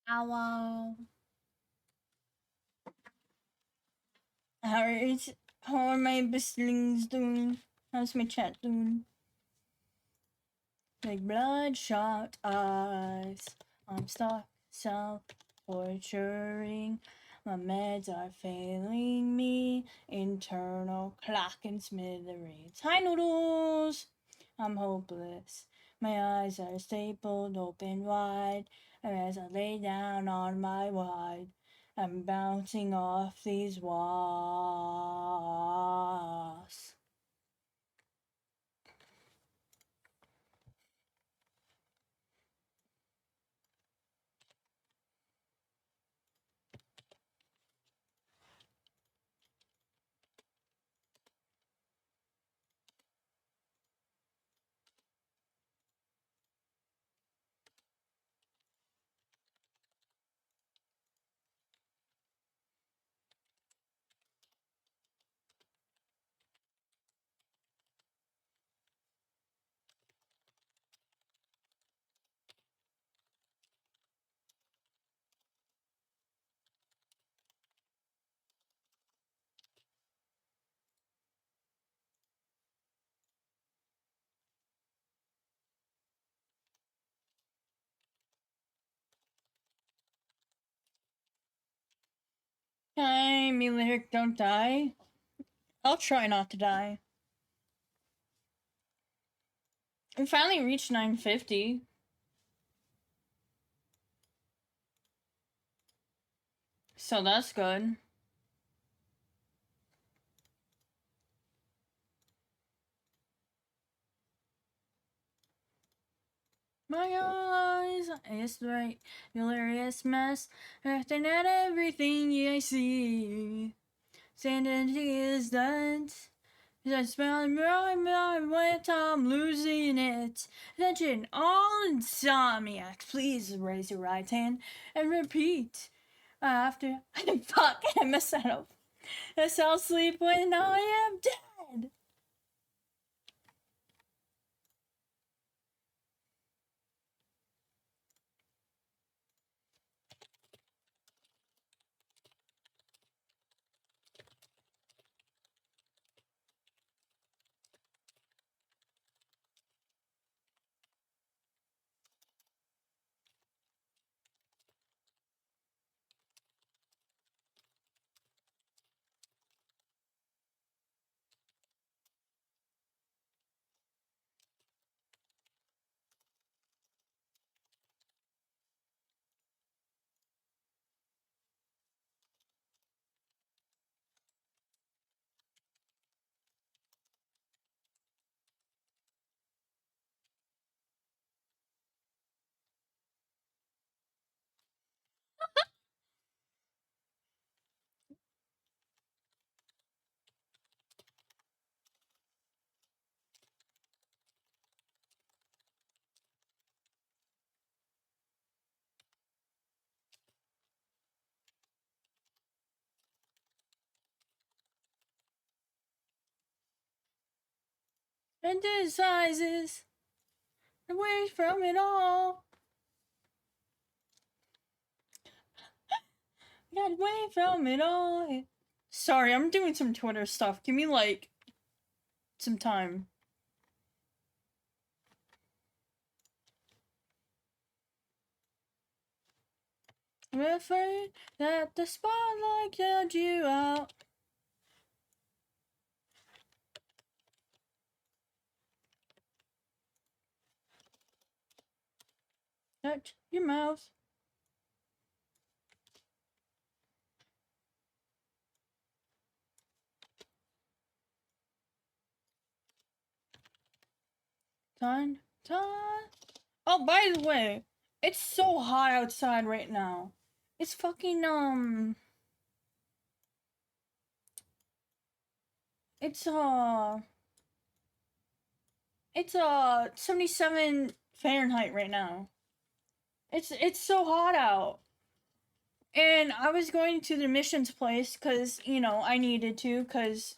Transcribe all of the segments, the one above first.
Ow. How are my bistlings doing? How's my chat doing? Like bloodshot eyes. I'm stuck self-torturing. My meds are failing me. Internal clock and smithereens. Hi, Noodles! I'm hopeless. My eyes are stapled open wide. As I lay down on my wide, I'm bouncing off these walls. Hey, me lyric, don't die. I'll try not to die. We finally reached 950. So that's good. My eyes is right, hilarious mess, acting at everything I see. Sanity is that. I smell my wet, I'm losing it. Attention, all insomniacs, please raise your right hand and repeat after. Fuck, I messed that up. I shall sleep when I am dead. And decides away from it all. Got away from it all. Sorry, I'm doing some Twitter stuff. Give me like some time. I'm afraid that the spotlight killed you out. Touch your mouth. Time. Oh, by the way, it's so hot outside right now. It's fucking, it's, 77 Fahrenheit right now. It's so hot out. And I was going to the missions place because, I needed to because,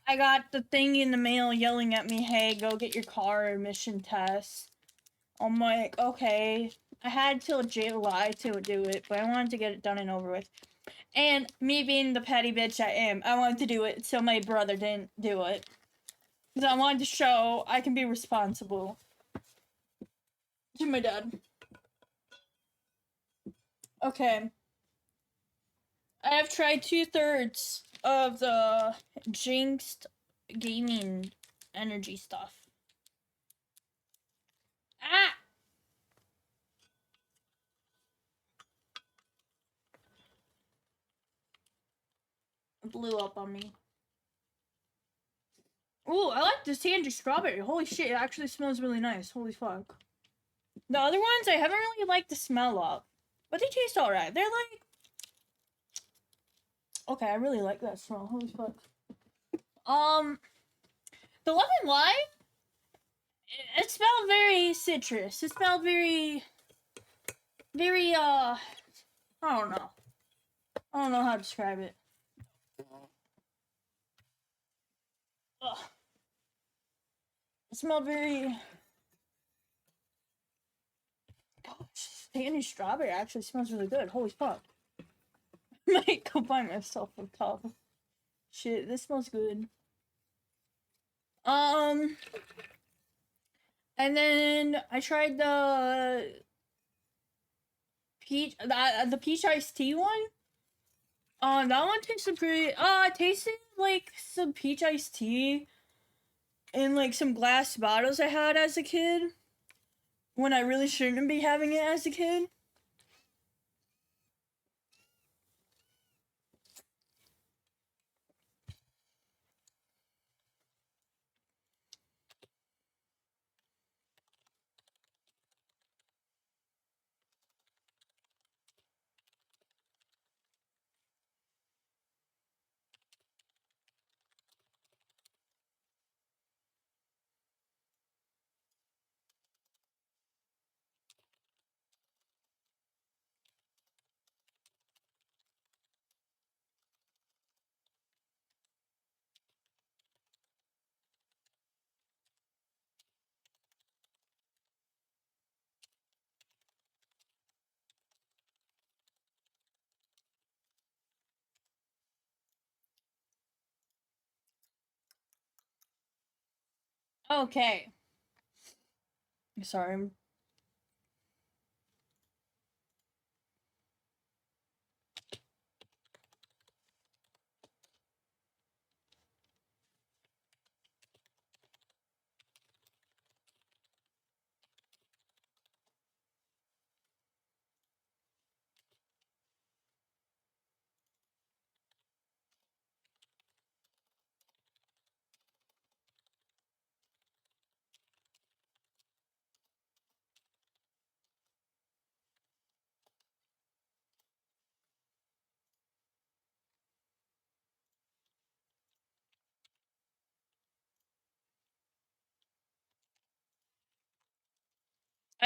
I got the thing in the mail yelling at me, hey, go get your car emission test. I'm like, okay, I had till July to do it, but I wanted to get it done and over with. And me being the petty bitch I am, I wanted to do it so my brother didn't do it. Because I wanted to show I can be responsible to my dad. Okay. I have tried 2/3 of the Jinxed gaming energy stuff. Ah! It blew up on me. Ooh, I like the sandy strawberry. Holy shit, it actually smells really nice. Holy fuck. The other ones I haven't really liked the smell of. But they taste alright. They're like... Okay, I really like that smell. Holy fuck. The lemon lime, it smelled very citrus. It smelled very, I don't know. I don't know how to describe it. Ugh. It smelled very... Gosh, candy strawberry actually smells really good. Holy fuck. I might go buy myself a cup. Shit, this smells good. And then I tried the peach iced tea one. That one tasted pretty. It tasted like some peach iced tea in like some glass bottles I had as a kid when I really shouldn't be having it as a kid. Okay. Sorry.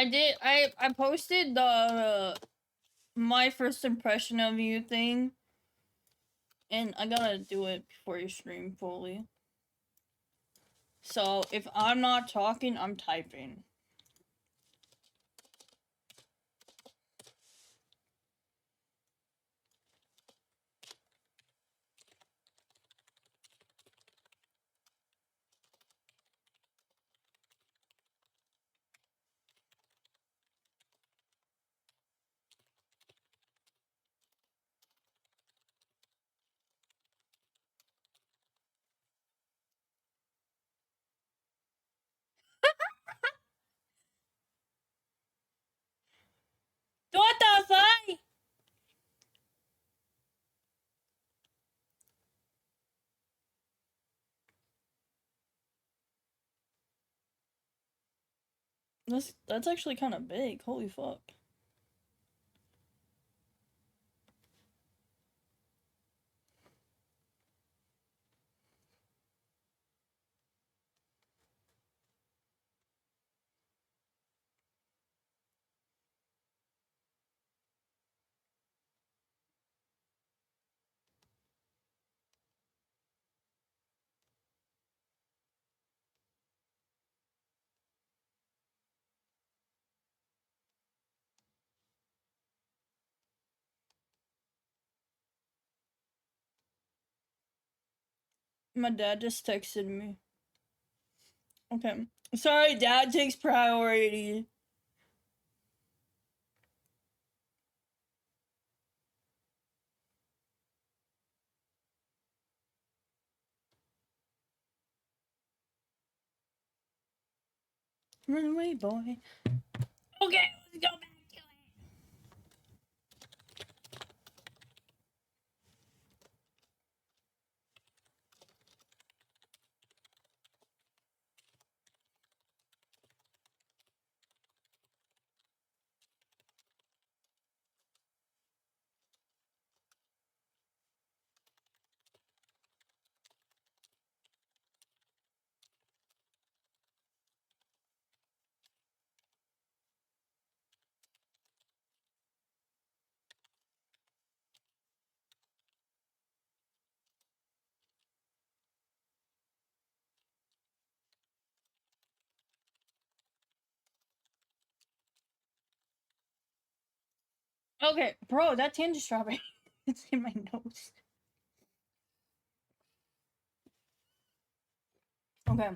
I posted the my first impression of you thing, and I gotta do it before you stream fully. So if I'm not talking, I'm typing. What the fuck? That's actually kind of big. Holy fuck. My dad just texted me. Okay. Sorry, dad takes priority. Run away, boy. Okay, let's go back to it. Okay, bro, that tangy strawberry. It's in my nose. Okay.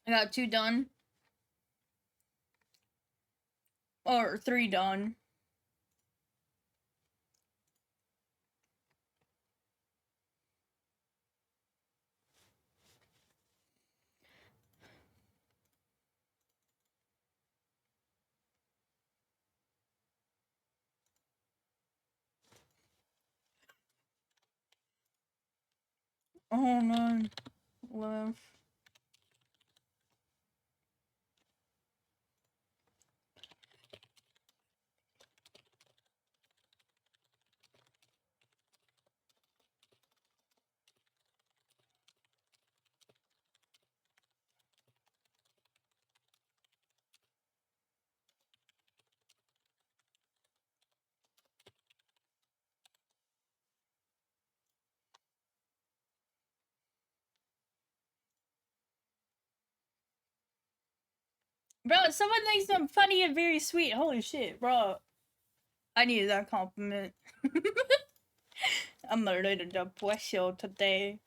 I got 2 done. Or 3 done. Oh no. Left. Bro, someone thinks I'm funny and very sweet. Holy shit, bro. I needed that compliment. I'm a little depressed today.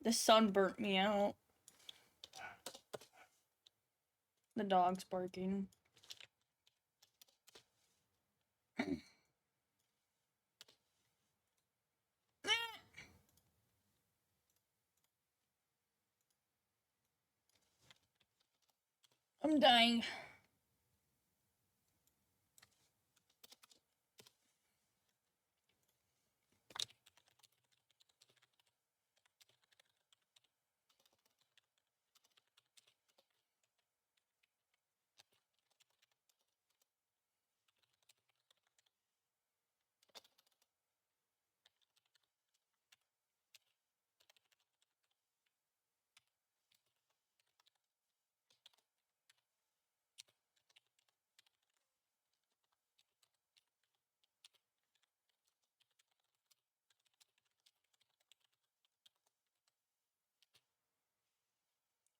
The sun burnt me out. The dog's barking. I'm dying.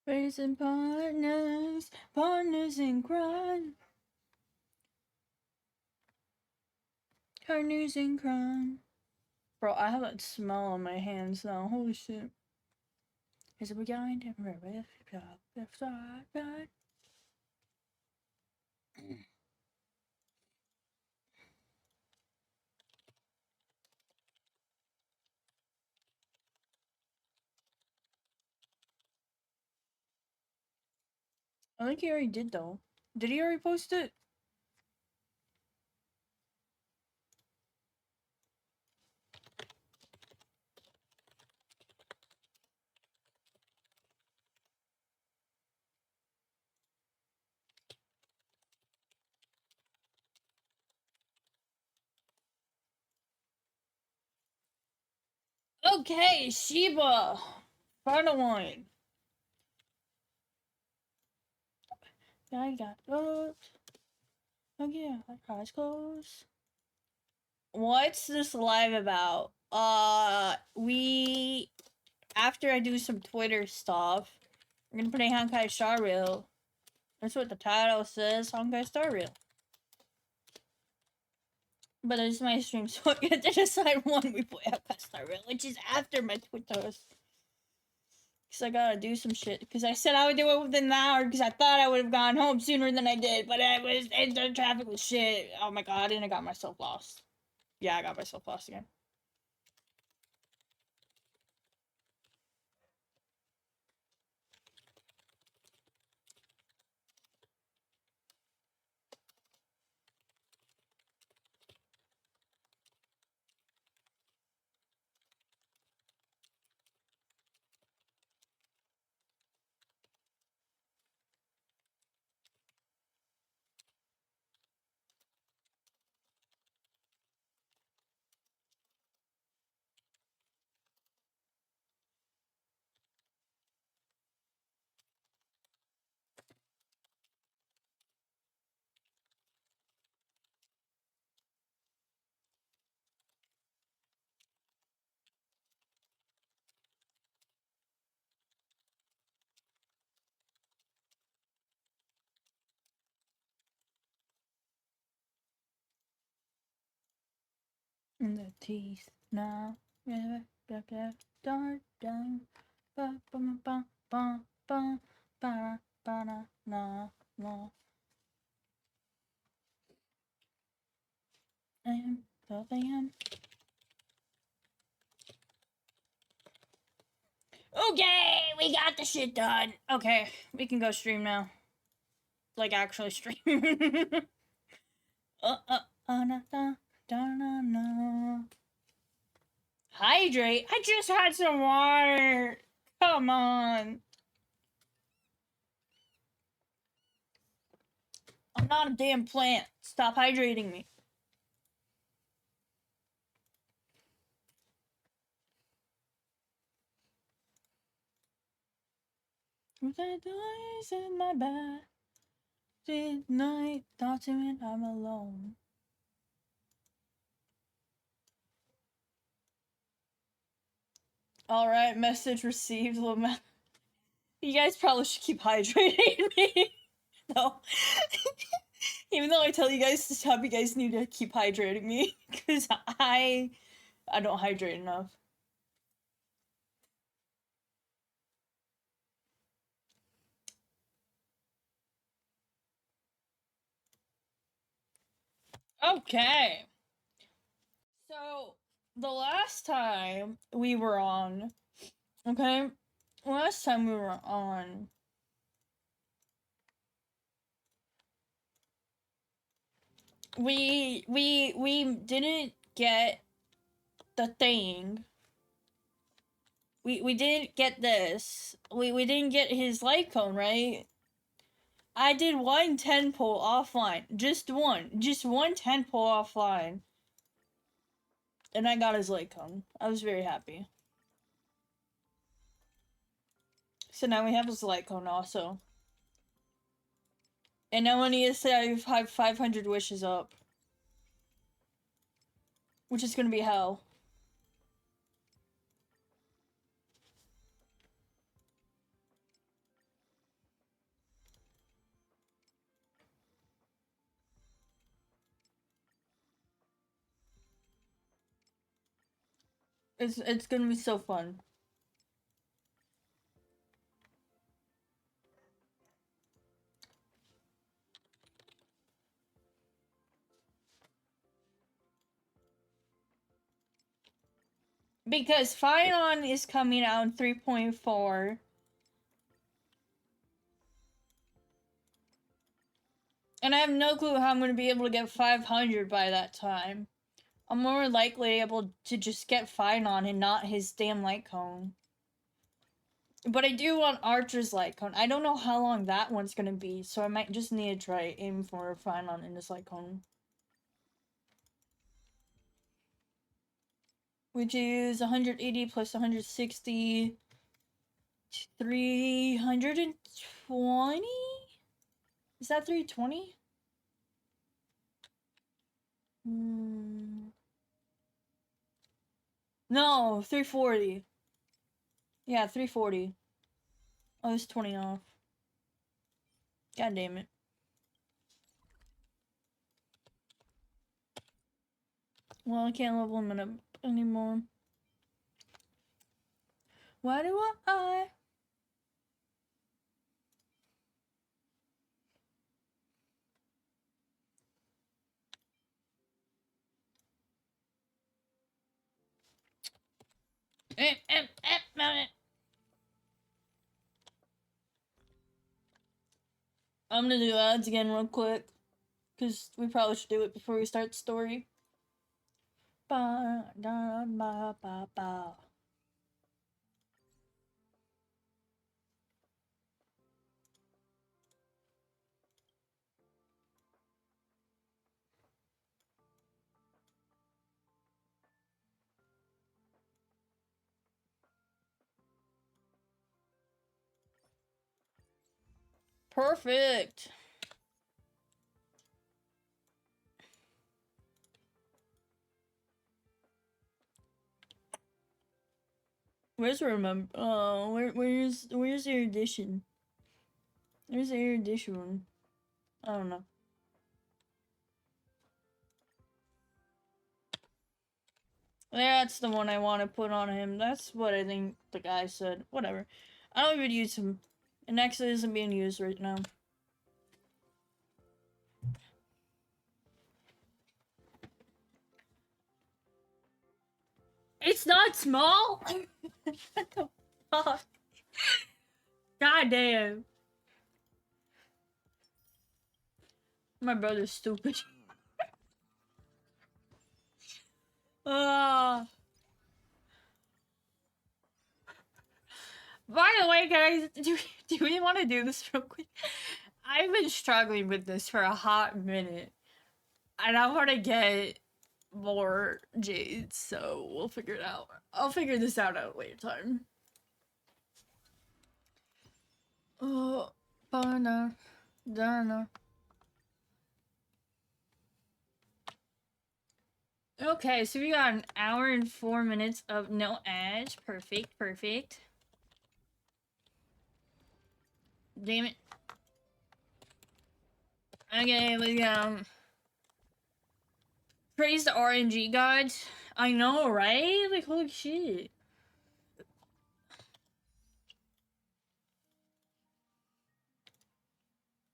Facing partners, partners in crime. Partners in crime. Bro, I have that smell on my hands now. Holy shit. Is it behind him? I think he already did though. Did he already post it? Okay, Sheba. Final one. I got oops. Okay, eyes closed. What's this live about? We after I do some Twitter stuff, we're gonna play Honkai Star Rail. That's what the title says, Honkai Star Rail. But it's my stream, so I get to decide when we play Honkai Star Rail, which is after my Twitter. Because I gotta do some shit. Because I said I would do it within an hour because I thought I would have gone home sooner than I did. But the traffic was shit. Oh my god, and I got myself lost. Yeah, I got myself lost again. In the teeth now. Yeah, dark down. Ba ba ba ba ba ba ba na na. I am loving him. Okay, we got the shit done. Okay, we can go stream now. Like actually stream. Na, na, na, na. Hydrate? I just had some water. Come on. I'm not a damn plant. Stop hydrating me. With the noise in my bed. Night, thoughts when I'm alone. Alright, message received. You guys probably should keep hydrating me. No. Even though I tell you guys to stop, you guys need to keep hydrating me. Because I don't hydrate enough. Okay. So, the last time we were on, okay? Last time we were on, we didn't get the thing. We didn't get this. We didn't get his light cone, right? I did one 10 pull offline. Just one 10 pull offline. And I got his light cone. I was very happy. So now we have his light cone also. And now I need to say I have 500 wishes up. Which is gonna be hell. It's gonna be so fun. Because Fion is coming out in 3.4. And I have no clue how I'm gonna be able to get 500 by that time. I'm more likely able to just get Fion and not his damn light cone. But I do want Archer's light cone. I don't know how long that one's gonna be, so I might just need to try aim for Fion in this light cone. Which is 180 plus 160. 320? Is that 320? No, 340. Yeah, 340. Oh, it's 20 off. God damn it. Well, I can't level him up anymore. Why do I I'm gonna do ads again real quick, because we probably should do it before we start the story. Ba, da, ba, ba, ba. Perfect. Where's remember? Oh, where's your edition? Where's your edition? I don't know. That's the one I want to put on him. That's what I think the guy said. Whatever. I don't even use him. And actually isn't being used right now. It's not small? What the fuck? God damn. My brother's stupid. uh, by the way, guys, do we want to do this real quick? I've been struggling with this for a hot minute. And I want to get more jades, so we'll figure it out. I'll figure this out at a later time. Oh, banana, banana. Okay, so we got an hour and 4 minutes of no ads. Perfect, perfect. Damn it. Okay, let's go. Praise the RNG gods. I know, right? Like, holy shit.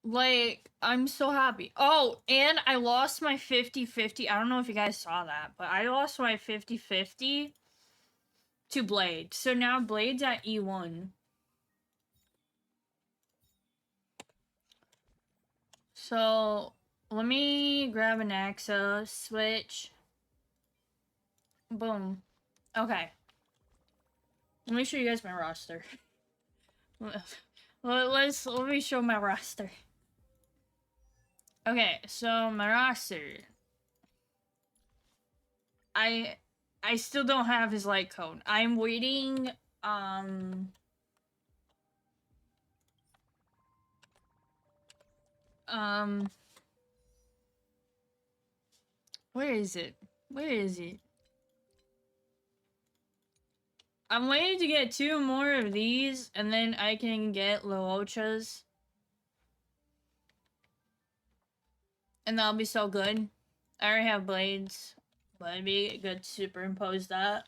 Like, I'm so happy. Oh, and I lost my 50-50. I don't know if you guys saw that, but I lost my 50-50 to Blade. So now Blade's at E1. So, let me grab an Axa, switch. Boom. Okay. Let me show you guys my roster. Let me show my roster. Okay, so my roster. I still don't have his light code. I'm waiting. Where is it? Where is it? I'm waiting to get 2 more of these, and then I can get Loochas. And that'll be so good. I already have blades, but it'd be good to superimpose that.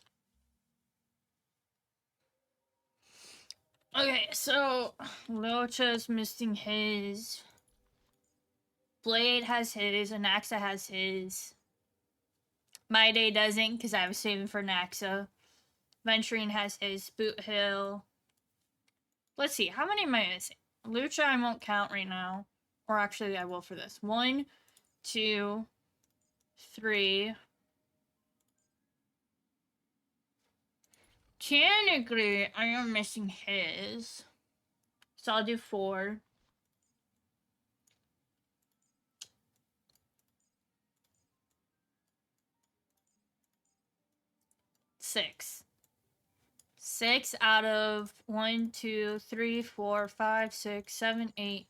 Okay, so Loocha's missing his. Blade has his, and Naxa has his. My Day doesn't, because I was saving for Naxa. Venturing has his. Boot Hill. Let's see, how many am I missing? Lucha I won't count right now. Or actually, I will for this. 1, 2, 3. Technically, I am missing his. So I'll do 4. 6. 6 out of 1, 2, 3, 4, 5, 6, 7, 8,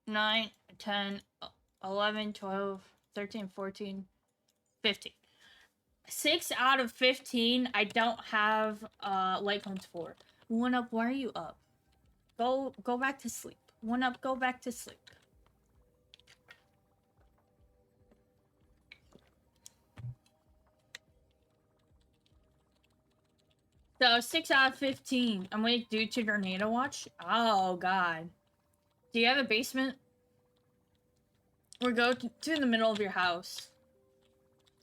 9, 10, 11, 12, 13, 14, 15. 6 out of 15 I don't have light cones for. 1 up, why are you up? Go back to sleep. 1 up, go back to sleep. So 6 out of 15. I'm waiting due to Tornado Watch. Oh god. Do you have a basement? Or go to the middle of your house.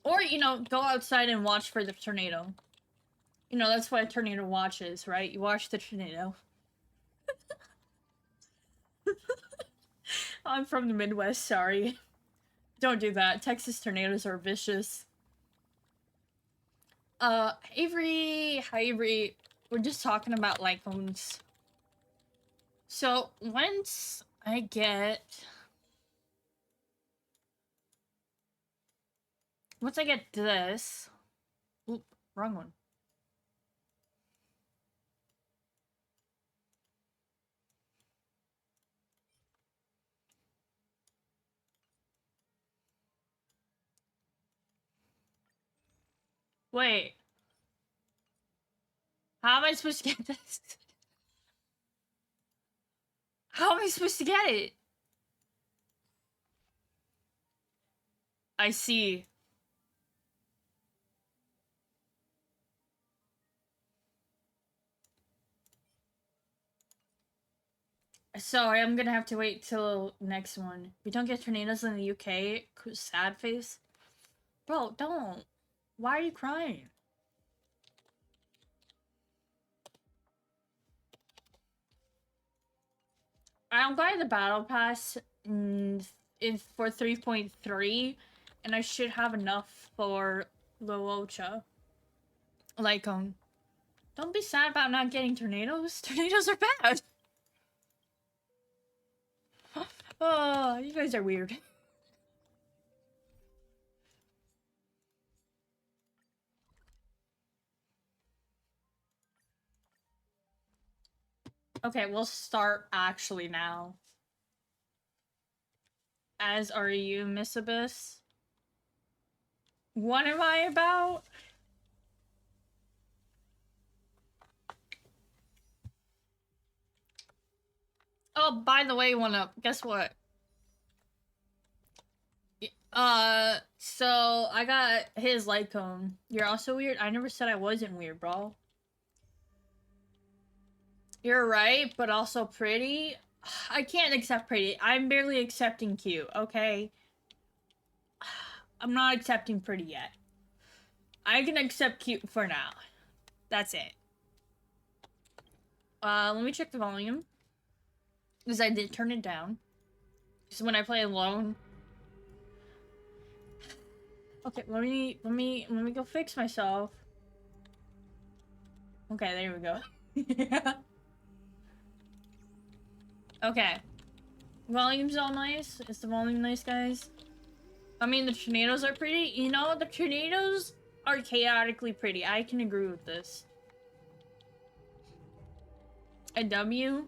Or, you know, go outside and watch for the tornado. You know, that's what a tornado watch is, right? You watch the tornado. I'm from the Midwest, sorry. Don't do that. Texas tornadoes are vicious. Avery, hi Avery. We're just talking about lycones. So, once I get this... Oop, wrong one. Wait. How am I supposed to get this? How am I supposed to get it? I see. Sorry, I'm gonna have to wait till next one. We don't get tornadoes in the UK. Sad face. Bro, don't. Why are you crying? I'm buying the battle pass for 3.3, and I should have enough for Luocha. Like, don't be sad about not getting tornadoes. Tornadoes are bad. Oh, you guys are weird. Okay, we'll start actually now. As are you, Miss Abyss? What am I about? Oh, by the way, guess what? So I got his light cone. You're also weird? I never said I wasn't weird, bro. You're right, but also pretty. I can't accept pretty. I'm barely accepting cute, okay? I'm not accepting pretty yet. I can accept cute for now. That's it. Let me check the volume. Because I did turn it down. Because when I play alone... Okay, let me go fix myself. Okay, there we go. Okay. Volume's all nice. Is the volume nice, guys? I mean, the tornadoes are pretty. You know, the tornadoes are chaotically pretty. I can agree with this. A W? Wow,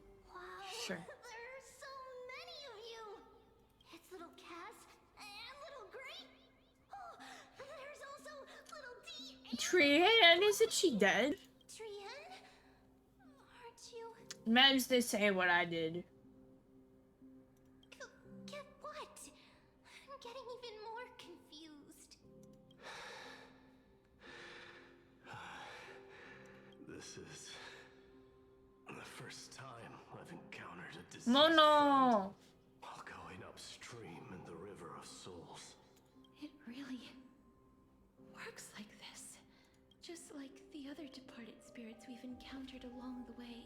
sure. There are so many of you. It's little Cass and little Gray. Oh, there's also little D. Trian, isn't she dead? Trian? Aren't you? Mems did say what I did. Get what? I'm getting even more confused. This is the first time I've encountered a disease Mono! while going upstream in the river of souls. It really works like this. Just like the other departed spirits we've encountered along the way.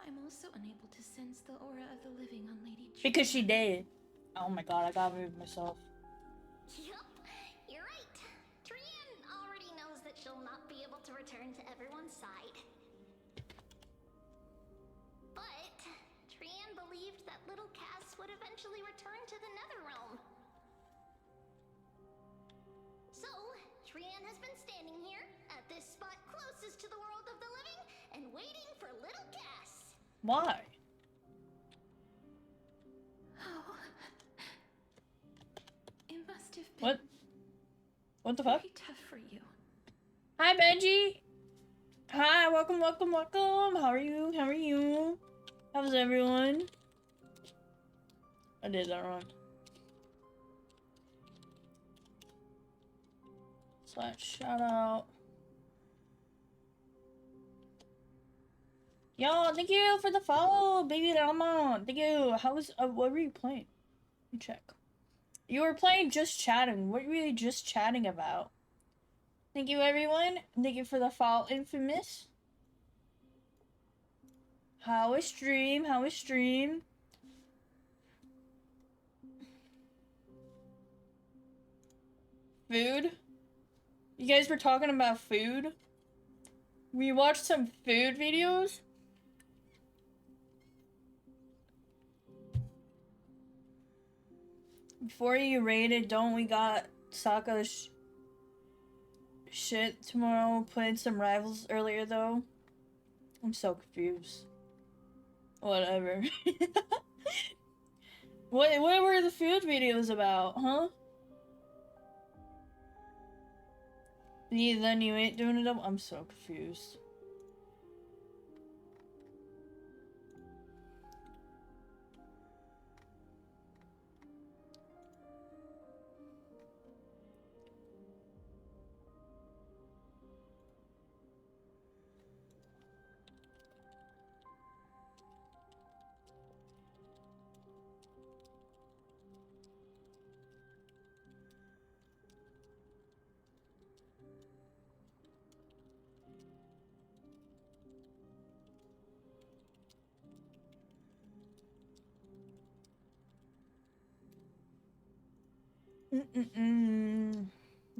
I'm also unable to sense the aura of the living on Lady Trian. Because she dead. Oh my god, I gotta move myself. Yup, you're right. Trian already knows that she'll not be able to return to everyone's side. But Trian believed that little Cass would eventually return to the Netherrealm. So, Trian has been standing here at this spot closest to the world of the living and waiting for little Cass. Why? Oh. It must have been What? What the fuck? very tough for you. Hi, Benji! Hi, welcome, welcome, welcome! How are you? How are you? How's everyone? I did that wrong. / shout out. Yo, thank you for the follow, baby Rama. Thank you. What were you playing? Let me check. You were playing Just Chatting. What were you just chatting about? Thank you, everyone. Thank you for the follow, Infamous. How was stream? How was stream? Food? You guys were talking about food? We watched some food videos? Before you raided, don't we got Sokka's shit tomorrow? Playing some rivals earlier though? I'm so confused. Whatever. What were the food videos about, huh? Then you ain't doing it up? I'm so confused.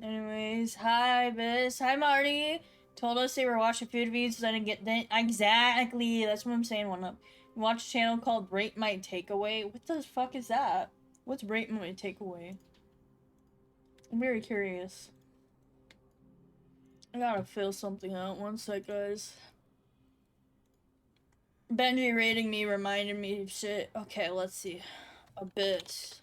Anyways, hi, Biss. Hi, Marty. Told us they were watching food videos, so I didn't get that. Exactly. That's what I'm saying. One up. Watch a channel called Rate My Takeaway. What the fuck is that? What's Rate My Takeaway? I'm very curious. I gotta fill something out. One sec, guys. Benji rating me reminded me of shit. Okay, let's see. A bit.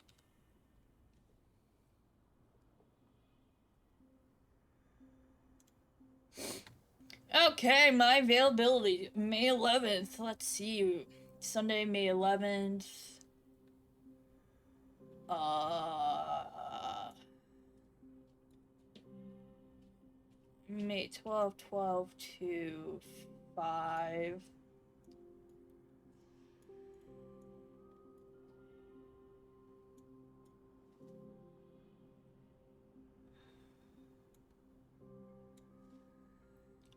Okay, my availability. May 11th. Let's see. Sunday, May 11th. May 12, 12 to 5.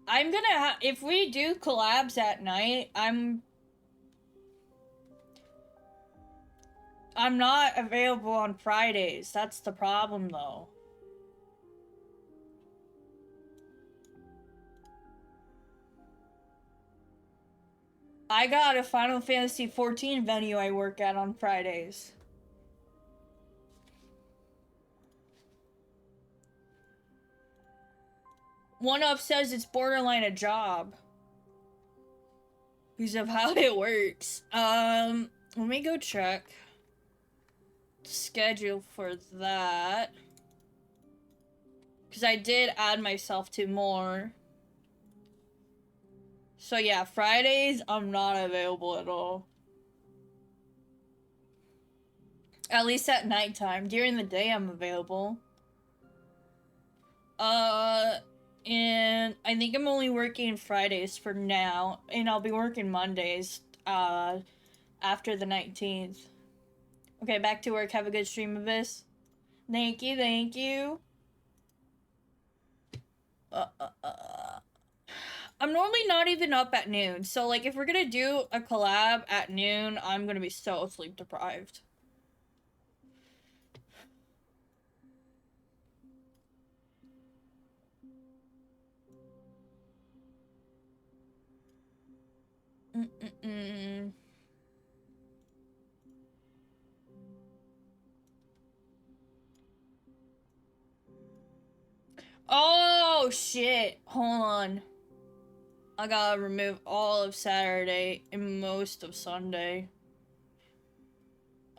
I'm gonna if we do collabs at night, I'm not available on Fridays. That's the problem, though. I got a Final Fantasy XIV venue I work at on Fridays. One Up says it's borderline a job because of how it works. Let me go check schedule for that, because I did add myself to more. So yeah, Fridays I'm not available at all. At least at nighttime. During the day I'm available. And I think I'm only working Fridays for now, and I'll be working Mondays, after the 19th. Okay, back to work. Have a good stream of this. Thank you, thank you. I'm normally not even up at noon, so, like, if we're gonna do a collab at noon, I'm gonna be so sleep deprived. Oh, shit. Hold on. I gotta remove all of Saturday and most of Sunday.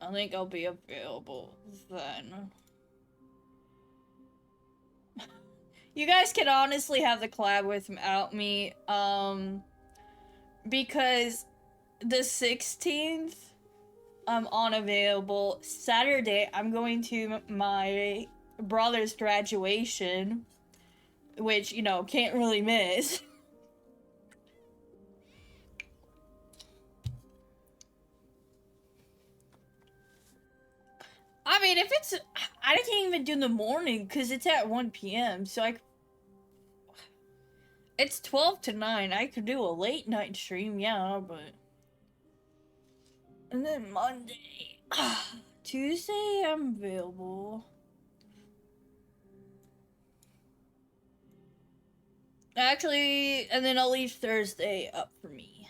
I think I'll be available then. You guys can honestly have the collab without me, because the 16th, I'm unavailable. Saturday, I'm going to my brother's graduation, which, you know, can't really miss. I'm mean, if it's... I can't even do the morning because it's at 1 p.m. So it's 12 to 9. I could do a late night stream, yeah, but... And then Monday... Tuesday, I'm available. Actually, and then I'll leave Thursday up for me.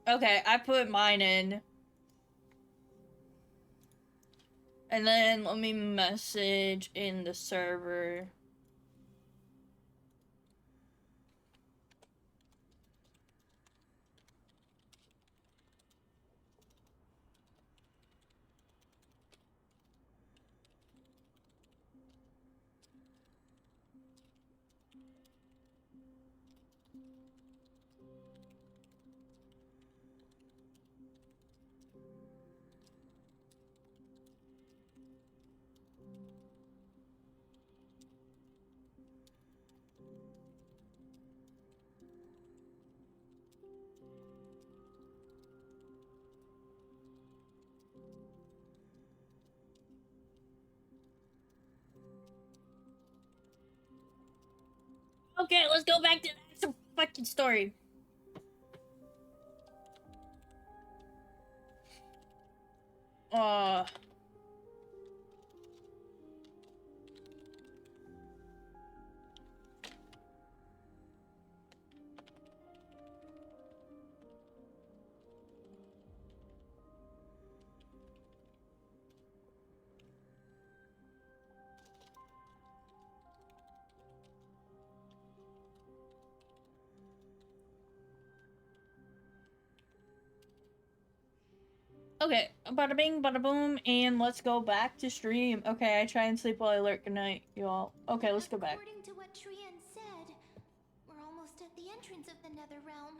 Okay, I put mine in. And then let me message in the server. Okay, let's go back to the fucking story. Okay, bada bing, bada boom, and let's go back to stream. Okay, I try and sleep while I lurk. Good night, you all. Okay, let's go back. According to what Trian said, we're almost at the entrance of the Nether Realm.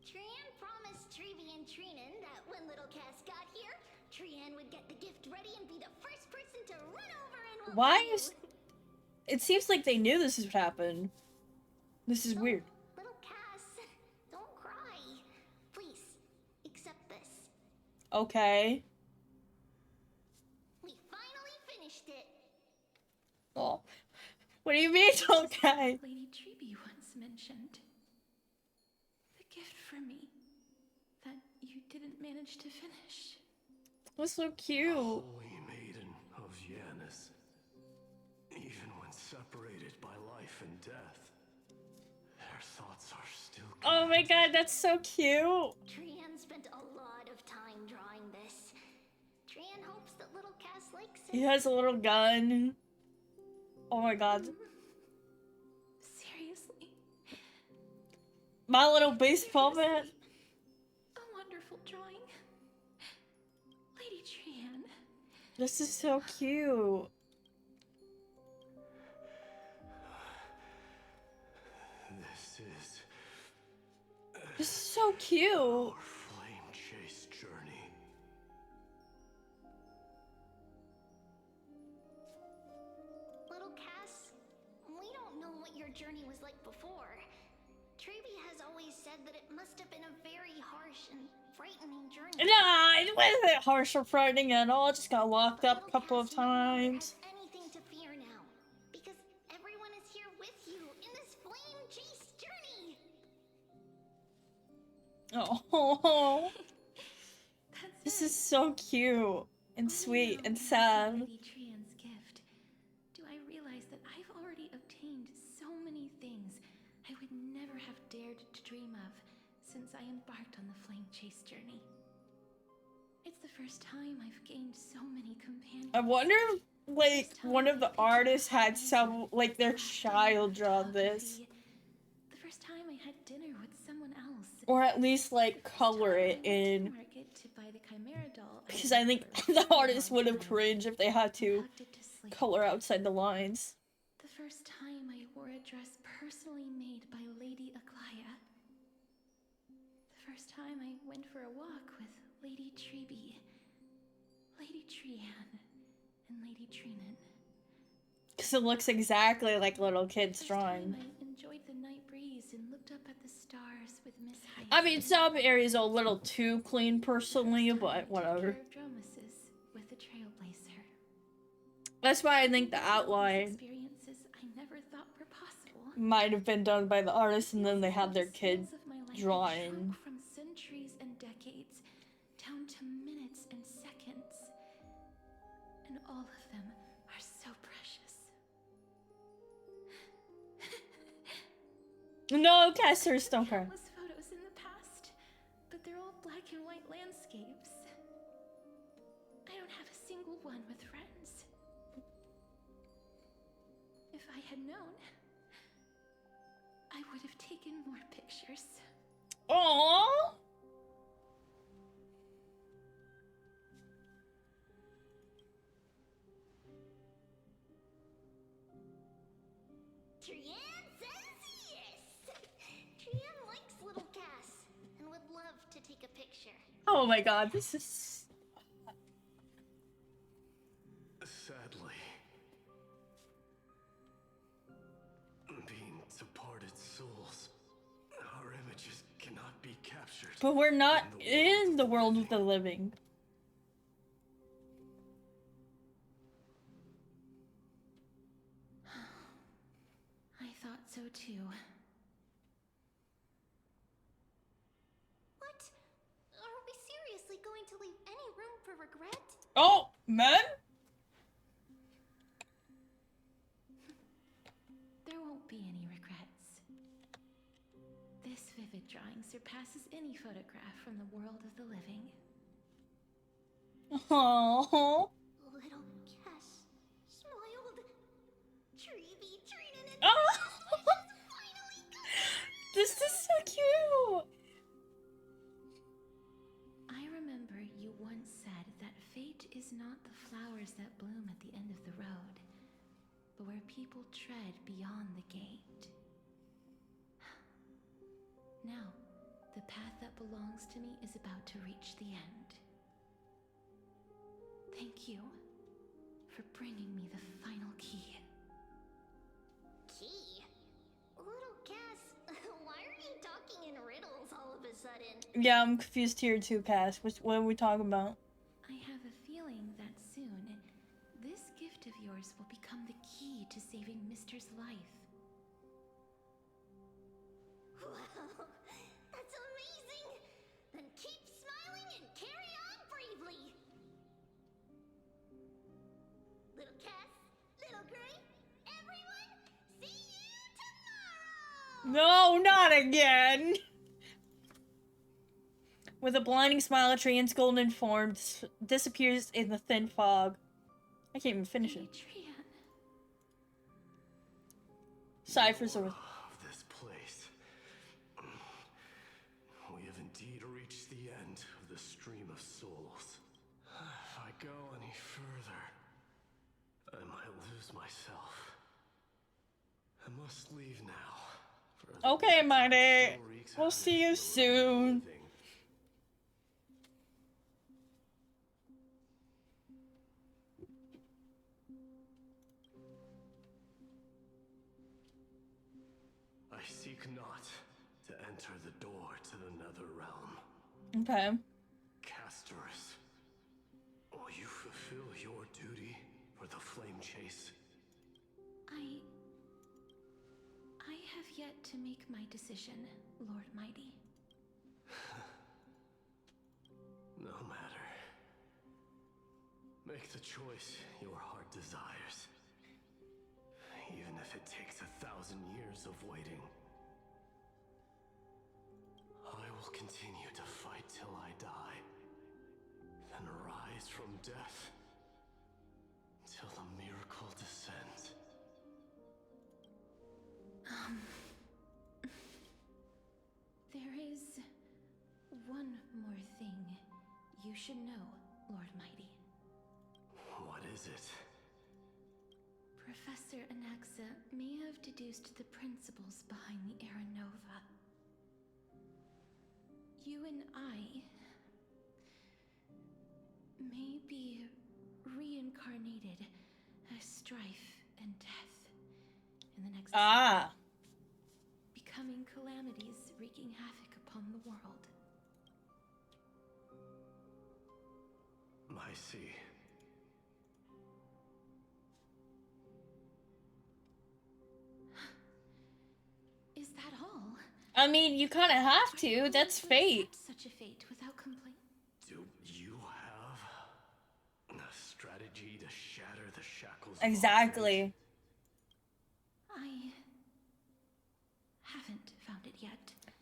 Trian promised Trevi and Trinan that when little Cass got here, Trian would get the gift ready and be the first person to run over and welcome Why you. is... It seems like they knew this would happen. This is weird. Little Cass, don't cry. Please, accept this. Okay. We finally finished it. Oh. What do you mean, okay? Lady Treeby once mentioned. The gift for me that you didn't manage to finish. That's so cute. Holy maiden of Yanis. Even when separated by life and death, their thoughts are still connected. Oh my god, that's so cute. Trian spent a lot of time drawing this. Trian hopes that little Cass likes it. He has a little gun. Oh my god. Seriously? My little baseball bat. A wonderful drawing. Lady Trian. This is so cute. This is so cute. Our flame chase journey. Little Cass, we don't know what your journey was like before. Trevi has always said that it must have been a very harsh and frightening journey. Nah, it wasn't harsh or frightening at all. I just got locked up a couple of times. Anything to fear now, because everyone is here with you in this flame chase journey. Oh, That's this is so cute and sweet and sad. Lady Trian's gift. Do I realize that I've already obtained so many things I would never have dared to dream of since I embarked on the flame chase journey. It's the first time I've gained so many companions. I wonder if, like, one of the artists had some, like, their child draw this. The first time I had dinner with someone else. Or at least, like, color it in. Market to buy the Chimera doll. Because I think the artist would have cringed if they had to color outside the lines. The first time I wore a dress personally made by Lady Aglaya. The first time I went for a walk with Lady Treeby, Lady Trian, and Lady Trinan. Because it looks exactly like little kids' drawing. I enjoyed enjoyed the night breeze and looked up at the stars with Miss Hyacinth. I mean, some areas are a little too clean personally, but whatever. With the Trailblazer. That's why I think the outline Experiences I never thought were possible. might have been done by the artist, and then they have their kid drawing. From centuries and decades down to minutes and seconds, and all of them are so precious. No, Casters, don't cry. Countless photos in the past, but they're all black and white landscapes. I don't have a single one with friends. If I had known, I would have taken more pictures. Aww. Trian says yes! Trian likes little Cass and would love to take a picture. Oh my god, this is... Sadly, being departed souls, our images cannot be captured. But we're not in the world of the living. I thought so too. What? Are we seriously going to leave any room for regret? Oh, men? There won't be any regrets. This vivid drawing surpasses any photograph from the world of the living. Aww. Little Cass smiled. Treevee, Trina, and Oh. finally got This is so cute. I remember you once said that fate is not the flowers that bloom at the end of the road, but where people tread beyond the gate. Now, the path that belongs to me is about to reach the end. Thank you for bringing me the final key. Key? Little Cass, why are you talking in riddles all of a sudden? Yeah, I'm confused here too, Cass. What are we talking about? I have a feeling that soon, this gift of yours will become the key to saving Mister's life. Wow, that's amazing! Then keep smiling and carry on bravely! Little Cass, Little Gray, everyone, see you tomorrow! No, not again. With a blinding smile, Trian's golden form disappears in the thin fog. I can't even finish it. Adrian. Ciphers are... Of this place. We have indeed reached the end of the stream of souls. If I go any further, I might lose myself. I must leave now. for the Okay, place Mighty. still reeks We'll havoc see you in the soon. living. I seek not to enter the door to the nether realm. Okay. Castorus, will you fulfill your duty for the flame chase? I have yet to make my decision, Lord Mighty. No matter. Make the choice your heart desires. Even if it takes 1,000 years of waiting. I will continue to fight till I die. Then rise from death. Till the miracle descends. There is one more thing you should know, Lord Mighty. What is it? Professor Anaxa may have deduced the principles behind the Era Nova. You and I may be reincarnated as strife and death in the next. Ah. calamities wreaking havoc upon the world. I see. Is that all? I mean, you kind of have Are you to. willing That's to fate. accept such a fate without complaint? Do you have a strategy to shatter the shackles? Exactly. I haven't found it yet.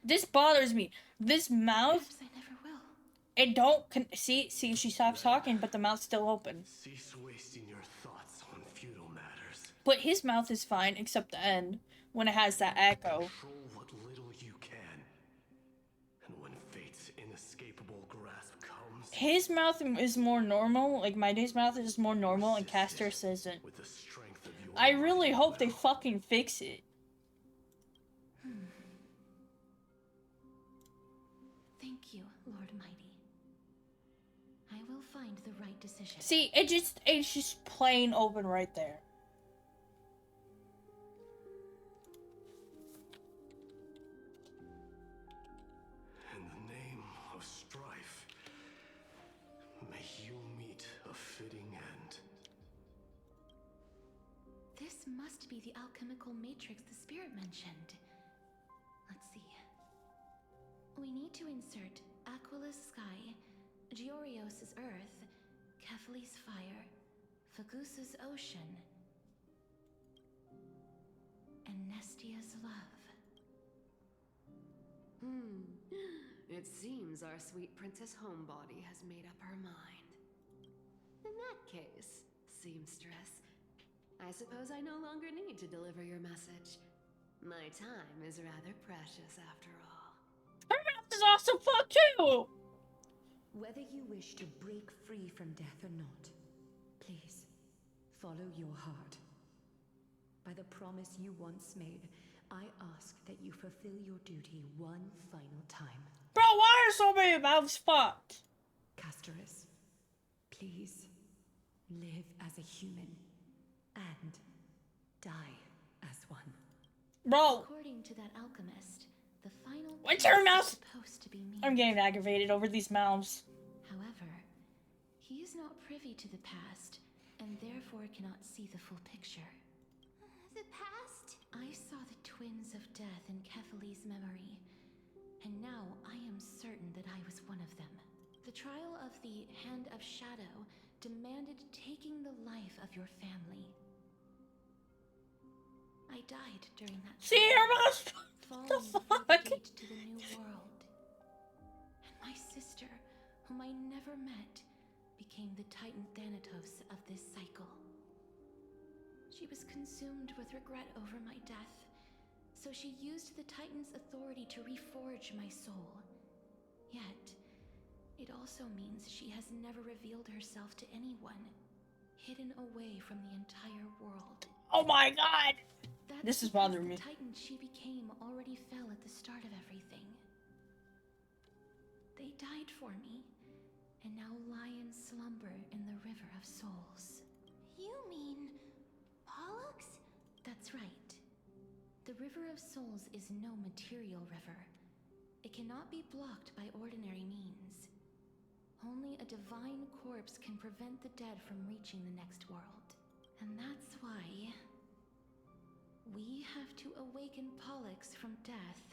This bothers me. This mouth, Perhaps I never will. it don't see she stops talking, but the mouth's still open. Cease wasting your thoughts on futile matters. But his mouth is fine, except the end when it has that echo. Control what little you can. And when fate's inescapable grasp comes, His mouth is more normal. Like Mighty's mouth is more normal, and Castor's isn't. with the strength of your I really mighty hope they will. fucking fix it. Thank you, Lord Mighty. I will find the right decision. See, it's just plain open right there. In the name of strife, may you meet a fitting end. This must be the alchemical matrix the spirit mentioned. Let's see. We need to insert Aquila's sky, Georios' earth, Kephali's fire, Fagusa's ocean, and Nestia's love. It seems our sweet Princess Homebody has made up her mind. In that case, seamstress, I suppose I no longer need to deliver your message. My time is rather precious after all. Her mouth is also fucked too. Whether you wish to break free from death or not, please follow your heart. By the promise you once made, I ask that you fulfill your duty one final time. Bro, why are so many mouths fucked? Castorus, please live as a human and die as one. Bro, According to that alchemist, the final What's piece her is mouth? supposed to be me. I'm getting aggravated over these mouths. However, he is not privy to the past, and therefore cannot see the full picture. The past? I saw the twins of death in Kephali's memory, and now I am certain that I was one of them. The trial of the Hand of Shadow demanded taking the life of your family. I died during that See her mouth? falling The through fuck? the gate to the new world. And my sister, whom I never met, became the Titan Thanatos of this cycle. She was consumed with regret over my death, so she used the Titan's authority to reforge my soul. Yet, it also means she has never revealed herself to anyone, hidden away from the entire world. Oh my god. That's This is because bothering me. The Titan she became already fell at the start of everything. They died for me, and now lie in slumber in the River of Souls. You mean Pollux? That's right. The River of Souls is no material river. It cannot be blocked by ordinary means. Only a divine corpse can prevent the dead from reaching the next world. And that's why we have to awaken Pollux from death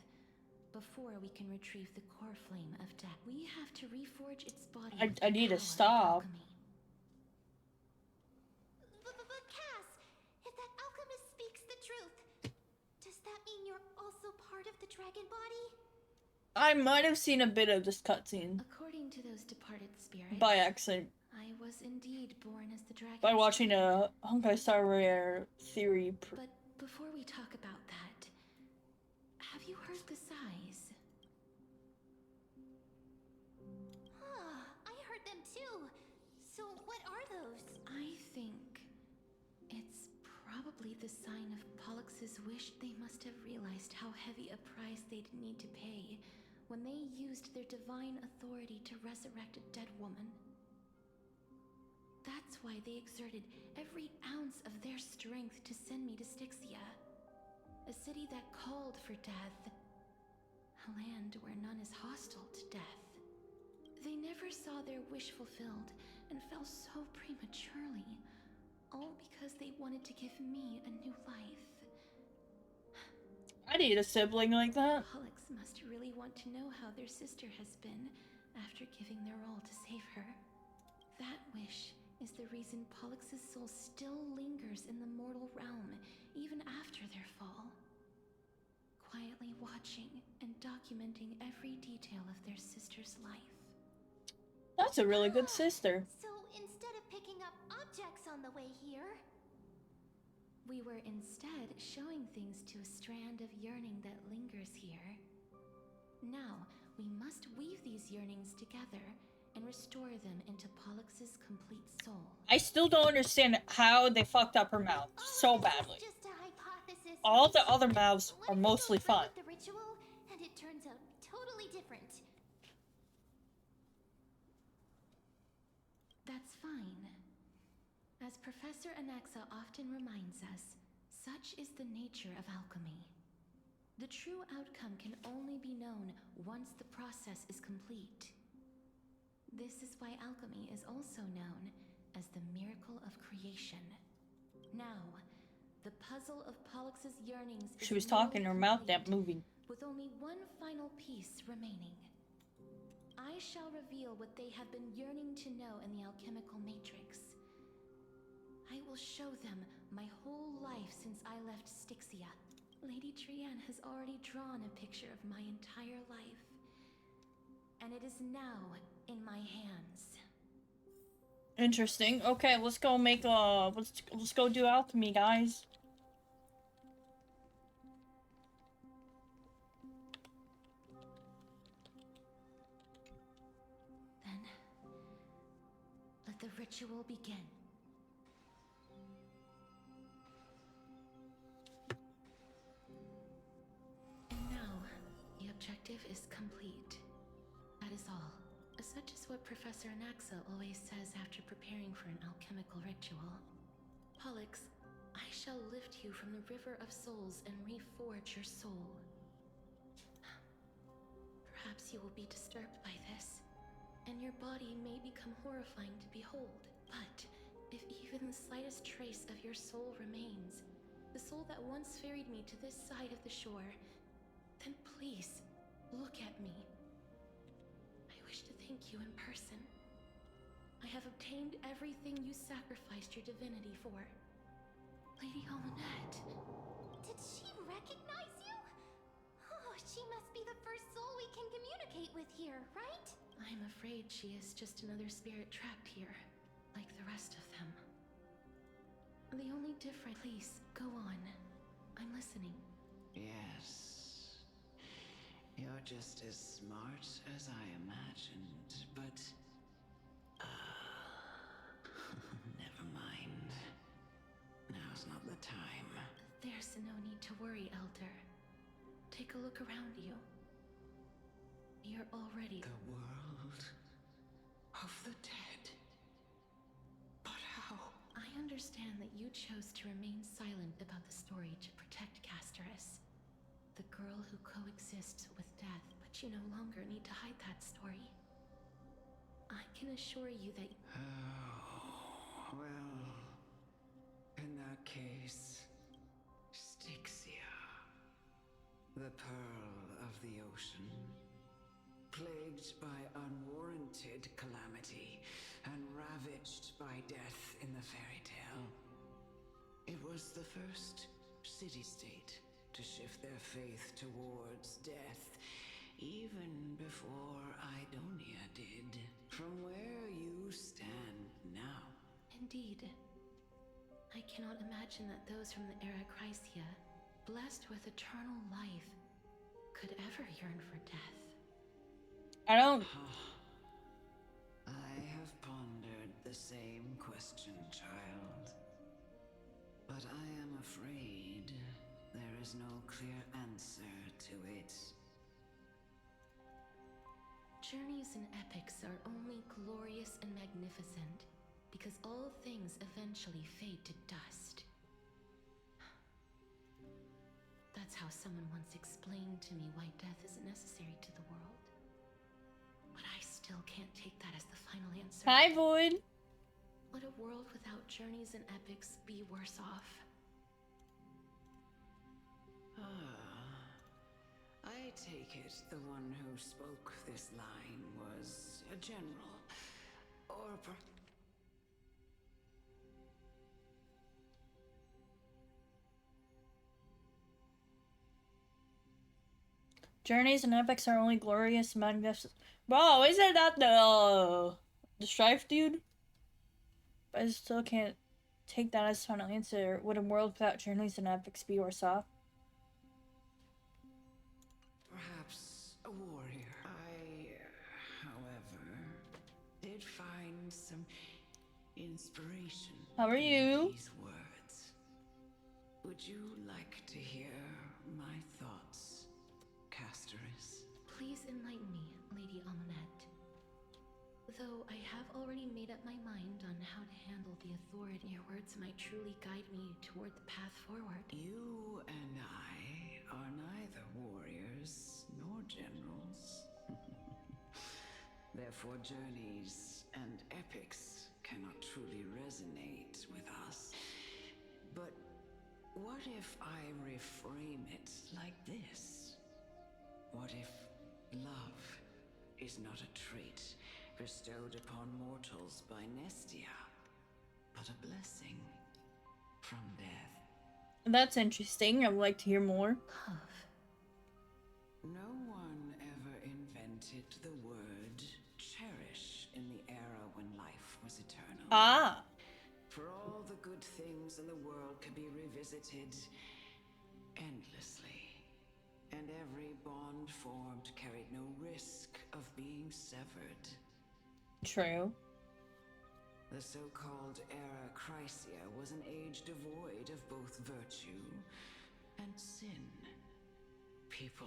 before we can retrieve the core flame of death. We have to reforge its body. with I the need to power of stop. alchemy. But Cass, if that alchemist speaks the truth, does that mean you're also part of the dragon body? I might have seen a bit of this cutscene According to those departed spirits, by accident I was indeed born as the dragon. by watching a Honkai Star Rail theory. But before we talk about that, have you heard the sighs? I heard them too. So what are those? I think it's probably the sign of Pollux's wish. They must have realized how heavy a price they'd need to pay when they used their divine authority to resurrect a dead woman. That's why they exerted every ounce of their strength to send me to Styxia, a city that called for death, a land where none is hostile to death. They never saw their wish fulfilled and fell so prematurely, all because they wanted to give me a new life. I need a sibling like that. Pollux must really want to know how their sister has been after giving their all to save her. That wish is the reason Pollux's soul still lingers in the mortal realm even after their fall. Quietly watching and documenting every detail of their sister's life. That's a really good sister. So instead of picking up objects on the way here, we were instead showing things to a strand of yearning that lingers here. Now, we must weave these yearnings together and restore them into Pollux's complete soul. I still don't understand how they fucked up her mouth so badly. just a hypothesis. All the other mouths are mostly fine. The ritual, and it turns out totally different. That's fine. As Professor Anaxa often reminds us, such is the nature of alchemy. The true outcome can only be known once the process is complete. This is why alchemy is also known as the miracle of creation. Now, the puzzle of Pollux's yearnings is She was talking her mouth that moving. with only one final piece remaining. I shall reveal what they have been yearning to know in the alchemical matrix. I will show them my whole life since I left Styxia. Lady Trianne has already drawn a picture of my entire life, and it is now in my hands. Interesting. Okay, let's go make let's go do alchemy, guys. Then, let the ritual begin. And now, the objective is complete. That is all. Such is what Professor Anaxa always says after preparing for an alchemical ritual. Pollux, I shall lift you from the river of souls and reforge your soul. Perhaps you will be disturbed by this, and your body may become horrifying to behold. But if even the slightest trace of your soul remains, the soul that once ferried me to this side of the shore, then please, look at me. I wish to thank you in person. I have obtained everything you sacrificed your divinity for. Lady Almanette. Did she recognize you? Oh, she must be the first soul we can communicate with here, right? I'm afraid she is just another spirit trapped here, like the rest of them. The only difference... Please, go on. I'm listening. Yes. You're just as smart as I imagined, but... never mind. Now's not the time. There's no need to worry, Elder. Take a look around you. You're already... The world of the dead. But how? I understand that you chose to remain silent about the story to protect Casterus, the girl who coexists with death, but you no longer need to hide that story. I can assure you that... Oh, well... In that case... Styxia. The pearl of the ocean. Plagued by unwarranted calamity and ravaged by death in the fairy tale. It was the first city-state to shift their faith towards death, even before Idonia did. From where you stand now. Indeed. I cannot imagine that those from the era Chrysia, blessed with eternal life, could ever yearn for death. I don't... I have pondered the same question, child. But I am afraid there is no clear answer to it. Journeys and epics are only glorious and magnificent because all things eventually fade to dust. That's how someone once explained to me why death is necessary still can't take that as the final answer. Hi, Void. Would a world without journeys and epics be worse off? I take it the one who spoke this line was a general, or Journeys and epics are only glorious, magnificent. Bro, isn't that the Strife dude? But I still can't take that as final answer. Would a world without journeys and epics be worse off? perhaps a warrior. I, however, did find some inspiration. How are in you? these words. Would you like to hear my thoughts, Castoris? Please enlighten me, Lady Amonette. Though I have already made up my mind on how to handle the authority, your words might truly guide me toward the path forward. You and I are neither warriors nor generals. Therefore, journeys and epics cannot truly resonate with us. But what if I reframe it like this? What if love is not a trait bestowed upon mortals by Nestia, but a blessing from death? That's interesting. I would like to hear more. Love. No one ever invented the word cherish in the era when life was eternal. Ah. For all the good things in the world could be revisited endlessly, and every bond formed carried no risk of being severed. True. The so-called Era Chrysia was an age devoid of both virtue and sin. People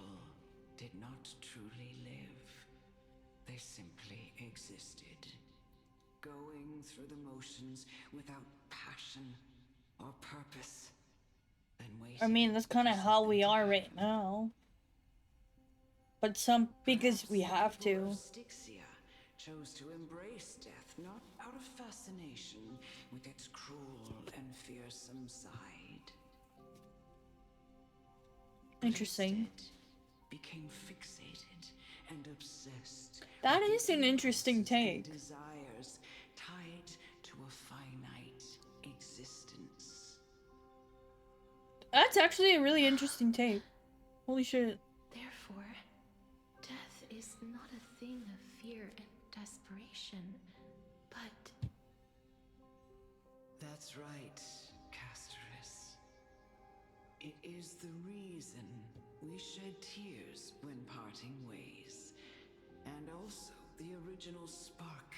did not truly live. They simply existed, going through the motions without passion or purpose. Then waiting I mean, that's kind of for how we something to are right happen. now. But because we have Perhaps the people to. of Styxia chose to embrace death, not out of fascination with its cruel and fearsome side. But Interesting. instead became fixated and obsessed. That with is the an interesting impulses and take. desires tied to a finite existence. That's actually a really interesting take. Holy shit. Therefore, death is not a thing of fear and desperation, but That's right, Castoris. It is the reason we shed tears when parting ways, and also the original spark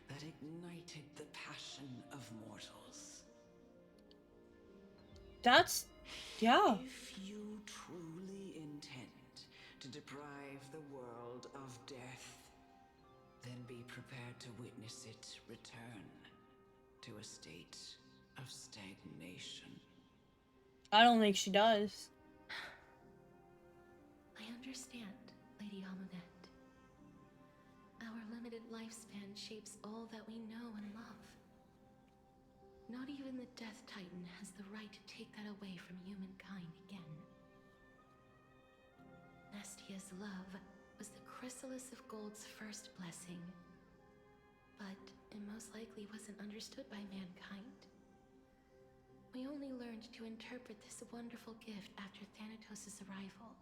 that ignited the passion of mortals. That's... yeah. If you truly intend to deprive the world of death, then be prepared to witness it return to a state of stagnation. I don't think she does. I understand, Lady Amonette. Our limited lifespan shapes all that we know and love. Not even the Death Titan has the right to take that away from humankind again. Nestia's love was the chrysalis of Gold's first blessing, but it most likely wasn't understood by mankind. We only learned to interpret this wonderful gift after Thanatos' arrival.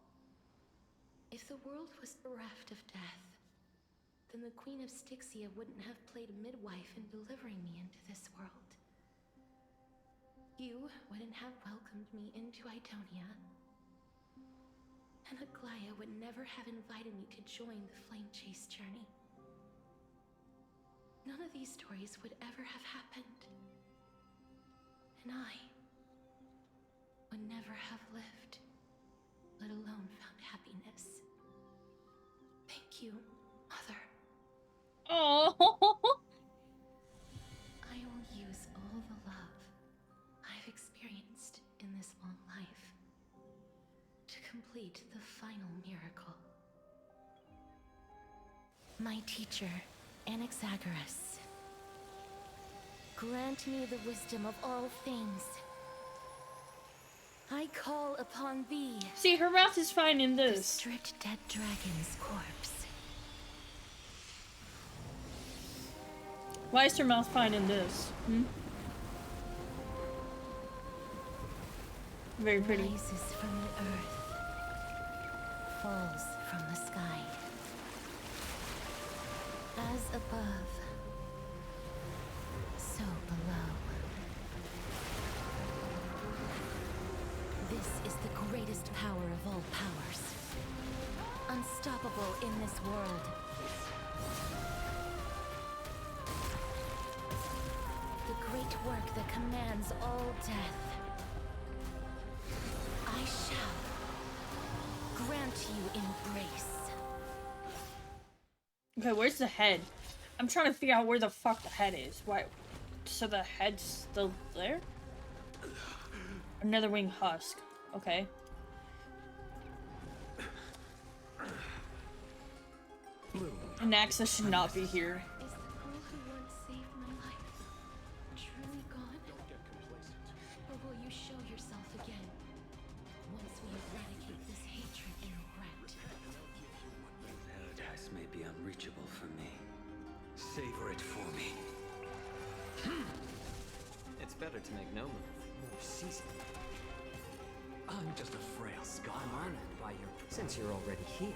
If the world was bereft of death, then the Queen of Styxia wouldn't have played midwife in delivering me into this world. You wouldn't have welcomed me into Idonia, and Aglaia would never have invited me to join the Flame Chase journey. None of these stories would ever have happened, and I would never have lived, let alone found happiness. Thank you, Mother. Oh. I will use all the love I've experienced in this long life to complete the final miracle. My teacher, Anaxagoras, grant me the wisdom of all things. I call upon thee. See, her mouth is fine in To this. strip dead dragon's corpse. Why is her mouth fine in this? Hmm? Very pretty. Rises from the earth, falls from the sky. As above, so below. This is the greatest power of all powers. Unstoppable in this world. The great work that commands all death. I shall grant you embrace. Okay, where's the head? I'm trying to figure out where the fuck the head is. Why? So the head's still there? Another wing husk. Okay. And access should not be here. Is the girl who once saved my life truly gone? Or will you show yourself again once we eradicate this hatred and regret? Paradise may be unreachable for me. Savor it for me. It's better to make no move. More seasoned. I'm just a frail scholar. I'm honored by your... Since you're already here,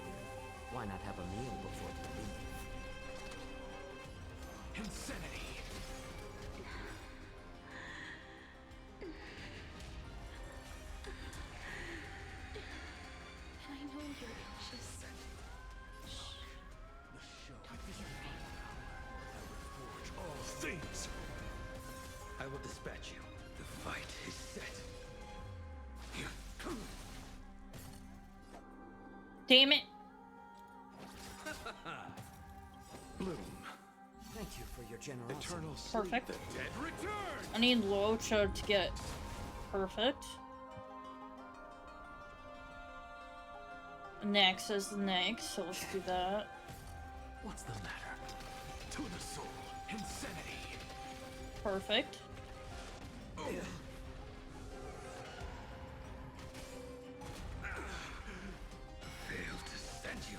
why not have a meal before you leave? Insanity! I know you're anxious. Shh. The show Don't be afraid. forge all things. I will dispatch you. The fight is set. Damn it. Bloom. Thank you for your generosity. Eternal sleep. Perfect. The dead return. I need Locha to get perfect. Next is the next, so let's do that. What's the matter? To the soul. Insanity. Perfect. Fail to send you.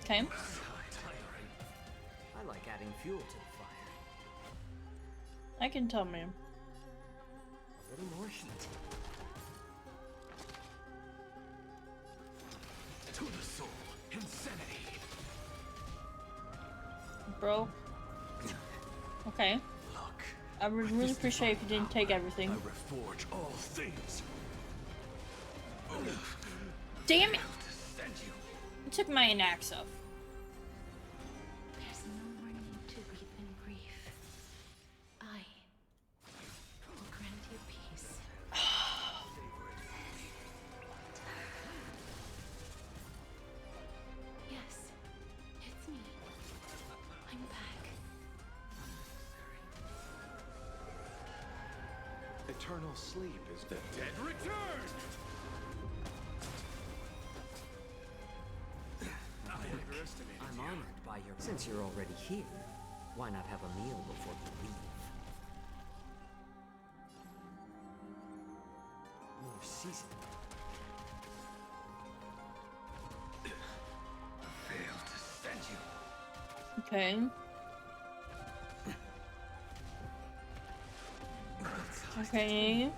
Okay. I like adding fuel to the fire. I can tell, ma'am. A little more heat. To the soul. Insanity. Bro. Okay. Look. I would really appreciate if you didn't take everything. I reforge all things. Damn it! To send you. I took my Anaxa. There's no more need to weep in grief. I will grant you peace. Yes, it's me. I'm back. Eternal sleep is the dead return. I underestimated I'm you. honored by your... Since you're already here, why not have a meal before you leave? More seasoned. Fail to send you. Okay. Okay.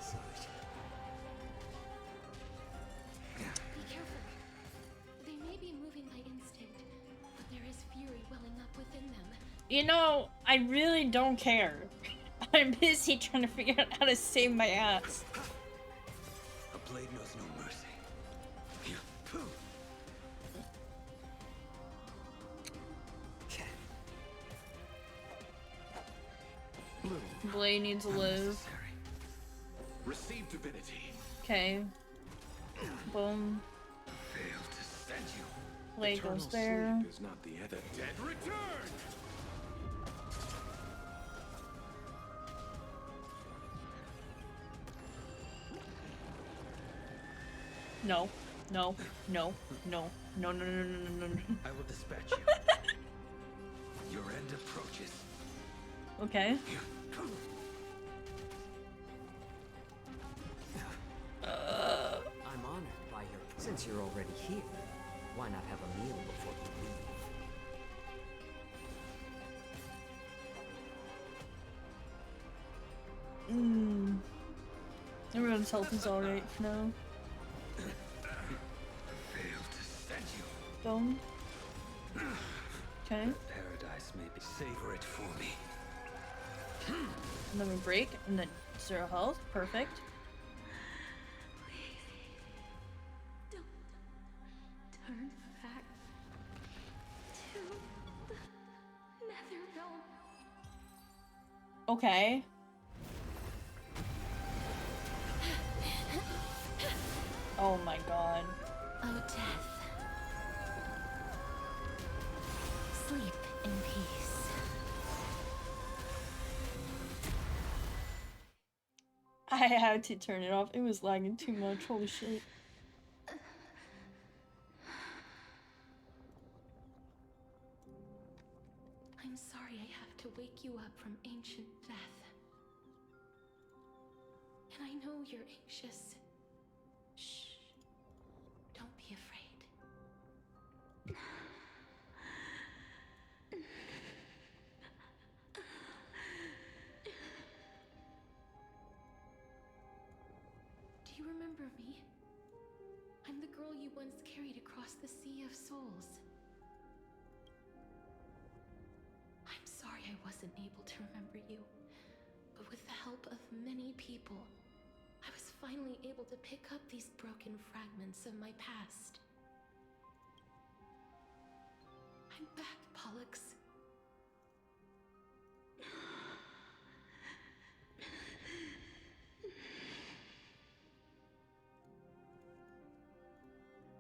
Be careful. They may be moving by instinct, but there is fury welling up within them. You know, I really don't care. I'm busy trying to figure out how to save my ass. A blade knows no mercy. Bloom. Blade needs to live. Necessary. Receive divinity. Okay. Boom. Fail to send you. Blade Eternal goes there. sleep is not the dead return. No. No. No. No. No. No. No. No. No. No. I will dispatch you. Your end approaches. Okay. I'm honored by your... Since you're already here, why not have a meal before you leave? Everyone's health is alright for now. Failed to send you. Don't. Okay. Paradise may be. Savor it for me. And then we break, and then 0 health. Perfect. Don't turn back to the nether realm. Okay. Oh my god. Oh, death. Sleep in peace. I had to turn it off. It was lagging too much. Holy shit. I'm sorry I have to wake you up from ancient death. And I know you're anxious. Shh. Don't be afraid. Do you remember me? I'm the girl you once carried across the Sea of Souls. I'm sorry I wasn't able to remember you, but with the help of many people, I was finally able to pick up these broken fragments of my past. I'm back, Pollux.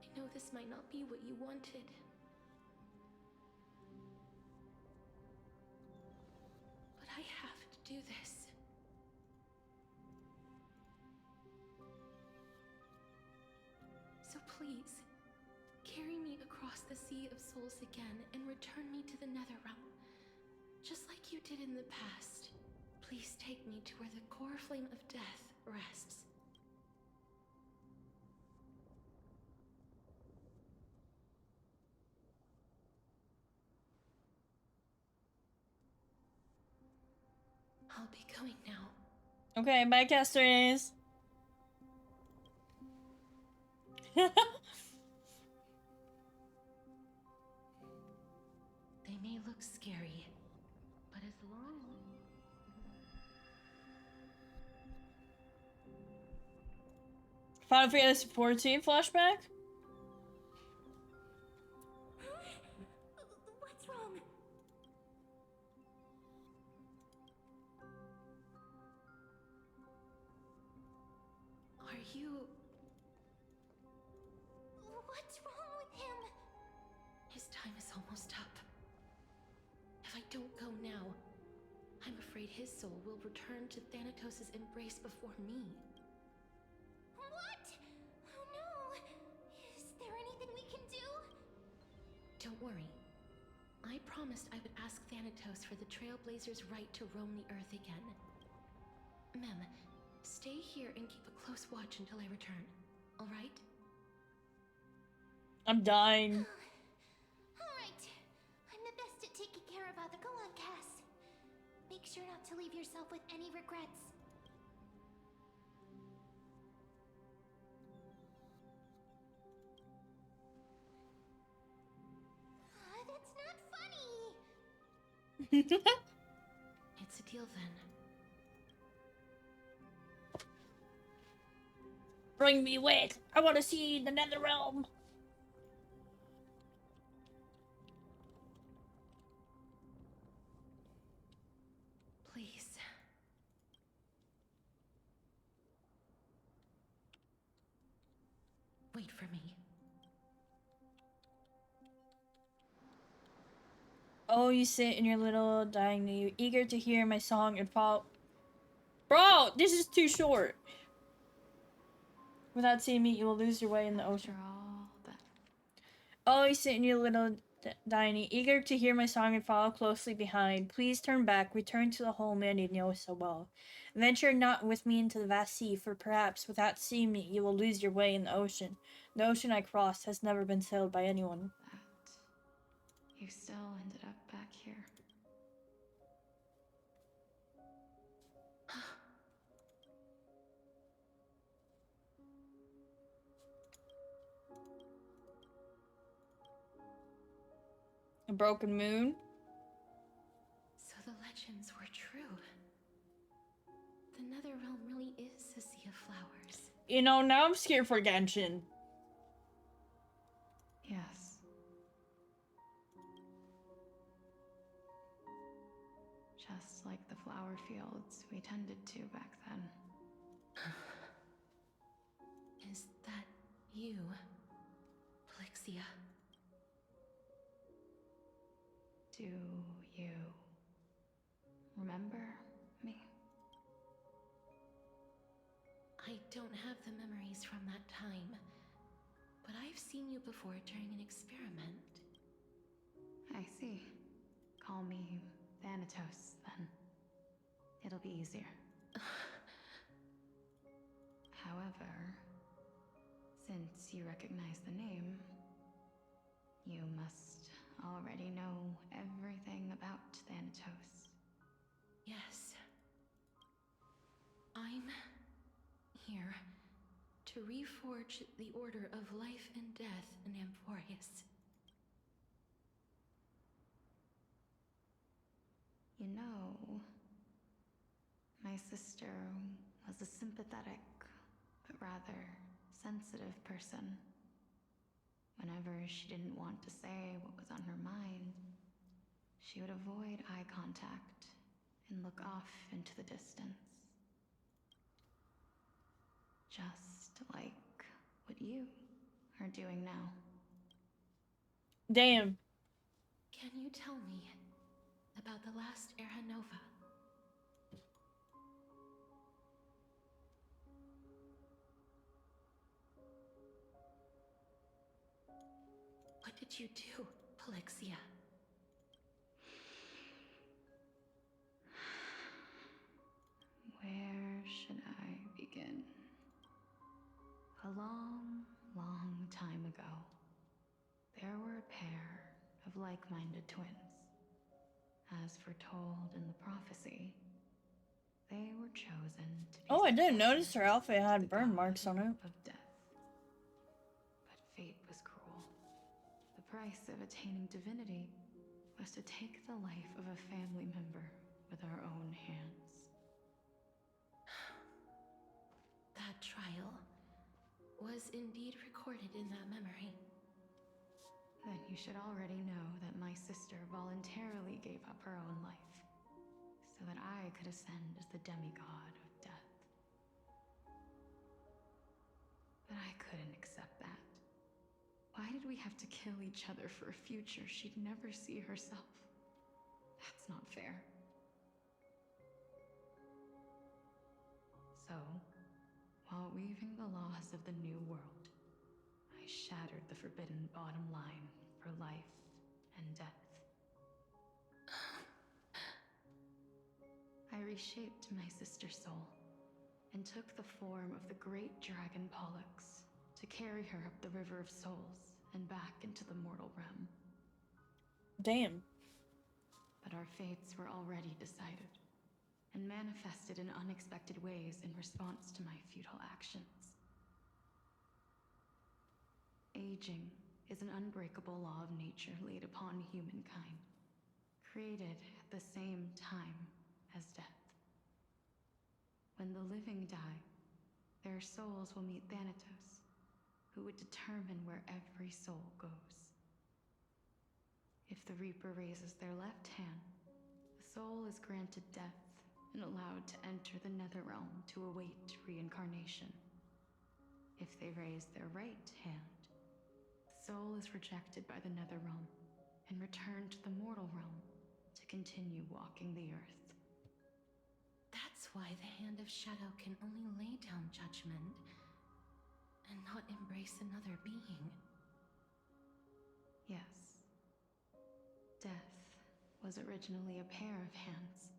I know this might not be what you wanted. But I have to do this. So please, carry me across the Sea of Souls again and return me to the Netherrealm. Just like you did in the past. Please take me to where the core flame of death rests. I'll be going now. Okay, bye, casters. They may look scary, but as long Final Fantasy 14 flashback? What's wrong? Are you... What's wrong with him? His time is almost up. If I don't go now, I'm afraid his soul will return to Thanatos' embrace before me. What? Oh no! Is there anything we can do? Don't worry. I promised I would ask Thanatos for the Trailblazers' right to roam the Earth again. Mem, stay here and keep a close watch until I return, alright? I'm dying. Alright. I'm the best at taking care of other. Go on, Cass. Make sure not to leave yourself with any regrets. That's not funny. It's a deal then. Bring me wit. I want to see the Netherrealm. Please. Wait for me. Oh, you sit in your little dying knee, eager to hear my song and fall. Bro, this is too short. Without seeing me, you will lose your way in the ocean. After all that. Always sit in your little Diney, eager to hear my song and follow closely behind. Please turn back, return to the home man you know so well. Venture not with me into the vast sea, for perhaps without seeing me you will lose your way in the ocean. The ocean I crossed has never been sailed by anyone. That you still ended up back here. A broken moon? So the legends were true. The Netherrealm really is a sea of flowers. You know, now I'm scared for Genshin. Yes. Just like the flower fields we tended to back then. Is that you, Plixia? Do you remember me? I don't have the memories from that time, but I've seen you before during an experiment. I see. Call me Thanatos, then. It'll be easier. However, since you recognize the name, you must already know everything about Thanatos. Yes. I'm here to reforge the order of life and death in Amphorius. You know, my sister was a sympathetic, but rather sensitive person. Whenever she didn't want to say what was on her mind, she would avoid eye contact and look off into the distance. Just like what you are doing now. Damn. Can you tell me about the last Era Nova? What did you do, Plixia? Where should I begin? A long, long time ago, there were a pair of like-minded twins. As foretold in the prophecy, they were chosen to be Oh, I didn't notice her successors outfit to had the burn god marks on it. of death. But fate was cruel. The price of attaining divinity was to take the life of a family member with our own hands. That trial was indeed recorded in that memory. Then you should already know that my sister voluntarily gave up her own life, so that I could ascend as the demigod of death. But I couldn't accept that. Why did we have to kill each other for a future she'd never see herself? That's not fair. So, while weaving the laws of the new world, I shattered the forbidden bottom line for life and death. I reshaped my sister's soul and took the form of the great dragon Pollux to carry her up the River of Souls and back into the mortal realm. Damn. But our fates were already decided and manifested in unexpected ways in response to my futile actions. Aging is an unbreakable law of nature laid upon humankind, created at the same time as death. When the living die, their souls will meet Thanatos, who would determine where every soul goes. If the Reaper raises their left hand, the soul is granted death and allowed to enter the Netherrealm to await reincarnation. If they raise their right hand, the soul is rejected by the Netherrealm and returned to the mortal realm to continue walking the earth. That's why the Hand of Shadow can only lay down judgment and not embrace another being. Yes. Death was originally a pair of hands,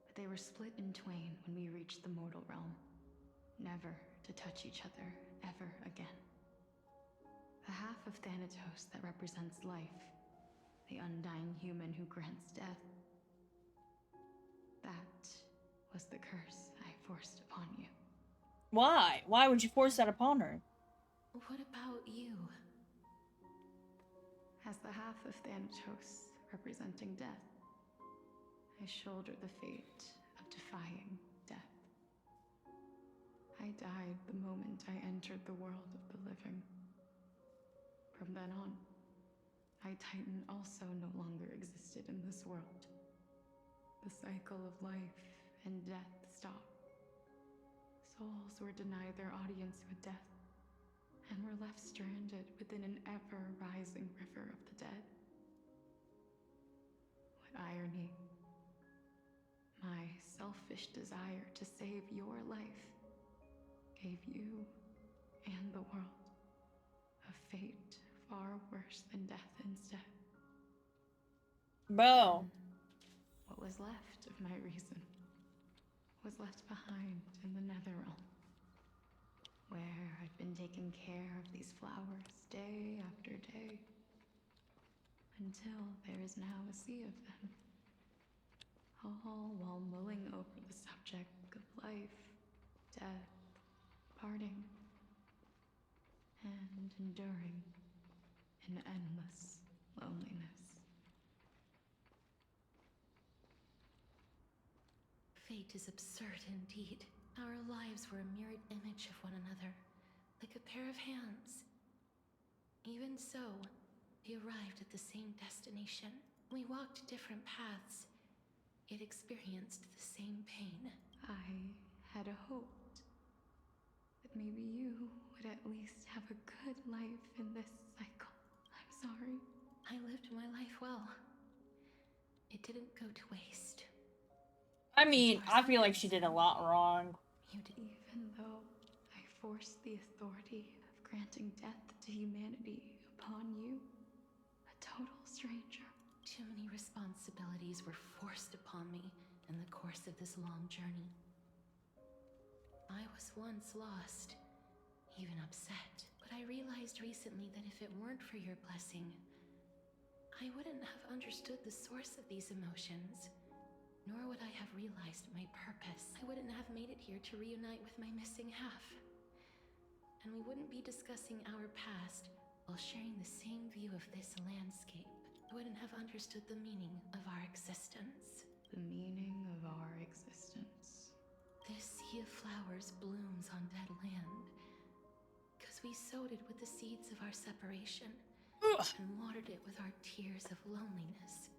but they were split in twain when we reached the mortal realm, never to touch each other ever again. The half of Thanatos that represents life, the undying human who grants death, that was the curse I forced upon you. Why? Why would you force that upon her? What about you? As the half of Thanatos representing death, I shoulder the fate of defying death. I died the moment I entered the world of the living. From then on, my Titan also no longer existed in this world. The cycle of life and death stopped. Souls were denied their audience with death, and were left stranded within an ever-rising river of the dead. What irony. My selfish desire to save your life gave you and the world a fate far worse than death instead. Bro. What was left of my reason was left behind in the Netherrealm, where I've been taking care of these flowers day after day, until there is now a sea of them, all while mulling over the subject of life, death, parting, and enduring an endless loneliness. Fate is absurd indeed. Our lives were a mirrored image of one another, like a pair of hands. Even so, we arrived at the same destination. We walked different paths, yet experienced the same pain. I had hoped that maybe you would at least have a good life in this cycle. I'm sorry. I lived my life well. It didn't go to waste. I mean, I feel like she did a lot wrong. Even though I forced the authority of granting death to humanity upon you, a total stranger. Too many responsibilities were forced upon me in the course of this long journey. I was once lost, even upset, but I realized recently that if it weren't for your blessing, I wouldn't have understood the source of these emotions. Nor would I have realized my purpose. I wouldn't have made it here to reunite with my missing half. And we wouldn't be discussing our past while sharing the same view of this landscape. I wouldn't have understood the meaning of our existence. The meaning of our existence. This sea of flowers blooms on dead land, because we sowed it with the seeds of our separation, and watered it with our tears of loneliness.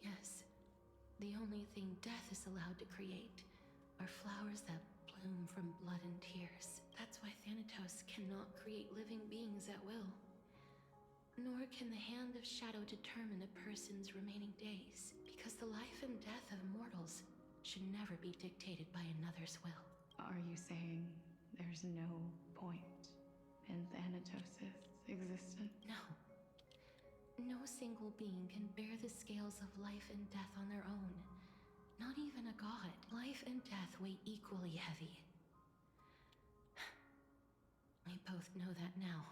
Yes, the only thing death is allowed to create are flowers that bloom from blood and tears. That's why Thanatos cannot create living beings at will. Nor can the hand of shadow determine a person's remaining days, because the life and death of mortals should never be dictated by another's will. Are you saying there's no point in Thanatos' existence? No. No single being can bear the scales of life and death on their own. Not even a god. Life and death weigh equally heavy. We both know that now.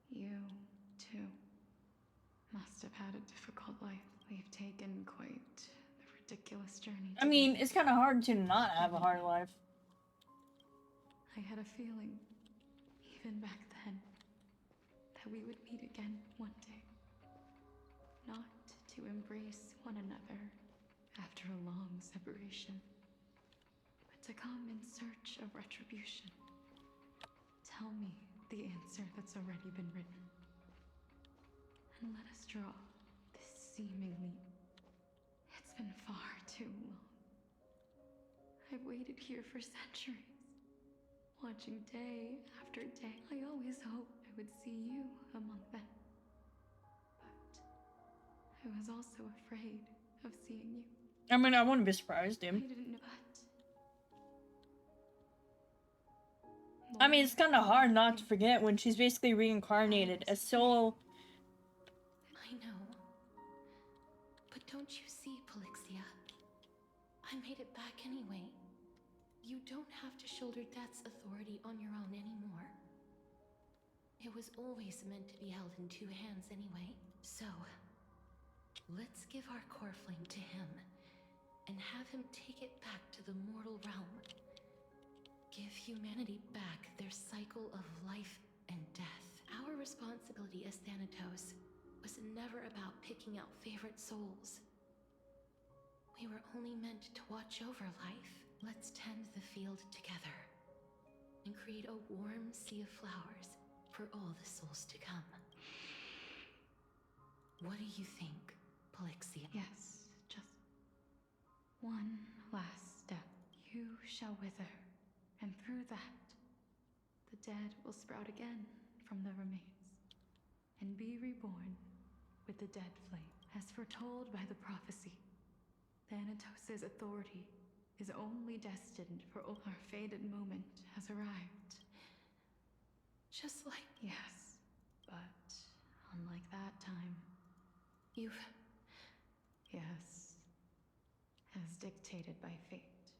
You, too, must have had a difficult life. We've taken quite the ridiculous journey. I mean, it's kind of hard to not have a hard life. I had a feeling, even back then, that we would meet again one day. Not to embrace one another after a long separation, but to come in search of retribution. Tell me the answer that's already been written. And let us draw this seemingly... It's been far too long. I've waited here for centuries, watching day after day. I always hoped I would see you among them. But I was also afraid of seeing you. I mean, I wouldn't be surprised, I dude. didn't know, but I mean, it's kind of hard not to forget when she's basically reincarnated as Soul. I know. But don't you see, Polixia? I made it back anyway. You don't have to shoulder death's authority on your own anymore. It was always meant to be held in two hands anyway. So, let's give our core flame to him and have him take it back to the mortal realm. Give humanity back their cycle of life and death. Our responsibility as Thanatos was never about picking out favorite souls. We were only meant to watch over life. Let's tend the field together and create a warm sea of flowers for all the souls to come. What do you think, Polixia? Yes, just one last step. You shall wither, and through that, the dead will sprout again from the remains, and be reborn with the dead flame. As foretold by the prophecy, Thanatos' authority is only destined for all. Our fated moment has arrived. Just like... Yes, but unlike that time, you've... Yes, as dictated by fate.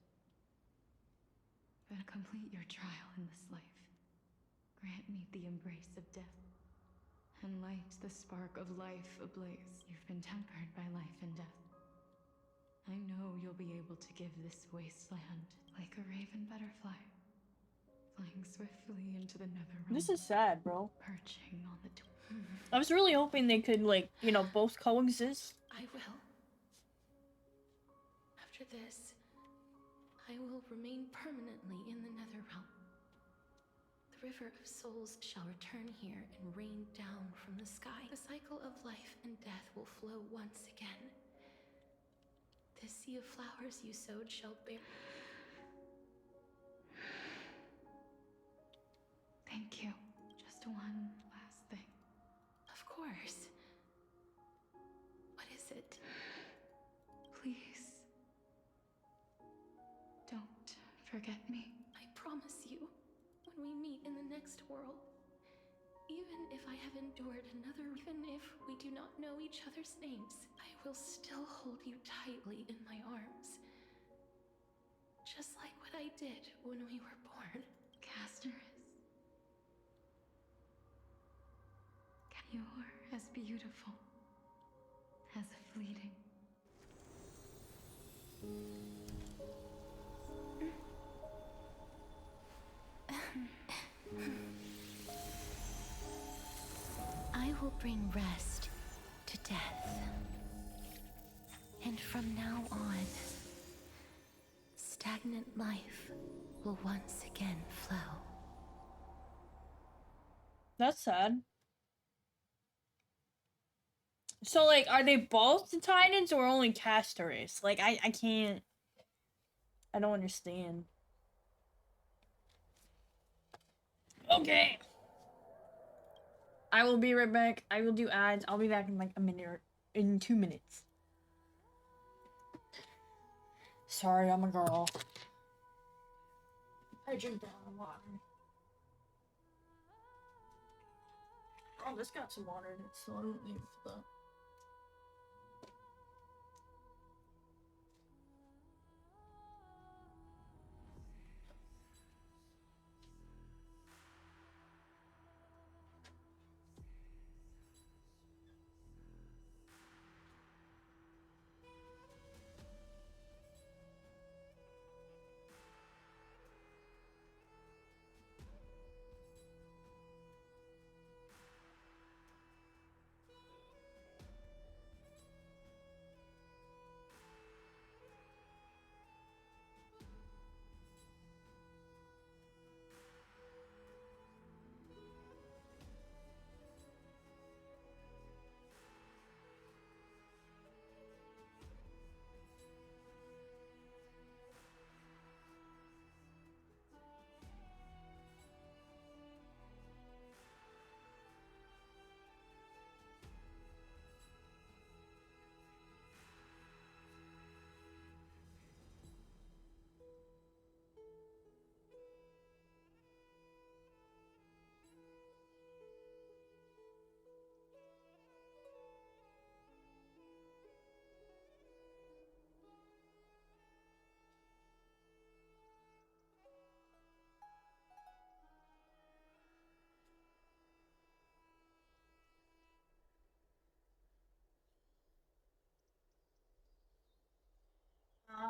But complete your trial in this life. Grant me the embrace of death, and light the spark of life ablaze. You've been tempered by life and death. I know you'll be able to give this wasteland like a raven butterfly, flying swiftly into the netherrealm. This is sad, bro. Perching on the I was really hoping they could, like, you know, both coexist. I will. After this, I will remain permanently in the netherrealm. The river of souls shall return here and rain down from the sky. The cycle of life and death will flow once again. The sea of flowers you sowed shall bear. Thank you. Just one last thing. Of course. What is it? Please, don't forget me. I promise you, when we meet in the next world, even if I have endured even if we do not know each other's names, I will still hold you tightly in my arms. Just like what I did when we were born. Casterus. You're as beautiful as a fleeting. I will bring rest to death. And from now on, stagnant life will once again flow. That's sad. So, like, are they both the Titans or only Casterus? Like, I can't... I don't understand. Okay. I will be right back. I will do ads. I'll be back in like a minute or in 2 minutes. Sorry, I'm a girl. I drink that water. Oh, this got some water in it, so I don't need it for that.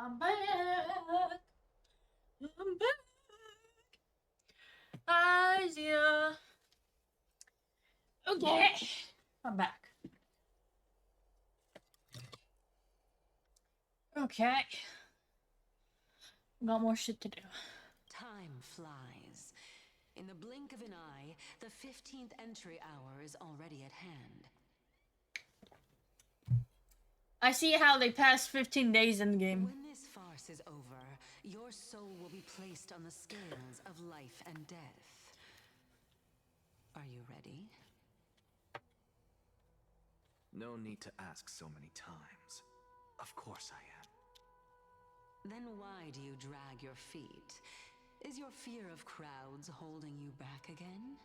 I'm back. I'm back. Isaiah. Okay. I'm back. Okay. Got more shit to do. Time flies. In the blink of an eye, the 15th entry hour is already at hand. I see how they passed 15 days in the game. When this farce is over, your soul will be placed on the scales of life and death. Are you ready? No need to ask so many times. Of course I am. Then why do you drag your feet? Is your fear of crowds holding you back again?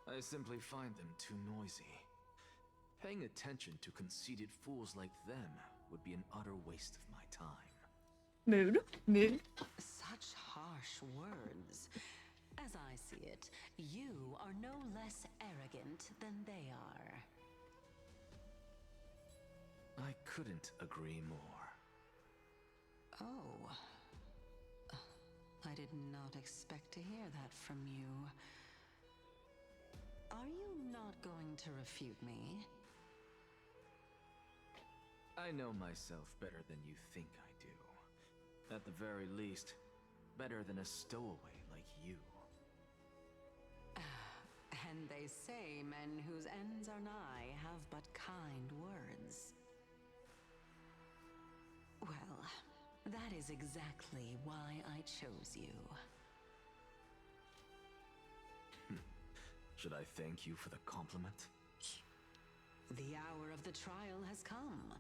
I simply find them too noisy. Paying attention to conceited fools like them would be an utter waste of my time. Mood. Such harsh words. As I see it, you are no less arrogant than they are. I couldn't agree more. Oh. I did not expect to hear that from you. Are you not going to refute me? I know myself better than you think I do. At the very least, better than a stowaway like you. And they say men whose ends are nigh have but kind words. Well, that is exactly why I chose you. Should I thank you for the compliment? The hour of the trial has come.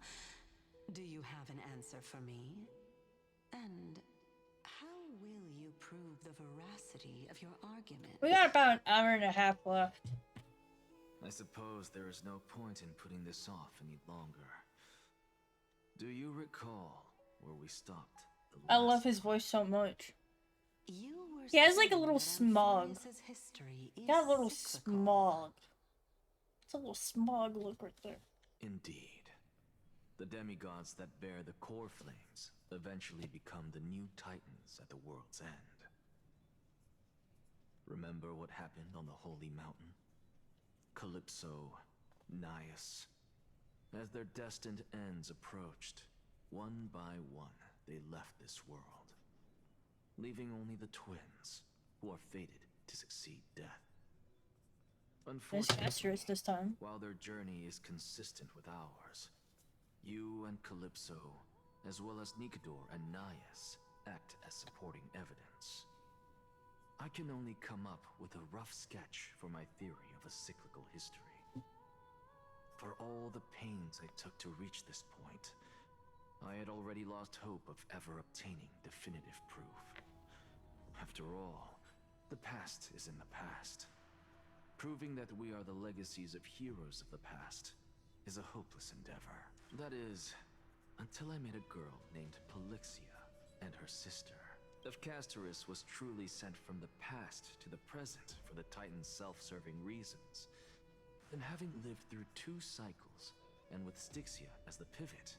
Do you have an answer for me? And how will you prove the veracity of your argument? We got about an hour and a half left. I suppose there is no point in putting this off any longer. Do you recall where we stopped? I love his voice so much. You were He has like a saying little that smog. Amphorius's history is Got a little cyclical. smog. It's a little smog look right there. Indeed. The demigods that bear the core flames eventually become the new titans at the world's end. Remember what happened on the Holy Mountain? Calypso, Naias. As their destined ends approached, one by one they left this world, leaving only the twins, who are fated to succeed death. It's this time. While their journey is consistent with ours, you and Calypso, as well as Nicodor and Naias, act as supporting evidence. I can only come up with a rough sketch for my theory of a cyclical history. For all the pains I took to reach this point, I had already lost hope of ever obtaining definitive proof. After all, the past is in the past. Proving that we are the legacies of heroes of the past is a hopeless endeavor. That is, until I met a girl named Polixia and her sister. If Castorus was truly sent from the past to the present for the Titan's self-serving reasons, then having lived through 2 cycles, and with Styxia as the pivot,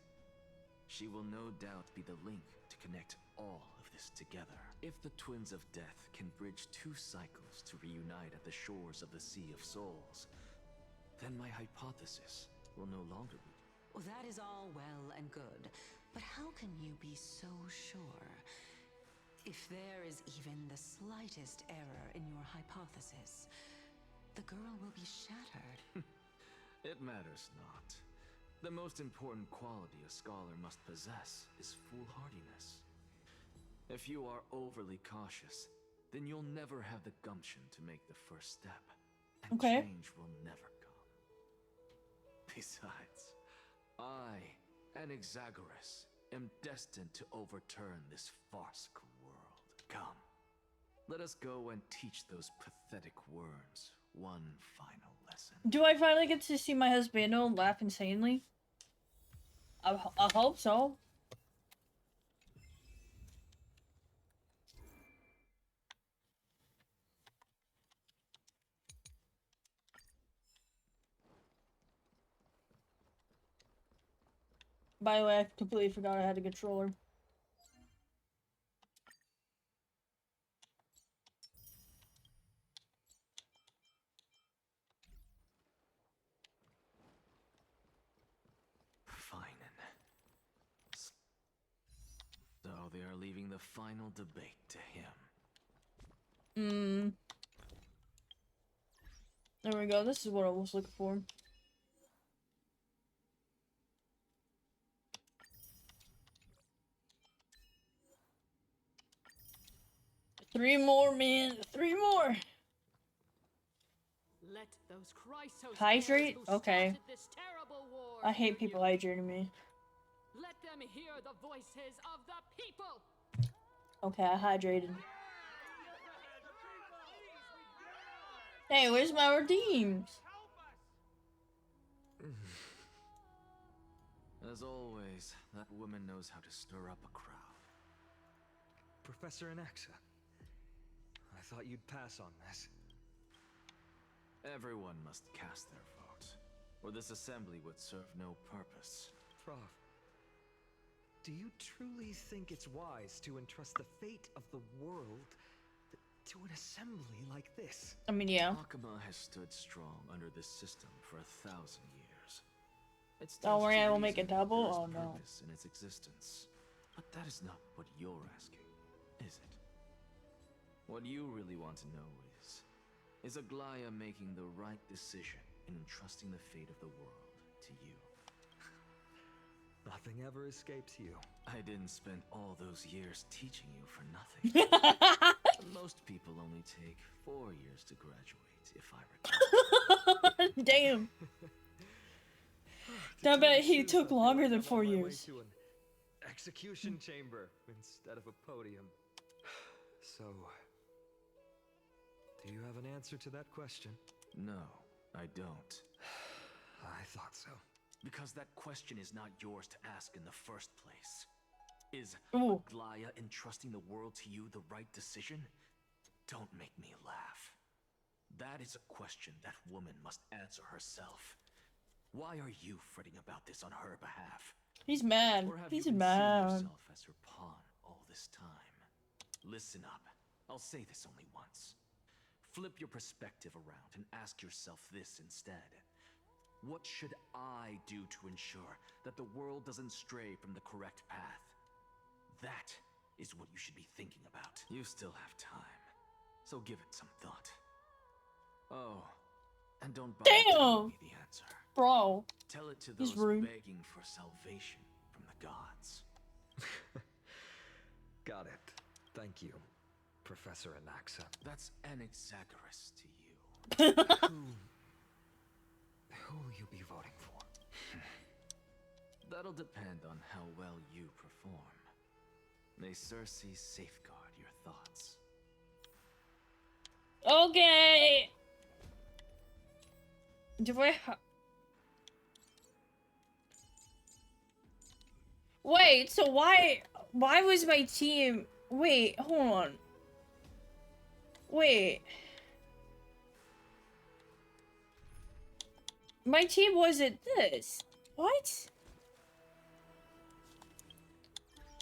she will no doubt be the link to connect all of this together. If the Twins of Death can bridge 2 cycles to reunite at the shores of the Sea of Souls, then my hypothesis will no longer be. Well, that is all well and good, but how can you be so sure? If there is even the slightest error in your hypothesis, the girl will be shattered. It matters not. The most important quality a scholar must possess is foolhardiness. If you are overly cautious, then you'll never have the gumption to make the first step, and change will never come. Besides, I, an Exagoras, am destined to overturn this farcical world. Come, let us go and teach those pathetic worms one final lesson. Do I finally get to see my husband laugh insanely? I hope so. By the way, I completely forgot I had a controller. Fine. So they are leaving the final debate to him. There we go. This is what I was looking for. Three more, man. Three more. Let those Chrysos Hydrate? who Okay. started this terrible war I hate hear people you. hydrating me. Let them hear the voices of the people. Okay, I hydrated. Hey, where's my redeems? As always, that woman knows how to stir up a crowd. Professor Anaxa, I thought you'd pass on this. Everyone must cast their vote, or this assembly would serve no purpose. Prof, do you truly think it's wise to entrust the fate of the world to an assembly like this? I mean, yeah. Akama has stood strong under this system for 1,000 years. It's Don't worry, just I will to make a reason that double. there is Oh no. purpose in its existence. But that is not what you're asking, is it? What you really want to know is Aglaya making the right decision in entrusting the fate of the world to you? Nothing ever escapes you. I didn't spend all those years teaching you for nothing. Most people only take 4 years to graduate, if I recall. Damn. I bet he took longer than 4 years. To an execution chamber instead of a podium. So, do you have an answer to that question? No, I don't. I thought so. Because that question is not yours to ask in the first place. Is Ooh. Aglaya entrusting the world to you the right decision? Don't make me laugh. That is a question that woman must answer herself. Why are you fretting about this on her behalf? He's mad. Or have He's you been mad. seeing yourself as her pawn all this time? Listen up. I'll say this only once. Flip your perspective around and ask yourself this instead. What should I do to ensure that the world doesn't stray from the correct path? That is what you should be thinking about. You still have time, so give it some thought. Oh, and don't bother telling me the answer. Bro. Tell it to those begging for salvation from the gods. Got it. Thank you, Professor Anaxa. That's Anaxagoras to you. Who will you be voting for? That'll depend on how well you perform. May Circe safeguard your thoughts. Okay. Do I Wait, so why was my team... Wait, hold on. Wait. My team wasn't this. What?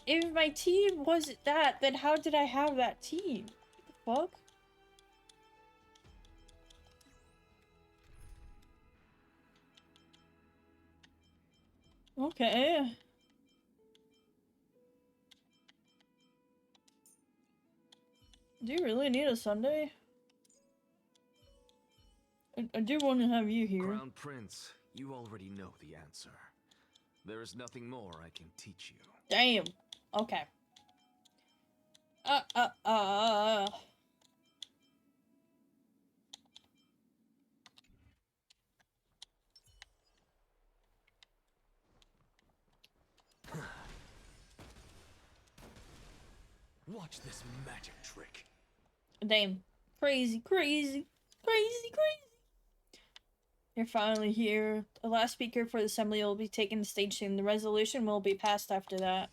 If my team wasn't that, then how did I have that team? What the fuck? Okay. Do you really need a Sunday? I do want to have you here. Crown Prince, you already know the answer. There is nothing more I can teach you. Damn. Okay. Watch this magic trick. Damn. Crazy, crazy, crazy, crazy. You're finally here. The last speaker for the assembly will be taking the stage soon. The resolution will be passed after that.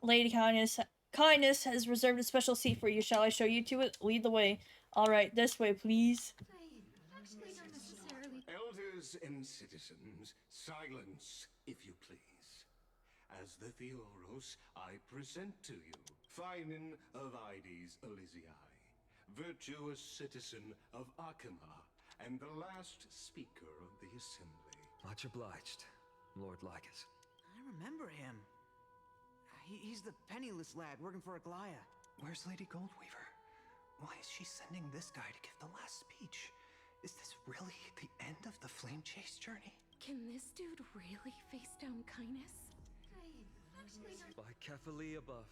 Lady Kindness has reserved a special seat for you. Shall I show you to it? Lead the way. Alright, this way, please. I actually don't necessarily... Elders and citizens, silence, if you please. as the Theoros I present to you, Finan of Ides Elysiae, virtuous citizen of Akima, and the last speaker of the assembly. Much obliged, Lord Lycus. I remember him. He's the penniless lad working for Aglaya. Where's Lady Goldweaver? Why is she sending this guy to give the last speech? Is this really the end of the Flame Chase journey? Can this dude really face down Kindness? By Kefali above,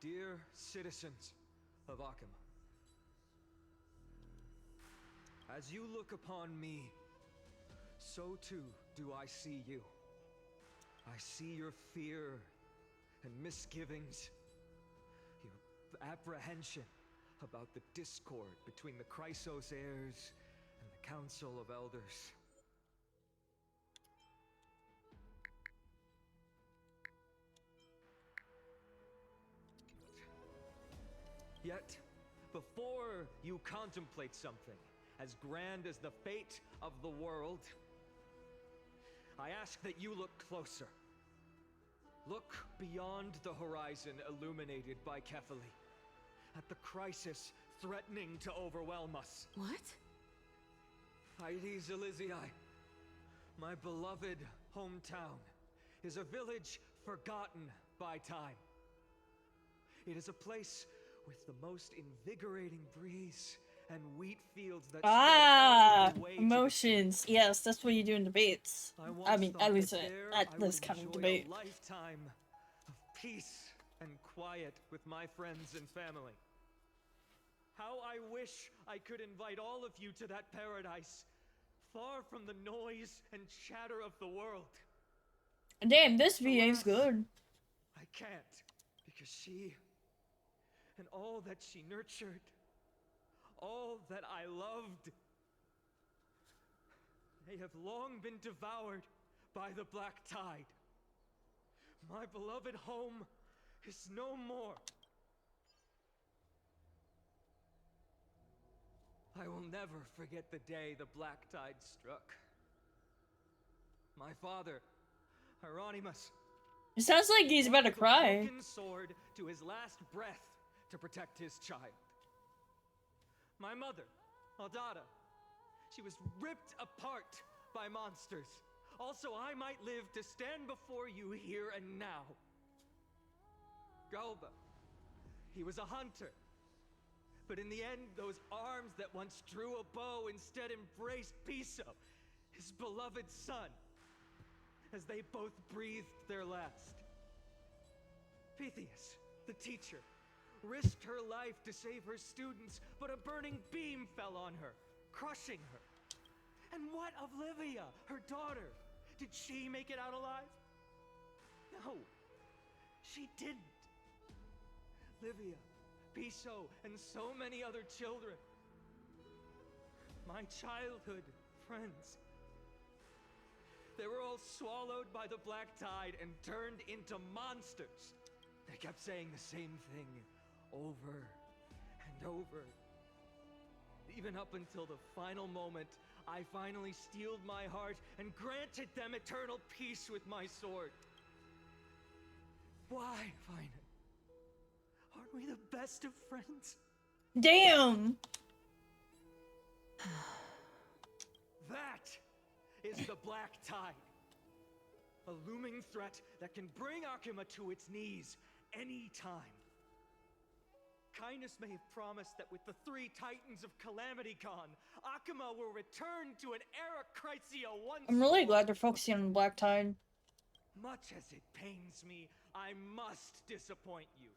dear citizens of Akima, as you look upon me, so too do I see you. I see your fear and misgivings, your apprehension about the discord between the Chrysos heirs and the Council of Elders. Yet, before you contemplate something as grand as the fate of the world, I ask that you look closer. Look beyond the horizon illuminated by Kefali, at the crisis threatening to overwhelm us. What? Ides Elysiae, my beloved hometown, is a village forgotten by time. It is a place with the most invigorating breeze and wheat fields that spread all the way to emotions. Yes, that's what you do in debates. I mean, at least at this kind of debate. A lifetime of peace and quiet with my friends and family. How I wish I could invite all of you to that paradise, far from the noise and chatter of the world. Damn, this VA's good. I can't, because she and all that she nurtured, all that I loved, they have long been devoured by the black tide. My beloved home is no more. I will never forget the day the black tide struck. My father, Hieronymus, it sounds like he's about to cry. broken sword to his last breath to protect his child. My mother, Aldada, she was ripped apart by monsters. Also, I might live to stand before you here and now. Galba, he was a hunter. But in the end, those arms that once drew a bow instead embraced Piso, his beloved son, as they both breathed their last. Pythias, the teacher, risked her life to save her students, but a burning beam fell on her, crushing her. And what of Livia, her daughter? Did she make it out alive? No, she didn't. Livia, Piso, and so many other children. My childhood friends. They were all swallowed by the black tide and turned into monsters. They kept saying the same thing over and over. Even up until the final moment, I finally steeled my heart and granted them eternal peace with my sword. Why, Finan? Aren't we the best of friends? Damn! That is the black tide. A looming threat that can bring Akima to its knees any time. Kindness may have promised that with the 3 Titans of Calamity Con, Akima will return to an era Chrysia once I'm really more. glad they're focusing on Black Tide. Much as it pains me, I must disappoint you.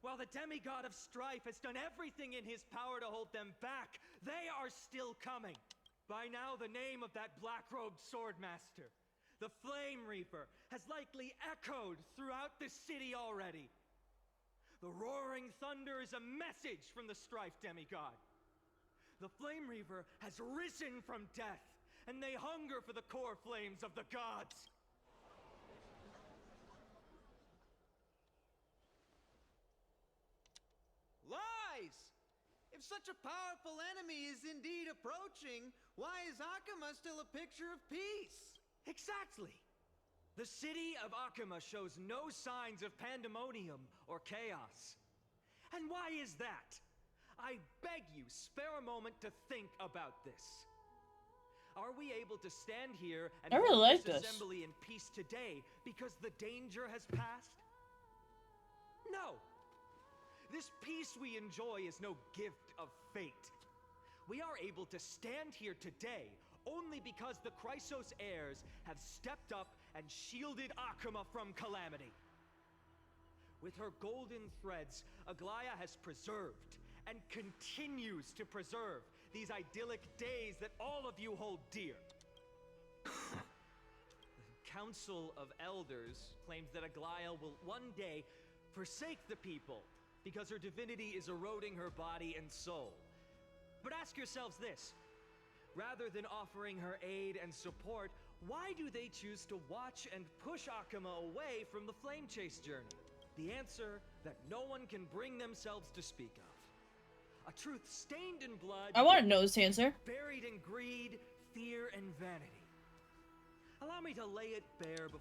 While the demigod of strife has done everything in his power to hold them back, they are still coming. By now, the name of that black-robed swordmaster, the Flame Reaper, has likely echoed throughout the city already. The roaring thunder is a message from the strife demigod. The Flame Reaver has risen from death, and they hunger for the core flames of the gods. Lies! If such a powerful enemy is indeed approaching, why is Akima still a picture of peace? Exactly! The city of Akuma shows no signs of pandemonium or chaos. And why is that? I beg you, spare a moment to think about this. Are we able to stand here and I really hold like this this. assembly in peace today because the danger has passed? No. This peace we enjoy is no gift of fate. We are able to stand here today only because the Chrysos heirs have stepped up and shielded Akuma from calamity. With her golden threads, Aglaya has preserved and continues to preserve these idyllic days that all of you hold dear. The Council of Elders claims that Aglaya will one day forsake the people because her divinity is eroding her body and soul. But ask yourselves this. Rather than offering her aid and support, why do they choose to watch and push Akuma away from the Flame Chase journey? The answer that no one can bring themselves to speak of. A truth stained in blood. I want to know this answer. Buried in greed, fear, and vanity. Allow me to lay it bare before.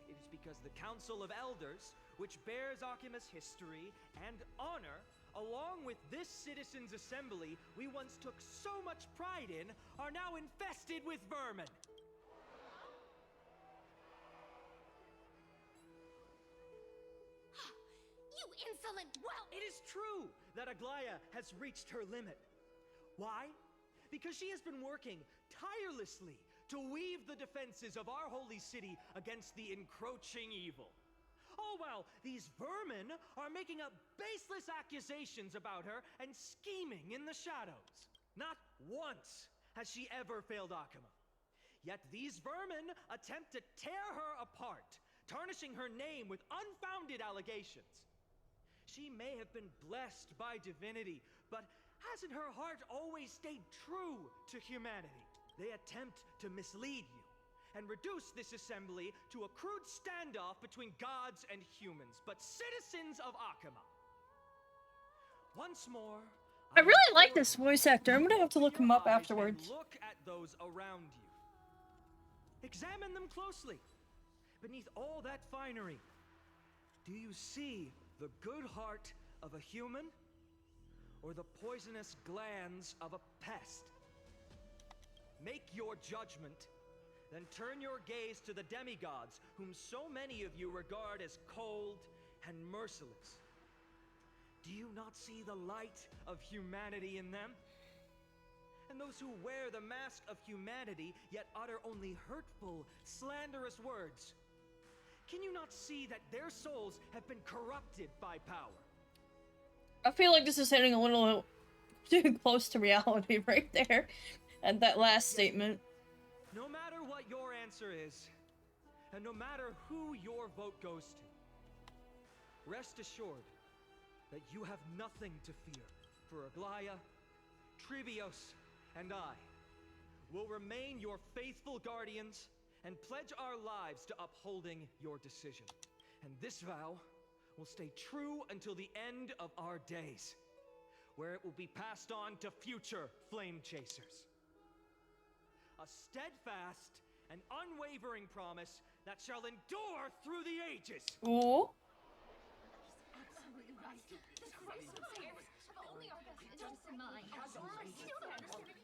It is because the Council of Elders, which bears Akuma's history and honor, along with this citizens' assembly we once took so much pride in, are now infested with vermin. You insolent whelp! It is true that Aglaya has reached her limit. Why? Because she has been working tirelessly to weave the defenses of our holy city against the encroaching evil. All while these vermin are making up baseless accusations about her and scheming in the shadows. Not once has she ever failed Akuma. Yet these vermin attempt to tear her apart, tarnishing her name with unfounded allegations. She may have been blessed by divinity, but hasn't her heart always stayed true to humanity? They attempt to mislead you and reduce this assembly to a crude standoff between gods and humans, but citizens of Akuma. Once more, I really like this voice actor. I'm gonna have to look him up afterwards. Look at those around you. Examine them closely. Beneath all that finery, do you see the good heart of a human or the poisonous glands of a pest? Make your judgment, then turn your gaze to the demigods, whom so many of you regard as cold and merciless. Do you not see the light of humanity in them? And those who wear the mask of humanity yet utter only hurtful, slanderous words. Can you not see that their souls have been corrupted by power? I feel like this is hitting a little too close to reality right there. And that last statement. No matter what your answer is, and no matter who your vote goes to, rest assured that you have nothing to fear, for Aglaya, Trebios, and I will remain your faithful guardians and pledge our lives to upholding your decision. And this vow will stay true until the end of our days, where it will be passed on to future flame chasers. A steadfast and unwavering promise that shall endure through the ages. Ooh. Absolutely right. The Chrysos heirs have only our best interests in mind. I still don't understand.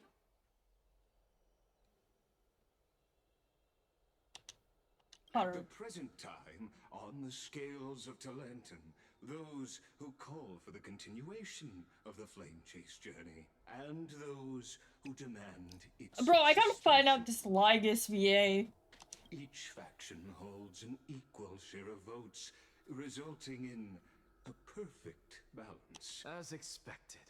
At the present time, on the scales of Talentum, those who call for the continuation of the Flame Chase journey, and those who demand its Bro, I gotta find out this Ligus VA. Each faction holds an equal share of votes, resulting in a perfect balance. As expected.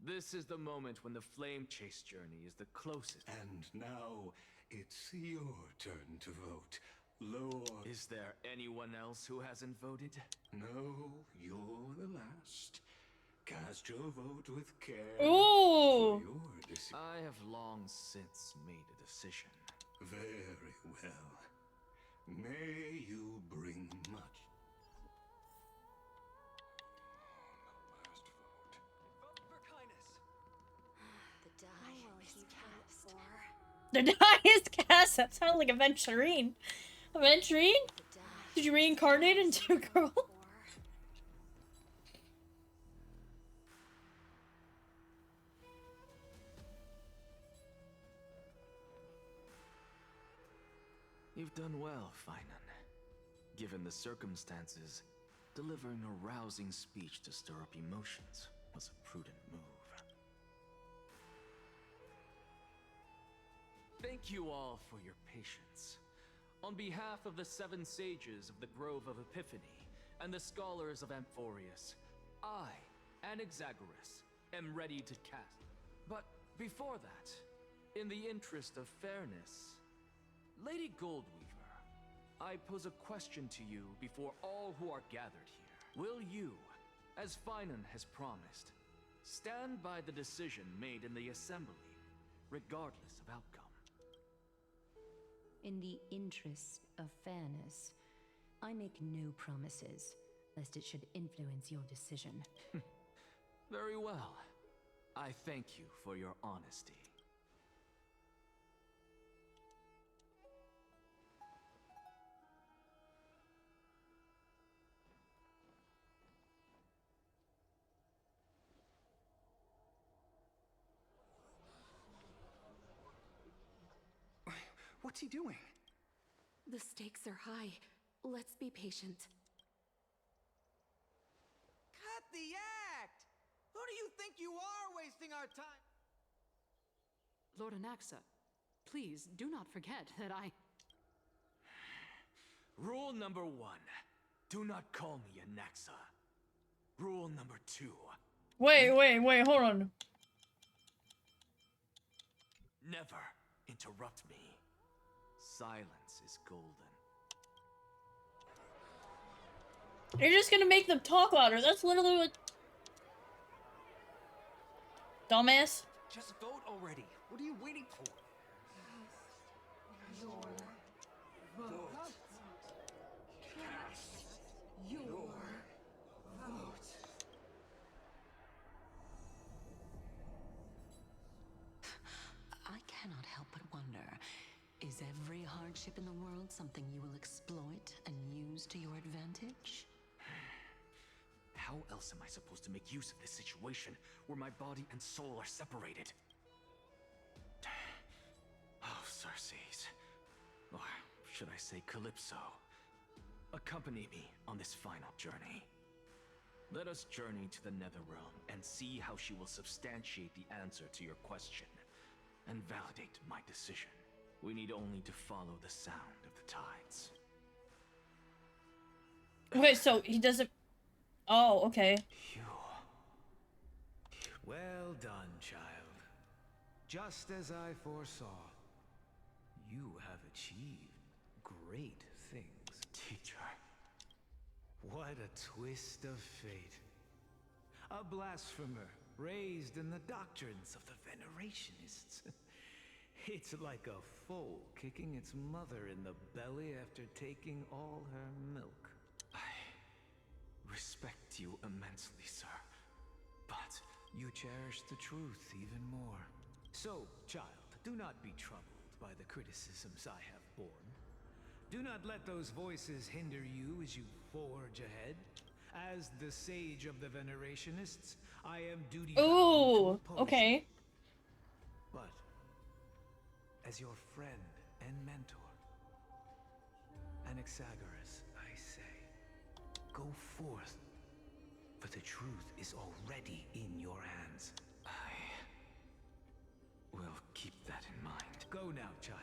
This is the moment when the Flame Chase journey is the closest. And now, it's your turn to vote. Lord. Is there anyone else who hasn't voted? No, you're the last. Cast your vote with care. Ooh. For your I have long since made a decision. Very well. May you bring much. The last vote. Vote for kindness. The die is cast. The highest cast. That sounds like Aventurine. Aventurine? Did you reincarnate into a girl? You've done well, Finan. Given the circumstances, delivering a rousing speech to stir up emotions was a prudent move. Thank you all for your patience. On behalf of the 7 sages of the Grove of Epiphany and the scholars of Amphorius, I, Anaxagoras, am ready to cast. But before that, in the interest of fairness, Lady Goldweaver, I pose a question to you before all who are gathered here. Will you, as Finan has promised, stand by the decision made in the Assembly, regardless of outcome? In the interest of fairness, I make no promises, lest it should influence your decision. Very well. I thank you for your honesty. What's he doing? The stakes are high. Let's be patient. Cut the act! Who do you think you are wasting our time? Lord Anaxa, please do not forget that I... Rule number 1. Do not call me Anaxa. Rule number 2. Wait, hold on. Never interrupt me. Silence is golden. You're just gonna make them talk louder. That's literally what... Dumbass. Just vote already. What are you waiting for? Your vote. Your vote. I cannot help but wonder, is every hardship in the world something you will exploit and use to your advantage? How else am I supposed to make use of this situation where my body and soul are separated? Oh, Circes. Or should I say Calypso? Accompany me on this final journey. Let us journey to the Netherrealm and see how she will substantiate the answer to your question and validate my decision. We need only to follow the sound of the tides. Okay, so he doesn't... Oh, okay. Well done, child. Just as I foresaw, you have achieved great things. Teacher. What a twist of fate. A blasphemer raised in the doctrines of the Venerationists. It's like a foal kicking its mother in the belly after taking all her milk. I respect you immensely, sir, but you cherish the truth even more. So, child, do not be troubled by the criticisms I have borne. Do not let those voices hinder you as you forge ahead. As the sage of the Venerationists, I am duty-bound to oppose okay. you. But as your friend and mentor, Anaxagoras, I say, go forth, for the truth is already in your hands. I will keep that in mind. Go now, child.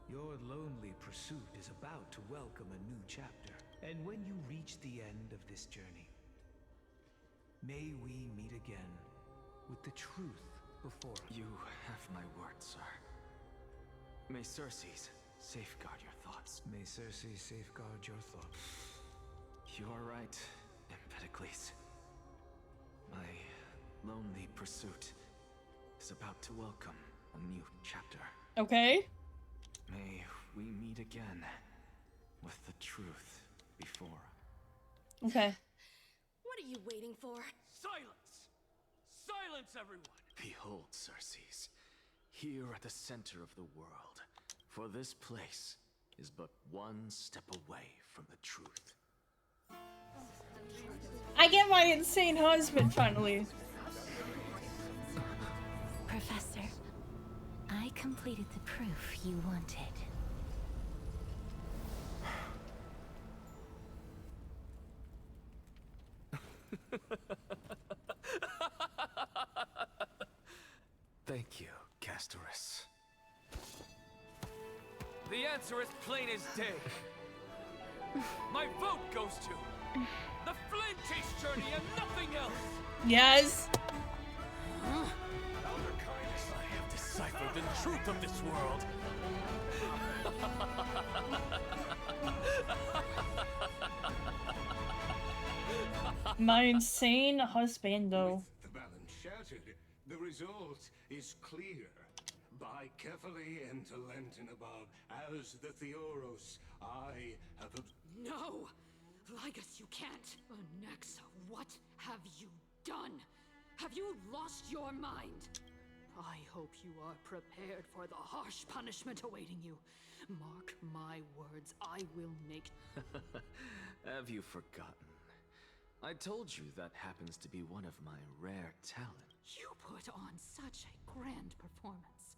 Your lonely pursuit is about to welcome a new chapter. And when you reach the end of this journey, may we meet again with the truth before us. You have my word, sir. May Circes safeguard your thoughts. May Circes safeguard your thoughts. You are right, Empedocles. My lonely pursuit is about to welcome a new chapter. Okay. May we meet again with the truth before. Okay. What are you waiting for? Silence! Silence, everyone! Behold, Circes. here at the center of the world, for this place is but one step away from the truth. I get my insane husband finally. Professor, I completed the proof you wanted. Thank you, Castorus. The answer is plain as day. My vote goes to the Flame Chase journey and nothing else. Yes. I have deciphered the truth of this world. My insane husbando. The balance shattered. The result is clear. By carefully and lent and above, as the Theoros, I have No! Lygus, you can't! Anaxa, what have you done? Have you lost your mind? I hope you are prepared for the harsh punishment awaiting you. Mark my words, I will make... Have you forgotten? I told you that happens to be one of my rare talents. You put on such a grand performance.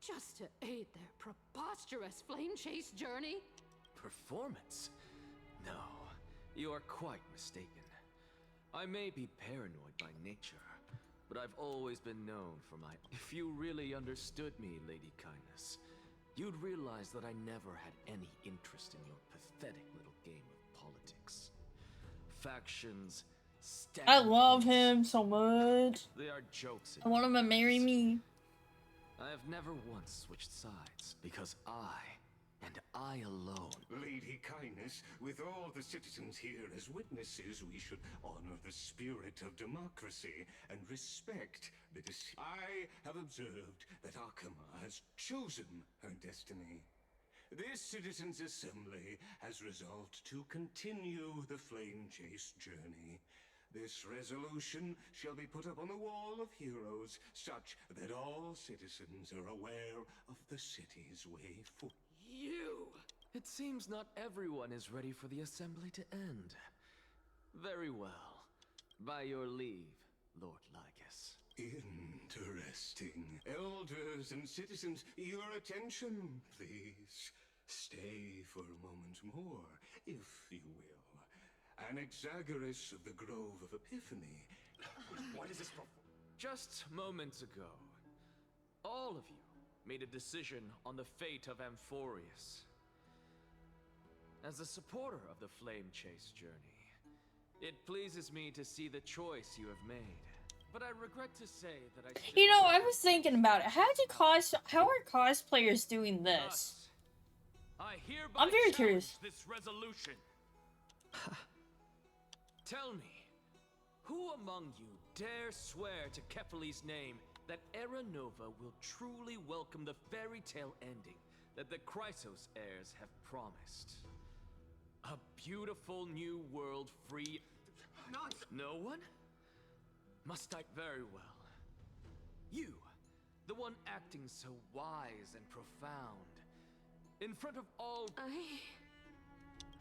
Just to aid their preposterous flame chase journey? Performance? No, you are quite mistaken. I may be paranoid by nature, but I've always been known for my... If you really understood me, Lady Kindness, you'd realize that I never had any interest in your pathetic little game of politics. Factions, I love him so much. They are jokes. I want him to marry me. I have never once switched sides, because I, and I alone... Lady Kindness, with all the citizens here as witnesses, we should honor the spirit of democracy and respect the I have observed that Akama has chosen her destiny. This citizens' assembly has resolved to continue the flame chase journey. This resolution shall be put up on the wall of heroes, such that all citizens are aware of the city's way forward. You! It seems not everyone is ready for the assembly to end. Very well. By your leave, Lord Lygus. Interesting. Elders and citizens, your attention, please. Stay for a moment more, if you will. Anaxagoras of the Grove of Epiphany. What is this for? Just moments ago, all of you made a decision on the fate of Amphorius. As a supporter of the Flame Chase journey, it pleases me to see the choice you have made. But I regret to say that You know, I was thinking about it. How are cosplayers doing this? I'm very curious. This resolution. Tell me, who among you dare swear to Kefali's name that Era Nova will truly welcome the fairy tale ending that the Chrysos heirs have promised? A beautiful new world free... No one? Must I... Very well. You, the one acting so wise and profound, in front of all...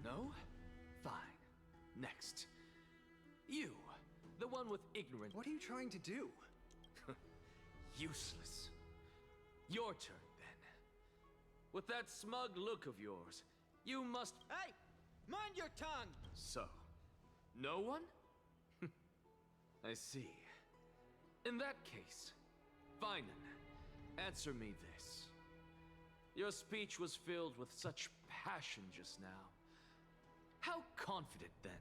No? Fine. Next. You, the one with ignorance... What are you trying to do? Useless. Your turn, then. With that smug look of yours, you must... Hey! Mind your tongue! So, no one? I see. In that case, Finan, answer me this. Your speech was filled with such passion just now. How confident, then,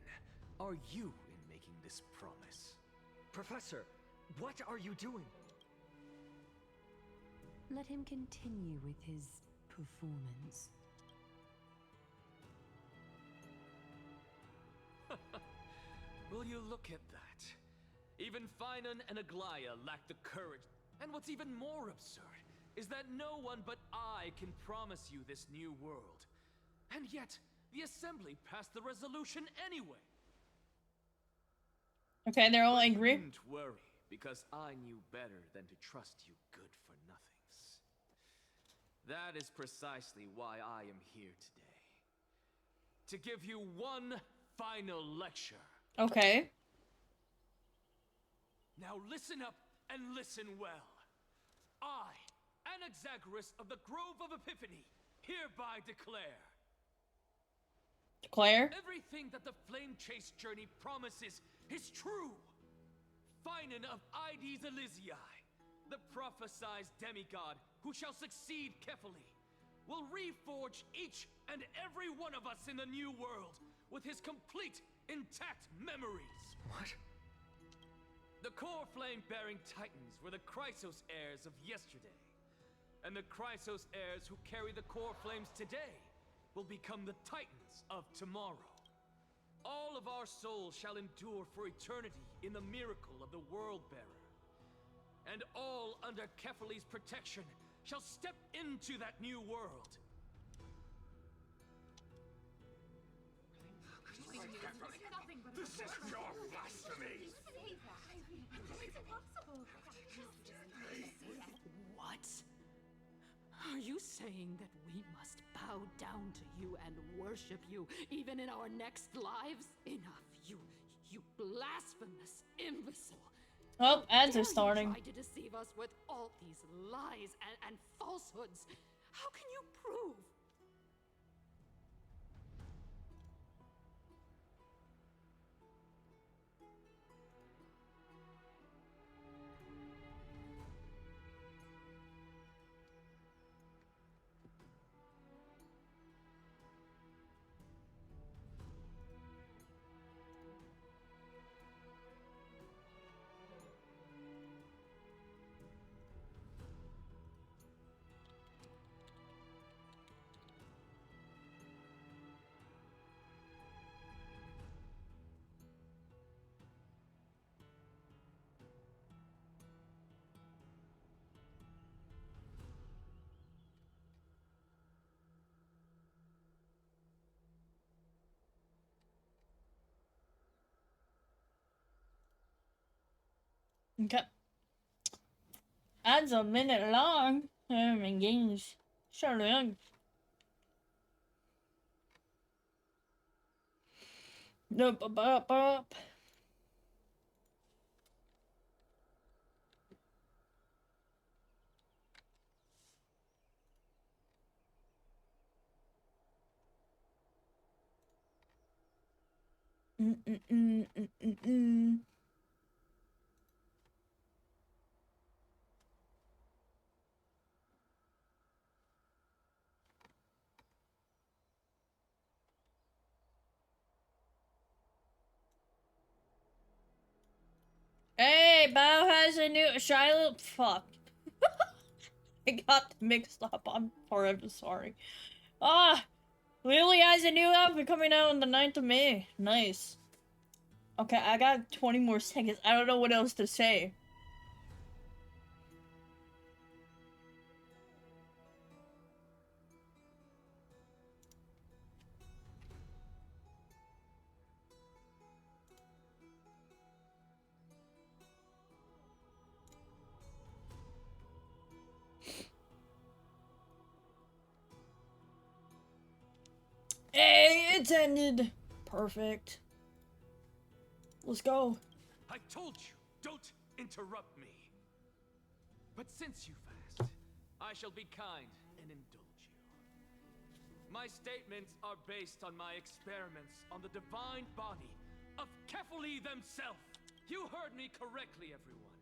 are you in making this promise? Professor, what are you doing? Let him continue with his performance. Will you look at that? Even Finan and Aglaya lack the courage. And what's even more absurd is that no one but I can promise you this new world. And yet, the Assembly passed the resolution anyway. Okay, they're all angry. Don't worry, because I knew better than to trust you good for nothings. That is precisely why I am here today. To give you one final lecture. Okay. Now listen up and listen well. I, Anaxagoras of the Grove of Epiphany, hereby declare. Declare? Everything that the Flame Chase journey promises is true. Finan of Ides Elysiae, the prophesied demigod who shall succeed Kefali, will reforge each and every one of us in the new world with his complete, intact memories. What? The core flame-bearing titans were the Chrysos heirs of yesterday, and the Chrysos heirs who carry the core flames today will become the titans of tomorrow. All of our souls shall endure for eternity in the miracle of the World-Bearer. And all under Kefali's protection shall step into that new world. This is your blasphemy! It's impossible. What? Are you saying that we must bow down to you and worship you even in our next lives? Enough, you blasphemous imbecile. Oh, ads are starting. You tried to deceive us with all these lies and falsehoods. How can you prove? Okay. Ads a minute long. Engage. Sure. Nope. Up. Hey, Bao has a new Shiloh. Fuck. I got mixed up. I'm forever sorry. Ah, Lily has a new outfit coming out on the 9th of May. Nice. Okay, I got 20 more seconds. I don't know what else to say. Hey, it's ended. Perfect. Let's go. I told you, don't interrupt me. But since you've asked, I shall be kind and indulge you. My statements are based on my experiments on the divine body of Kefali themselves. You heard me correctly, everyone.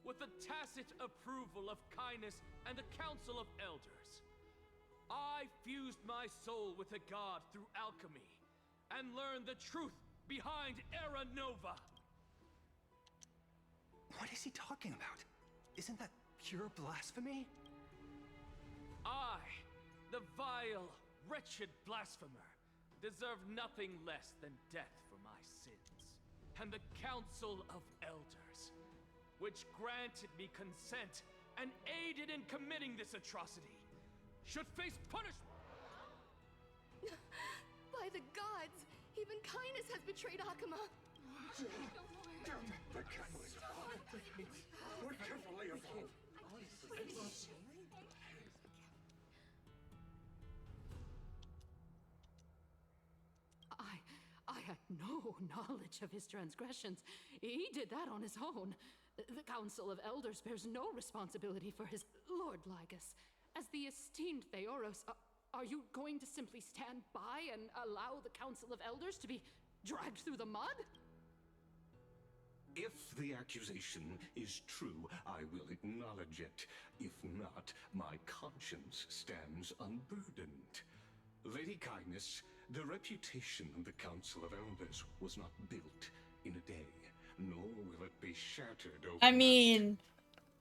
With the tacit approval of Kindness and the Council of Elders, I fused my soul with a god through alchemy and learned the truth behind Era Nova. What is he talking about? Isn't that pure blasphemy? I, the vile, wretched blasphemer, deserve nothing less than death for my sins. And the Council of Elders, which granted me consent and aided in committing this atrocity, should face punishment. By the gods, even Kindness has betrayed Akuma. The catalyst. We're carefully involved. no knowledge of his transgressions. He did that on his own. The Council of Elders bears no responsibility for his Lord Lygus. As the esteemed Theoros, are you going to simply stand by and allow the Council of Elders to be dragged through the mud? If the accusation is true, I will acknowledge it. If not, my conscience stands unburdened. Lady Kindness, the reputation of the Council of Elders was not built in a day, nor will it be shattered over. I mean,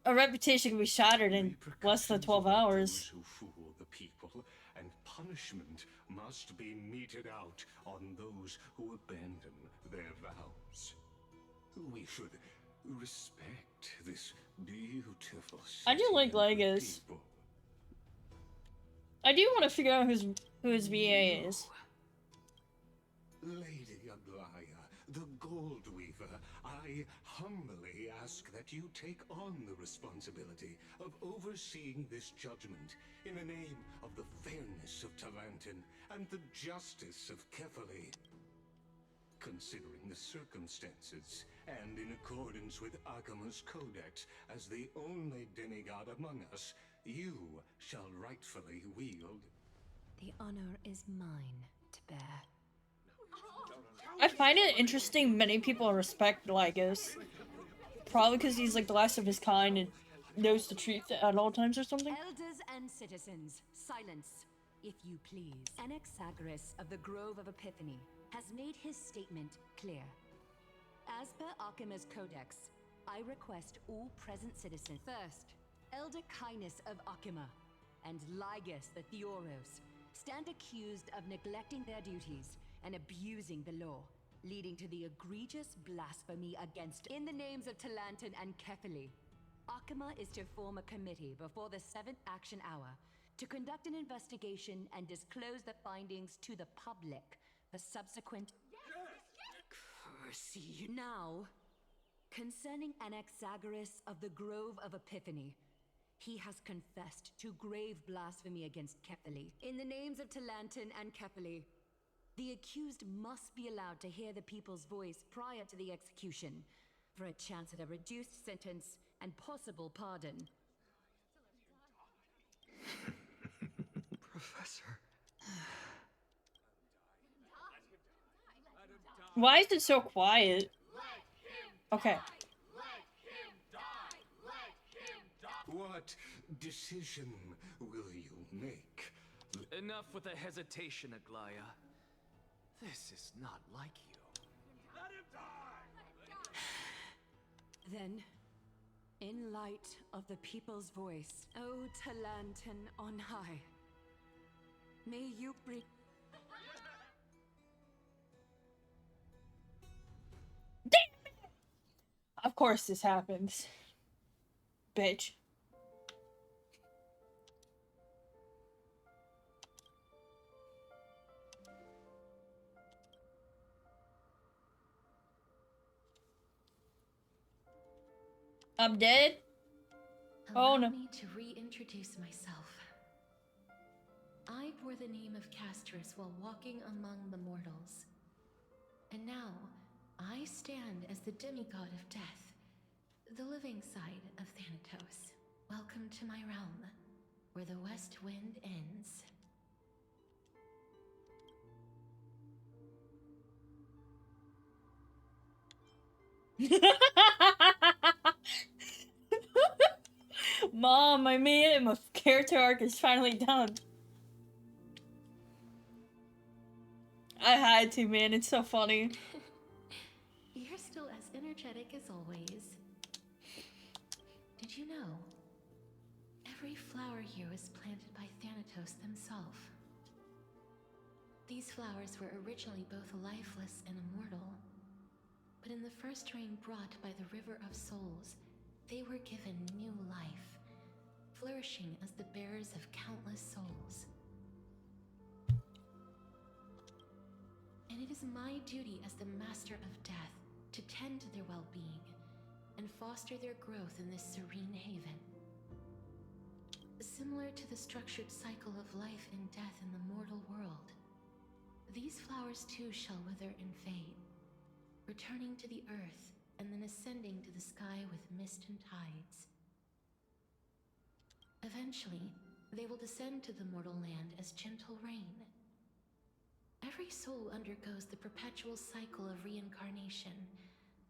a reputation can be shattered in less than 12 hours. Those who fool the people, and punishment must be meted out on those who abandon their vows. We should respect this beautiful city. I do like Lygus. I do want to figure out who his VA is. Lady Aglaya, the Gold Weaver, I humbly ask that you take on the responsibility of overseeing this judgment in the name of the fairness of Talantin and the justice of Kefali. Considering the circumstances, and in accordance with Akima's codex, as the only demigod among us, you shall rightfully wield. The honor is mine to bear. I find it interesting many people respect Lygus. Probably because he's like the last of his kind and knows the truth at all times or something. Elders and citizens, silence, if you please. Anaxagoras of the Grove of Epiphany has made his statement clear. As per Akima's codex, I request all present citizens. First, Elder Kindness of Akima and Lygus the Theoros stand accused of neglecting their duties and abusing the law, leading to the egregious blasphemy against in the names of Talantin and Kefali. Akima is to form a committee before the 7th action hour to conduct an investigation and disclose the findings to the public for subsequent Curse. Now, concerning Anaxagoras of the Grove of Epiphany, he has confessed to grave blasphemy against Kefali. In the names of Talantin and Kefali, the accused must be allowed to hear the people's voice prior to the execution, for a chance at a reduced sentence and possible pardon. Professor. Why is it so quiet? Okay. What decision will you make? Enough with the hesitation, Aglaya. This is not like you. Let him die! Then, in light of the people's voice, O Talantin on high, may you bring... Of course this happens. Bitch. I'm dead? Allow Oh no. me to reintroduce myself. I bore the name of Castris while walking among the mortals. And now, I stand as the demigod of death, the living side of Thanatos. Welcome to my realm, where the west wind ends. Mom, I made it. My character arc is finally done. I had to, man. It's so funny. You're still as energetic as always. Did you know? Every flower here was planted by Thanatos himself. These flowers were originally both lifeless and immortal. But in the first rain brought by the River of Souls, they were given new life, flourishing as the bearers of countless souls. And it is my duty as the Master of Death to tend to their well-being and foster their growth in this serene haven. Similar to the structured cycle of life and death in the mortal world, these flowers too shall wither and fade, returning to the earth, and then ascending to the sky with mist and tides. Eventually, they will descend to the mortal land as gentle rain. Every soul undergoes the perpetual cycle of reincarnation,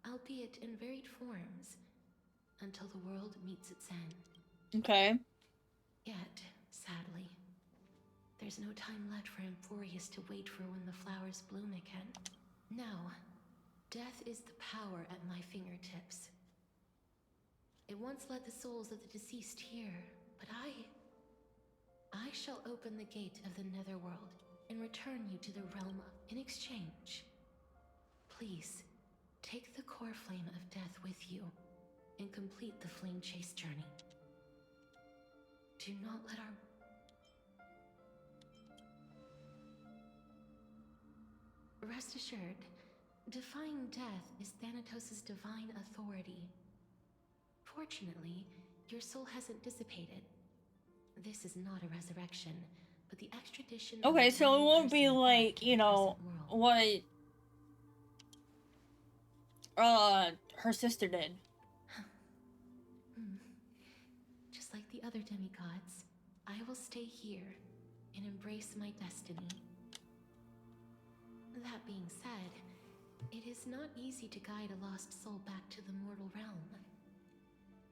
albeit in varied forms, until the world meets its end. Okay. Yet, sadly, there's no time left for Amphorius to wait for when the flowers bloom again. Now, death is the power at my fingertips. It once led the souls of the deceased here, but I shall open the gate of the Netherworld and return you to the realm in exchange. Please, take the core flame of death with you and complete the flame chase journey. Do not let our... Rest assured, defying death is Thanatos' divine authority. Fortunately, your soul hasn't dissipated. This is not a resurrection, but the extradition. Okay, so it won't be like, you know, what her sister did. Just like the other demigods, I will stay here and embrace my destiny. That being said, it is not easy to guide a lost soul back to the mortal realm.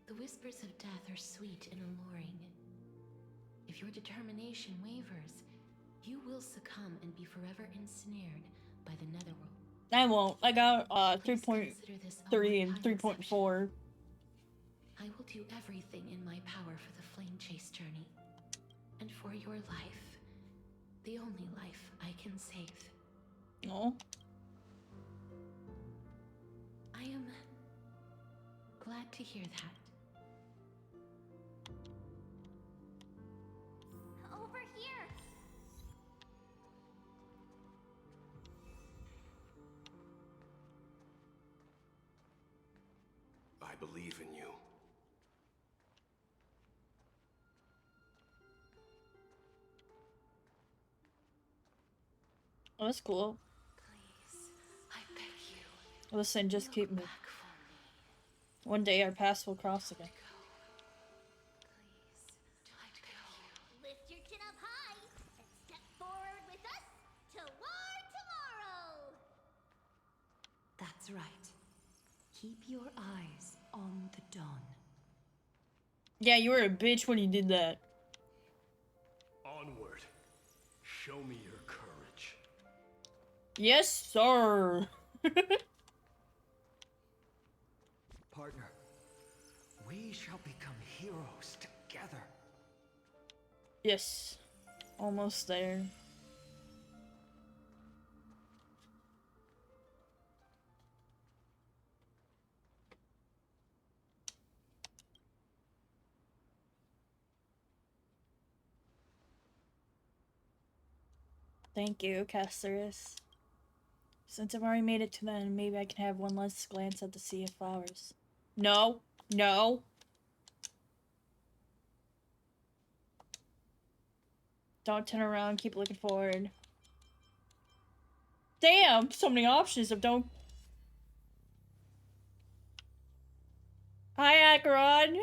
The whispers of death are sweet and alluring. If your determination wavers, you will succumb and be forever ensnared by the Netherworld. I won't. I got 3.3 and 3.4. I will do everything in my power for the flame chase journey. And for your life. The only life I can save. No. I am glad to hear that. Over here! I believe in you. Oh, that's cool. Please, I beg you. Listen, just keep moving. One day our paths will cross again. Lift your chin up high and step forward with us toward tomorrow! That's right. Keep your eyes on the dawn. Yeah, you were a bitch when you did that. Onward. Show me your courage. Yes, sir. Partner, we shall become heroes together. Yes. Almost there. Thank you, Casterus. Since I've already made it to the end, maybe I can have one last glance at the sea of flowers. No. No. Don't turn around, keep looking forward. Damn, so many options of don't... Hi, Acheron.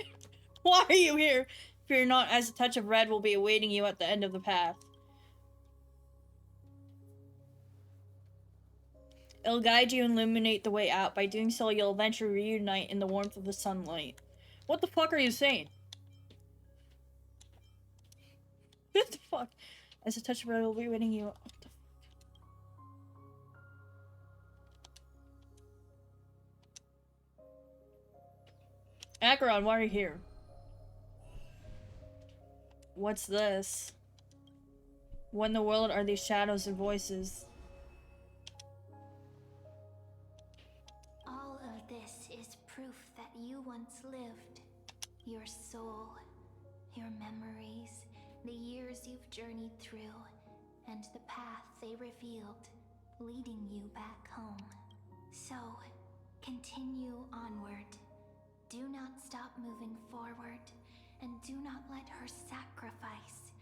Why are you here? Fear not, as a touch of red will be awaiting you at the end of the path. It'll guide you and illuminate the way out. By doing so, you'll eventually reunite in the warmth of the sunlight. What the fuck are you saying? What the fuck? As a touch of red will be awaiting you. What the fuck? Acheron, why are you here? What's this? What in the world are these shadows and voices? All of this is proof that you once lived. Your soul, your memories, the years you've journeyed through, and the path they revealed, leading you back home. So, continue onward. Do not stop moving forward, and do not let her sacrifice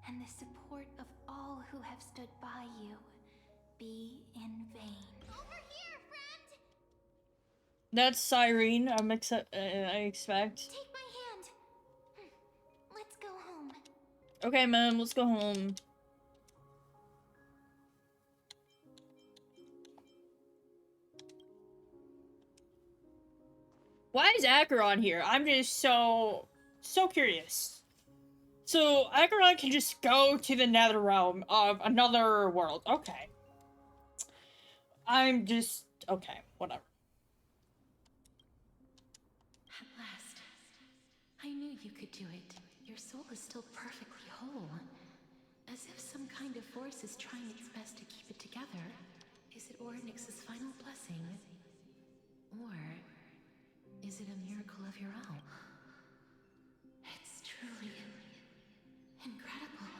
and the support of all who have stood by you be in vain. Over here, friend! That's Cyrene. I expect. Take my hand. Let's go home. Okay, man. Let's go home. Why is Acheron here? I'm just so curious. So Acheron can just go to the nether realm of another world. Okay. I'm just okay, whatever. At last. I knew you could do it. Your soul is still perfectly whole. As if some kind of force is trying its best to keep it together. Is it Ornyx's final blessing? Or is it a miracle of your own? It's truly incredible.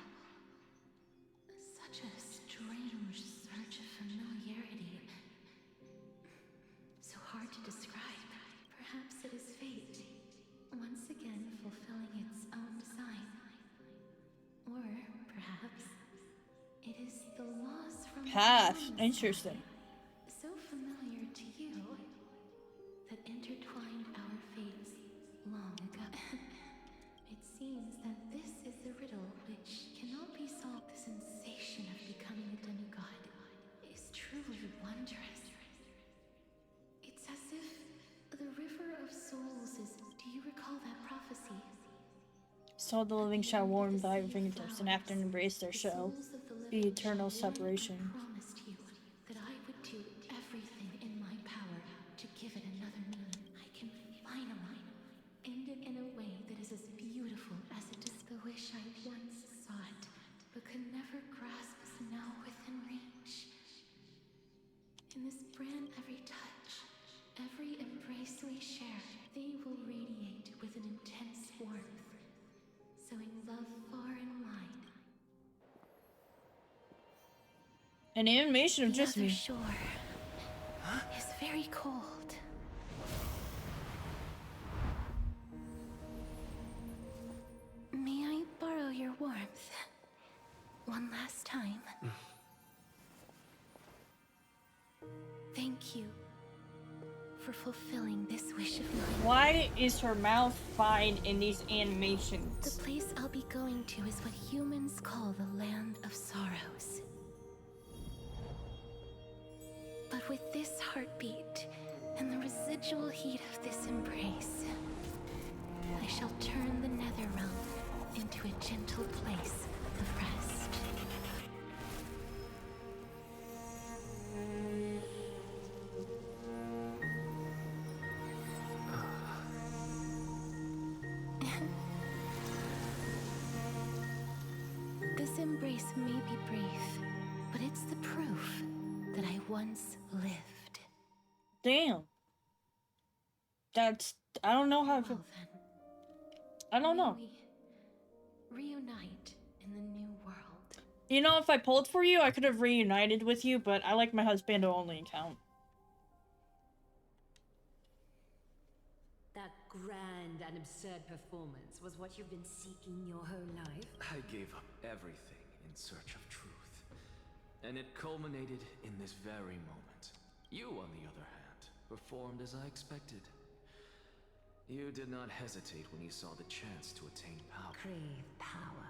Such a strange surge of familiarity. So hard to describe. Perhaps it is fate, once again fulfilling its own design. Or perhaps it is the laws from Path. the Interesting. so familiar to you that intertwined our fates long ago. It seems that this is the riddle which cannot be solved. The sensation of becoming a demigod is truly wondrous. It's as if the river of souls is... Do you recall that prophecy? So the living shall warm thy fingertips, and after embrace there shall be eternal separation. I promised you that I would do everything in my power to give it another meaning. I can finally end it in a way that is as beautiful as it is. The wish I once sought, but could never grasp, is now within reach. In this brand, every touch, every embrace we share, they will radiate with an intense warmth, sowing love far and wide. An animation of just The other me. shore is very cold. May I borrow your warmth one last time? Thank you for fulfilling this wish of mine. Why is her mouth fine in these animations? The place I'll be going to is what humans call the Land of Sorrows. But with this heartbeat and the residual heat of this embrace, I shall turn the nether realm into a gentle place of rest. This embrace may be brief, but it's the proof that I once lived. Damn. That's... I don't know how to... Well then, I don't know. we reunite in the new world. You know, if I pulled for you, I could have reunited with you, but I like my husband-only account. That grand and absurd performance was what you've been seeking your whole life? I gave up everything in search of truth. And it culminated in this very moment. You, on the other hand, performed as I expected. You did not hesitate when you saw the chance to attain power. Crave power,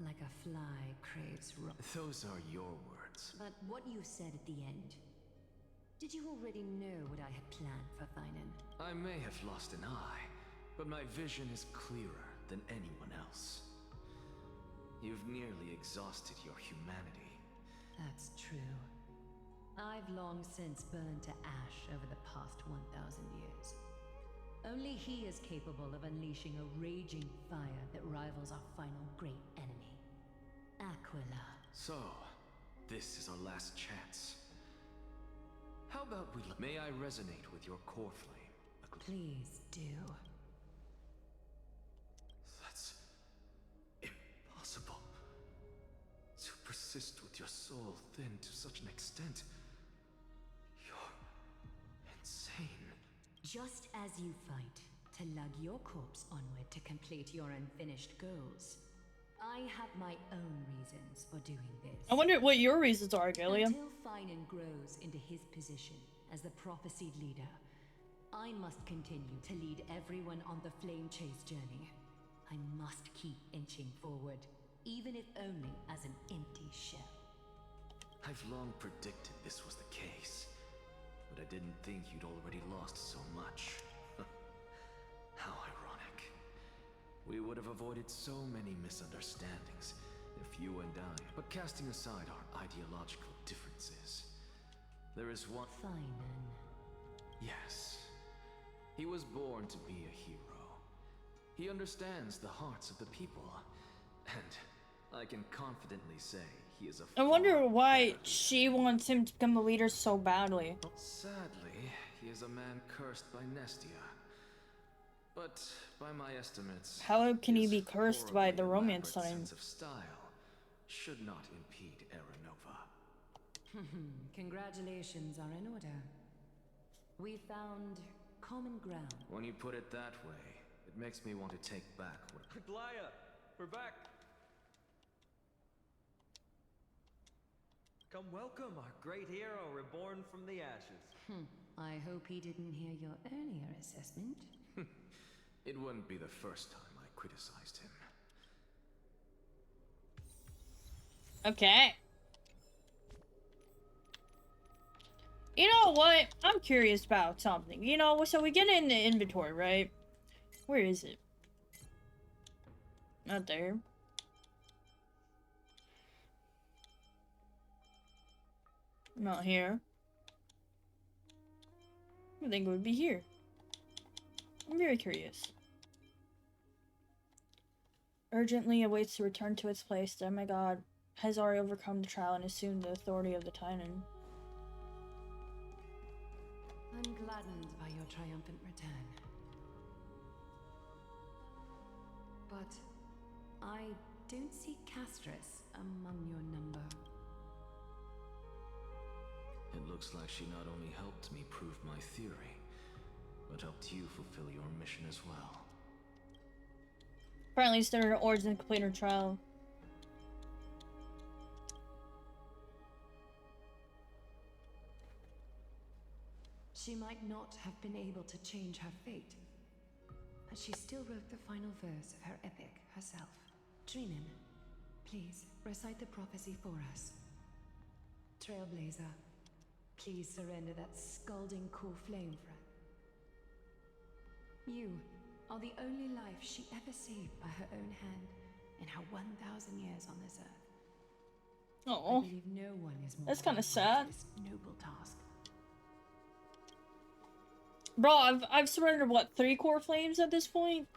like a fly craves rock. Those are your words. But what you said at the end, did you already know what I had planned for Thinen? I may have lost an eye, but my vision is clearer than anyone else. You've nearly exhausted your humanity. That's true. I've long since burned to ash over the past 1,000 years. Only he is capable of unleashing a raging fire that rivals our final great enemy, Aquila. So, this is our last chance. How about we... May I resonate with your core flame? Please do. That's... impossible. To persist with your soul thin to such an extent. You're... insane. Just as you fight to lug your corpse onward to complete your unfinished goals, I have my own reasons for doing this. I wonder what your reasons are, Gilliam. Until Thinen grows into his position as the prophesied leader, I must continue to lead everyone on the flame chase journey. I must keep inching forward, even if only as an empty shell. I've long predicted this was the case, but I didn't think you'd already lost so much. How ironic. We would have avoided so many misunderstandings if you and I... But casting aside our ideological differences, there is one... Feynman. Yes. He was born to be a hero. He understands the hearts of the people, and I can confidently say he is a... I wonder why she wants him to become a leader so badly. Sadly, he is a man cursed by Nestia. But by my estimates, how can he be cursed by the romance sign? Sense of style should not impede Aranova. Congratulations are in order. We found common ground. When you put it that way, it makes me want to take back what... Glaya, we're back. Come welcome our great hero reborn from the ashes. I hope he didn't hear your earlier assessment. It wouldn't be the first time I criticized him. Okay. You know what? I'm curious about something. You know, so we get in the inventory, right? Where is it? Not there. Not here. I think it would be here. I'm very curious. Urgently awaits to return to its place. Oh my god. Has already overcome the trial and assumed the authority of the Titan. I'm gladdened by your triumphant return. But I don't see Castris among your number. It looks like she not only helped me prove my theory, but helped you fulfill your mission as well. Apparently started an origin and complete her trial. She might not have been able to change her fate, but she still wrote the final verse of her epic herself. Dreamin, please recite the prophecy for us. Trailblazer, please surrender that scalding core flame for us. You are the only life she ever saved by her own hand in her 1,000 years on this earth. Oh, I believe no one is more that's kind of qualified sad. for this noble task. Bro, I've surrendered what, 3 core flames at this point?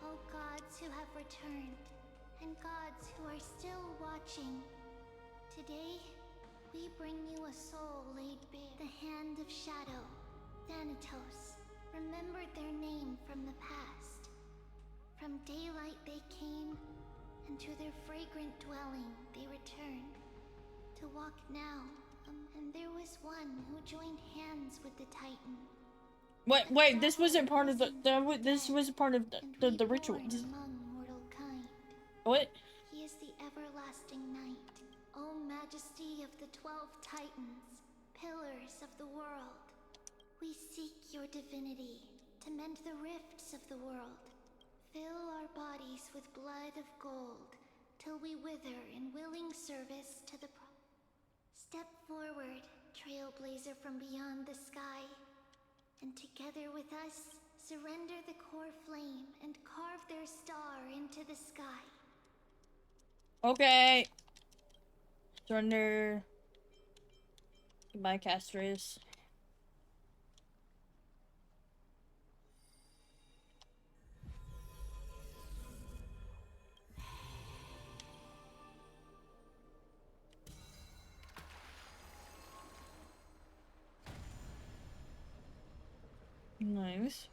Oh gods who have returned, and gods who are still watching. Today, we bring you a soul laid bare. The Hand of Shadow, Thanatos, remembered their name from the past. From daylight they came, and to their fragrant dwelling they returned. To walk now, and there was one who joined hands with the Titan. Wait, this wasn't part of this was part of the rituals. Among mortal kind. What? He is the everlasting night, O majesty of the 12 Titans, pillars of the world. We seek your divinity to mend the rifts of the world. Fill our bodies with blood of gold, till we wither in willing service to the Step forward, trailblazer from beyond the sky, and together with us, surrender the core flame and carve their star into the sky. Okay. Surrender. Goodbye, Castris. Nice.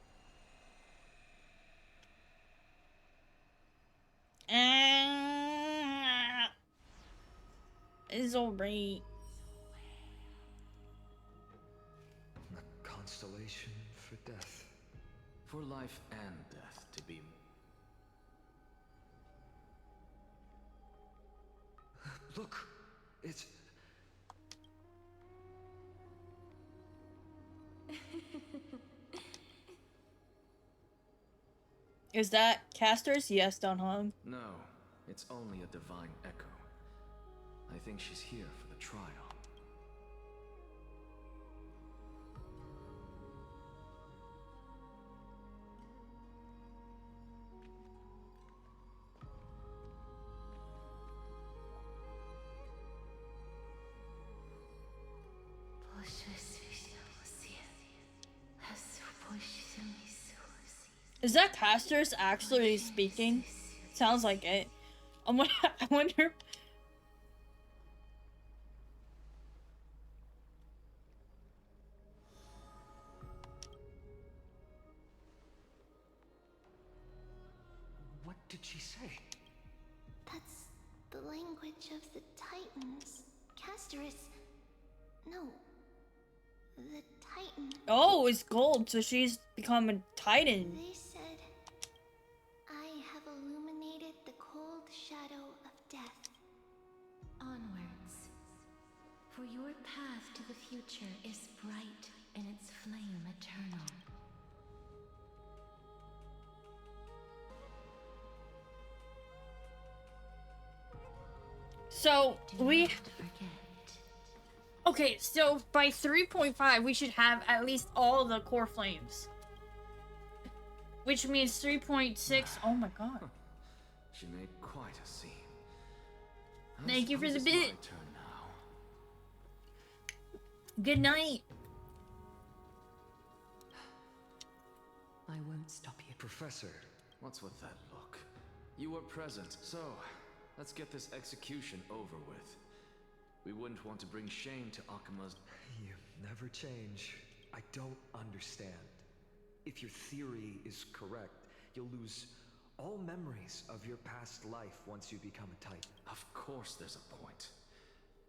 It's alright. A constellation for death. For life and death to be... Look! It's... Is that Castor's? Yes, Don Hong. No, it's only a divine echo. I think she's here for the trial. Is that Castor's actually speaking? Sounds like it. I wonder. What did she say? That's the language of the Titans. Castor is... No. The Titan. Oh, it's gold, so she's become a Titan. They said, I have illuminated the cold shadow of death. Onwards. For your path to the future is bright and its flame eternal. So, okay, so by 3.5, we should have at least all the core flames. Which means 3.6. Oh my god. She made quite a scene. Thank you for the bit. My turn now. Good night. I won't stop you. Professor, what's with that look? You were present, so let's get this execution over with. We wouldn't want to bring shame to Akima's... You never change. I don't understand. If your theory is correct, you'll lose all memories of your past life once you become a Titan. Of course there's a point.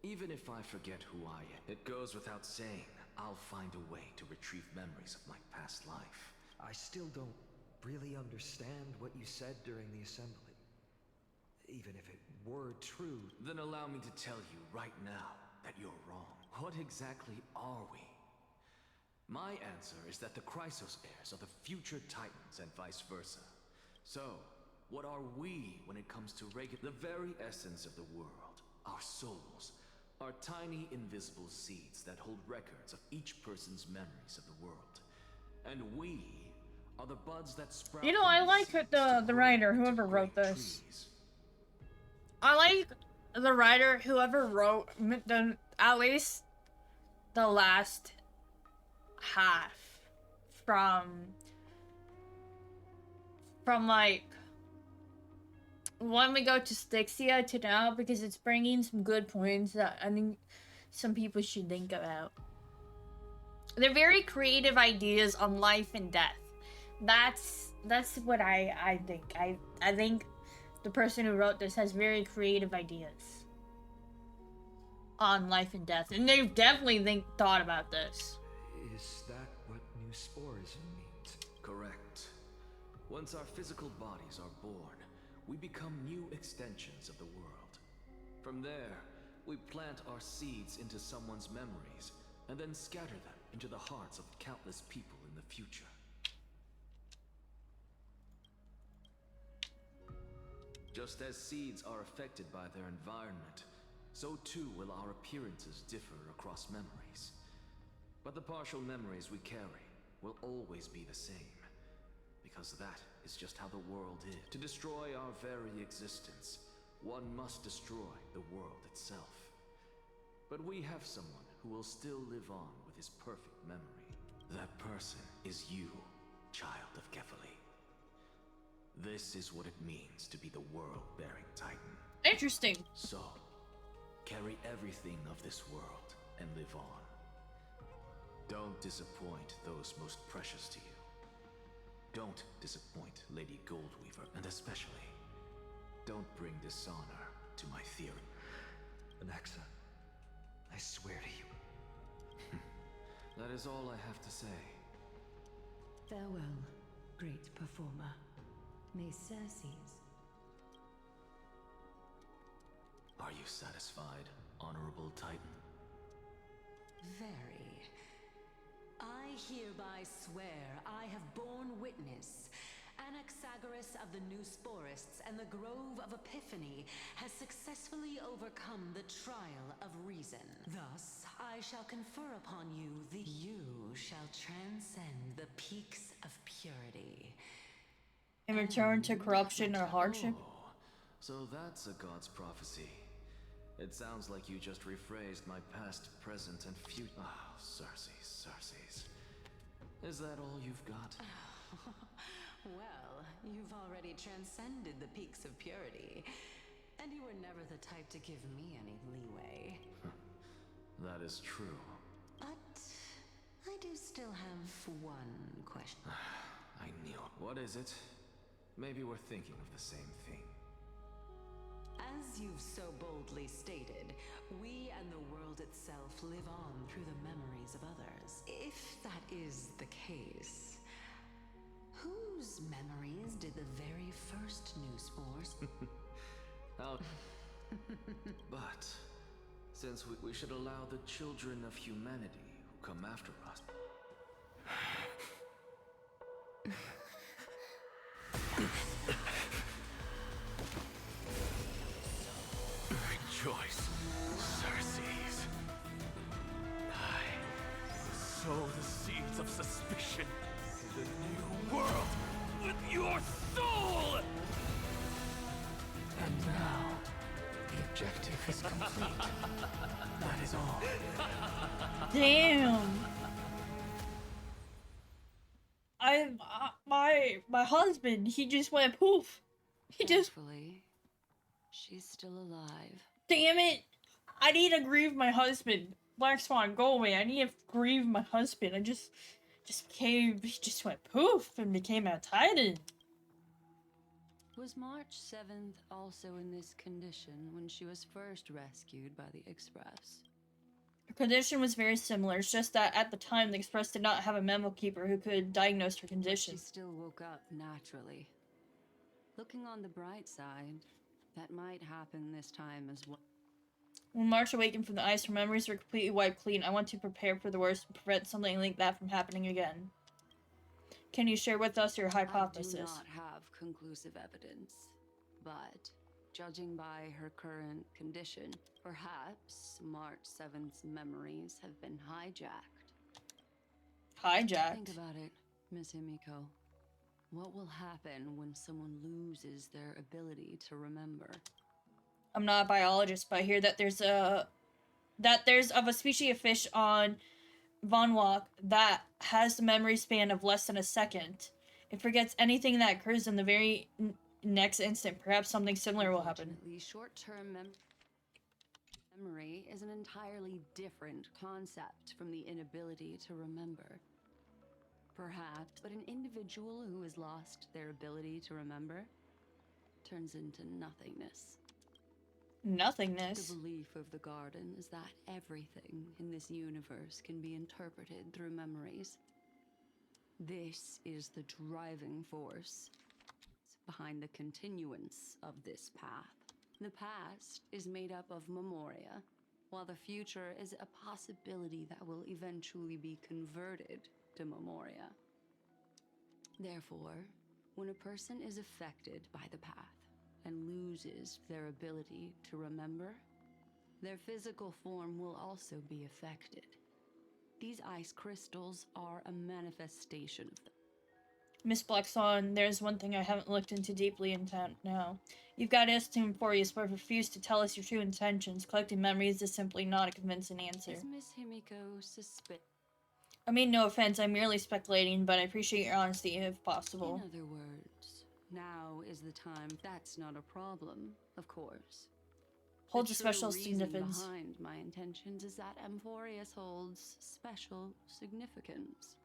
Even if I forget who I am, it goes without saying, I'll find a way to retrieve memories of my past life. I still don't really understand what you said during the assembly. Even if it were true... Then allow me to tell you right now that you're wrong. What exactly are we? My answer is that the Chrysos heirs are the future Titans and vice versa. So, what are we when it comes to the very essence of the world? Our souls are tiny invisible seeds that hold records of each person's memories of the world. And we are the buds that sprout... You know, I like the writer, whoever wrote this. I like the writer, whoever wrote at least the last half from like when we go to Styxia to now, because it's bringing some good points that I think some people should think about. They're very creative ideas on life and death. That's what I think. I think the person who wrote this has very creative ideas on life and death, and they've definitely thought about this. Is that what new sporism means? Correct. Once our physical bodies are born, we become new extensions of the world. From there, we plant our seeds into someone's memories, and then scatter them into the hearts of countless people in the future. Just as seeds are affected by their environment, so too will our appearances differ across memories. But the partial memories we carry will always be the same, because that is just how the world is. To destroy our very existence, one must destroy the world itself. But we have someone who will still live on with his perfect memory. That person is you, child of Kefali. This is what it means to be the world-bearing Titan. Interesting. So, carry everything of this world and live on. Don't disappoint those most precious to you. Don't disappoint Lady Goldweaver, and especially, don't bring dishonor to my theory. Alexa, I swear to you. That is all I have to say. Farewell, great performer. May Circe's. Are you satisfied, Honorable Titan? Very. I hereby swear I have borne witness Anaxagoras of the New Sporists and the Grove of Epiphany has successfully overcome the trial of reason. Thus, I shall confer upon you you shall transcend the peaks of purity. In return to corruption or hardship? Oh, so that's a god's prophecy. It sounds like you just rephrased my past, present, and future. Oh, Cersei's. Is that all you've got? Well, you've already transcended the peaks of purity, and you were never the type to give me any leeway. That is true. But I do still have one question. I knew. What is it? Maybe we're thinking of the same thing. As you've so boldly stated, we and the world itself live on through the memories of others. If that is the case, whose memories did the very first new spores? But since we should allow the children of humanity who come after us. Rejoice, Cersei's. I sow the seeds of suspicion in the new world with your soul! And now, the objective is complete. That is all. Damn. My husband, he just went poof. He just. Thankfully, she's still alive. Damn it! I need to grieve my husband. Black Swan, go away. I need to grieve my husband. I just became. He just went poof and became a titan. Was March 7th also in this condition when she was first rescued by the Express? Her condition was very similar. It's just that at the time, the Express did not have a memo keeper who could diagnose her condition. She still woke up naturally. Looking on the bright side, that might happen this time as well. When March awakened from the ice, her memories were completely wiped clean. I want to prepare for the worst and prevent something like that from happening again. Can you share with us your hypothesis? I do not have conclusive evidence, but judging by her current condition, perhaps March 7th's memories have been hijacked. Hijacked? Think about it, Miss Himiko. What will happen when someone loses their ability to remember? I'm not a biologist, but I hear that there's of a species of fish on Von Walk that has the memory span of less than a second. It forgets anything that occurs in the very next instant. Perhaps something similar will happen. Unfortunately, short-term memory is an entirely different concept from the inability to remember. Perhaps, but an individual who has lost their ability to remember turns into nothingness. Nothingness? The belief of the Garden is that everything in this universe can be interpreted through memories. This is the driving force behind the continuance of this path. The past is made up of memoria, while the future is a possibility that will eventually be converted to memoria. Therefore, when a person is affected by the path and loses their ability to remember, their physical form will also be affected. These ice crystals are a manifestation of them. Miss Black Swan, there's one thing I haven't looked into deeply in town now. You've got us to Emphorius, but refused to tell us your true intentions. Collecting memories is simply not a convincing answer. Is Miss Himiko suspicious? I mean, no offense, I'm merely speculating, but I appreciate your honesty if possible. In other words, now is the time. That's not a problem, of course. Holds a The true special reason significance. behind my intentions is that Emphorius holds special significance.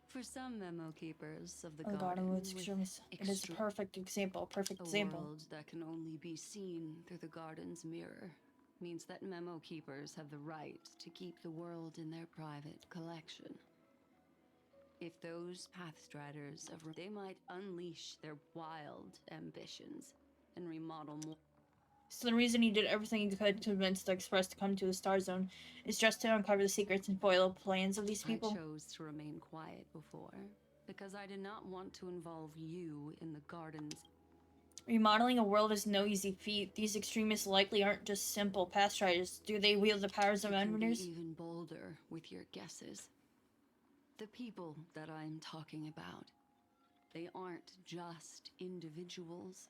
For some memo keepers of the Garden, Woods, it is a perfect example. Perfect example. A world that can only be seen through the Garden's mirror means that memo keepers have the right to keep the world in their private collection. If those Pathstriders of they might unleash their wild ambitions and remodel more. So the reason he did everything he could to convince the Express to come to the Star Zone is just to uncover the secrets and foil plans of these people? I chose to remain quiet before, because I did not want to involve you in the garden's. Remodeling a world is no easy feat. These extremists likely aren't just simple past riders. Do they wield the powers of Enders? Even bolder with your guesses. The people that I'm talking about, they aren't just individuals.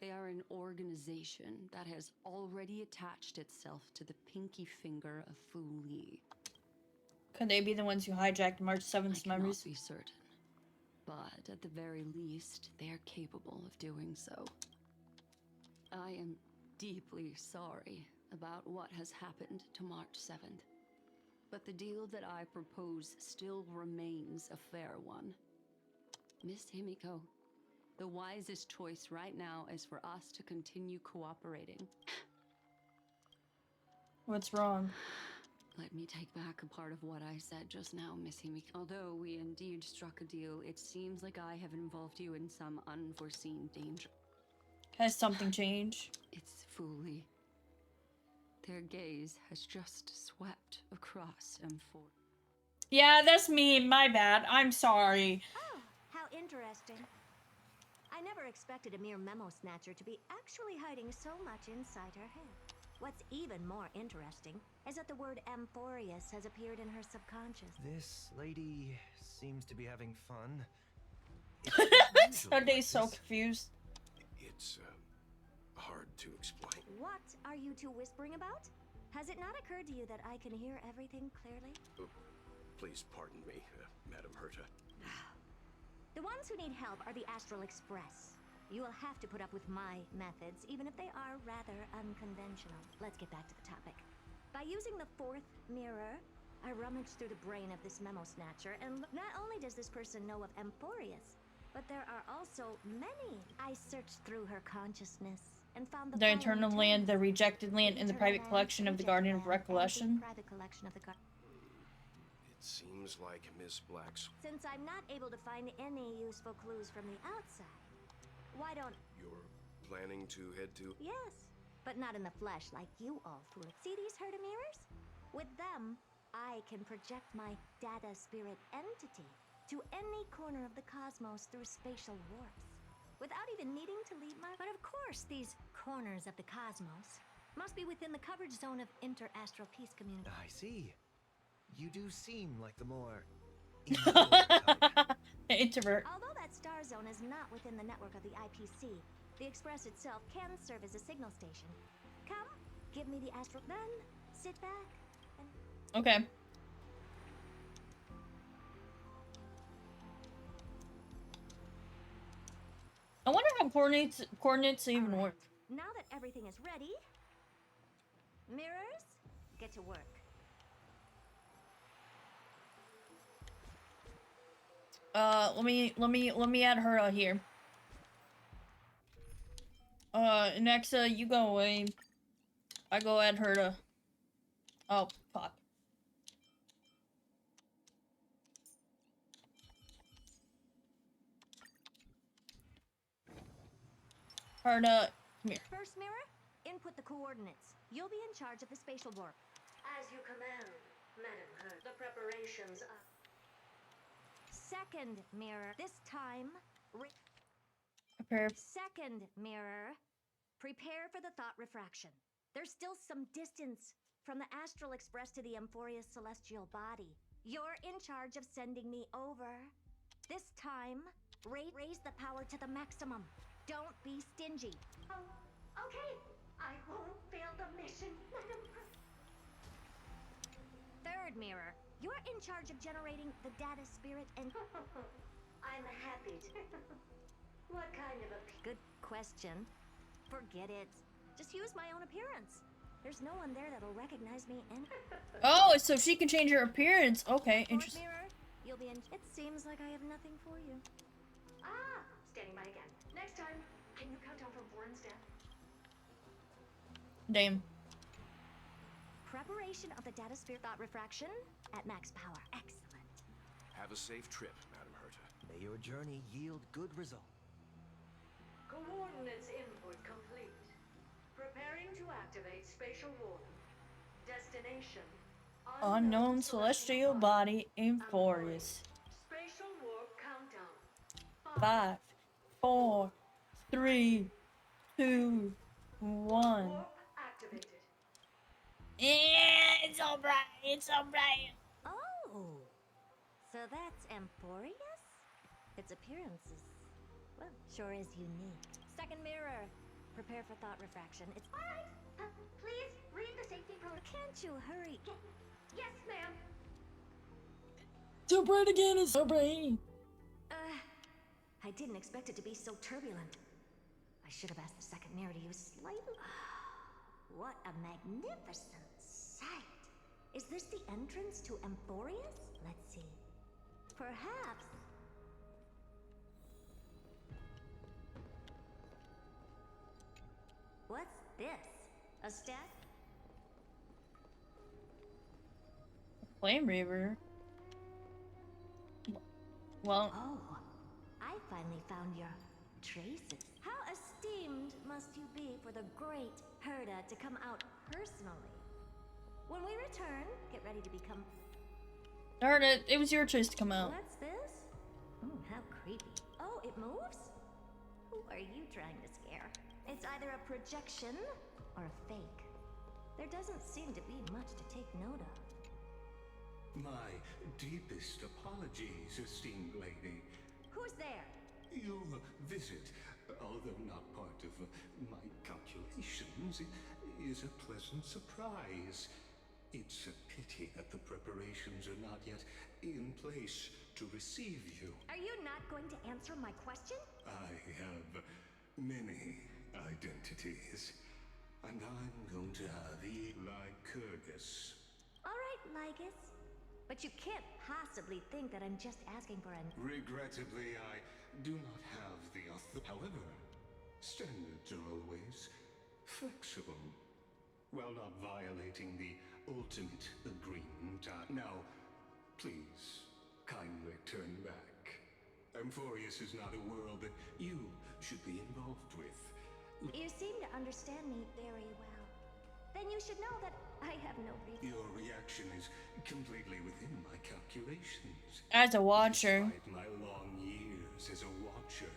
They are an organization that has already attached itself to the pinky finger of Fu Li. Could they be the ones who hijacked March 7th's memories? I cannot be certain, but at the very least, they're capable of doing so. I am deeply sorry about what has happened to March 7th, but the deal that I propose still remains a fair one. Miss Himiko, the wisest choice right now is for us to continue cooperating. What's wrong? Let me take back a part of what I said just now, Miss Himiko. Although we indeed struck a deal, it seems like I have involved you in some unforeseen danger. Has something changed? It's Fu Li. Their gaze has just swept across M4. Yeah, that's me. My bad. I'm sorry. Oh, how interesting. I never expected a mere memo snatcher to be actually hiding so much inside her head. What's even more interesting is that the word Amphorius has appeared in her subconscious. This lady seems to be having fun. Sunday's so confused. It's hard to explain. What are you two whispering about? Has it not occurred to you that I can hear everything clearly? Oh, please pardon me, Madam Herta. The ones who need help are the Astral Express. You will have to put up with my methods, even if they are rather unconventional. Let's get back to the topic. By using the fourth mirror, I rummaged through the brain of this memo snatcher, and not only does this person know of Amphorius, but there are also many. I searched through her consciousness and found The Eternal Land, the Rejected Land, and the private collection of the Guardian of Recollection. Private collection of the It seems like Miss Black's... Since I'm not able to find any useful clues from the outside, why don't... You're planning to head to... Yes, but not in the flesh like you all foolish. See these Herta mirrors? With them, I can project my data spirit entity to any corner of the cosmos through spatial warps, without even needing to leave my... But of course, these corners of the cosmos must be within the coverage zone of inter-astral peace community. I see. You do seem like the more... Introvert. Although that star zone is not within the network of the IPC, the Express itself can serve as a signal station. Come, give me the astral... Then, sit back and... Okay. I wonder how coordinates even work. Now that everything is ready, mirrors, get to work. Let me add her here. Nexa, you go away. I go add her to... Oh, fuck. Herta, come here. First mirror, input the coordinates. You'll be in charge of the spatial warp. As you command, Madam Herta. The preparations are... Second mirror, this time... Prepare. Second mirror, prepare for the thought refraction. There's still some distance from the Astral Express to the Amphorius celestial body. You're in charge of sending me over. This time, raise the power to the maximum. Don't be stingy. Oh, okay. I won't fail the mission, Madam. Third mirror, you're in charge of generating the data spirit and... I'm happy to... What kind of a... Good question. Forget it. Just use my own appearance. There's no one there that'll recognize me and... Oh, so she can change her appearance. Okay, interesting. Mirror, you'll be in... It seems like I have nothing for you. Ah, standing by again. Next time, can you count down from 4 and stand? Damn. Preparation of the data sphere thought refraction at max power. Excellent. Have a safe trip, Madam Herta. May your journey yield good results. Coordinates input complete. Preparing to activate spatial warp. Destination Unknown celestial body, Amphorius. Spatial warp countdown. 5, 4, 3, 2, 1. Warp activated. Yeah, it's alright. It's alright. Oh, so that's Emporius? Its appearance is, well, sure is unique. Second mirror. Prepare for thought refraction. It's Alright, please read the safety protocol. Can't you hurry? Yes, ma'am. So bright again. It's so bright. I didn't expect it to be so turbulent. I should have asked the second mirror to use slightly. What a magnificent sight. Is this the entrance to Emporius? Let's see. Perhaps. What's this? A step? Flame Reaver. Well. Oh, I finally found your traces. How esteemed must you be for the great Herda to come out personally? When we return, get ready to become... Darn it, it was your choice to come out. What's this? How creepy. Oh, it moves? Who are you trying to scare? It's either a projection or a fake. There doesn't seem to be much to take note of. My deepest apologies, esteemed lady. Who's there? Your visit, although not part of my calculations, is a pleasant surprise. It's a pity that the preparations are not yet in place to receive you. Are you not going to answer my question? I have many identities, and I'm going to have Lycurgus. All right, Lycus. But you can't possibly think that I'm just asking for an... Regrettably, I do not have the authority. However, standards are always flexible, while not violating the ultimate agreement. Now, please, kindly turn back. Emporius is not a world that you should be involved with. You seem to understand me very well. Then you should know that I have no reason. Your reaction is completely within my calculations. As a watcher. Despite my long years as a watcher,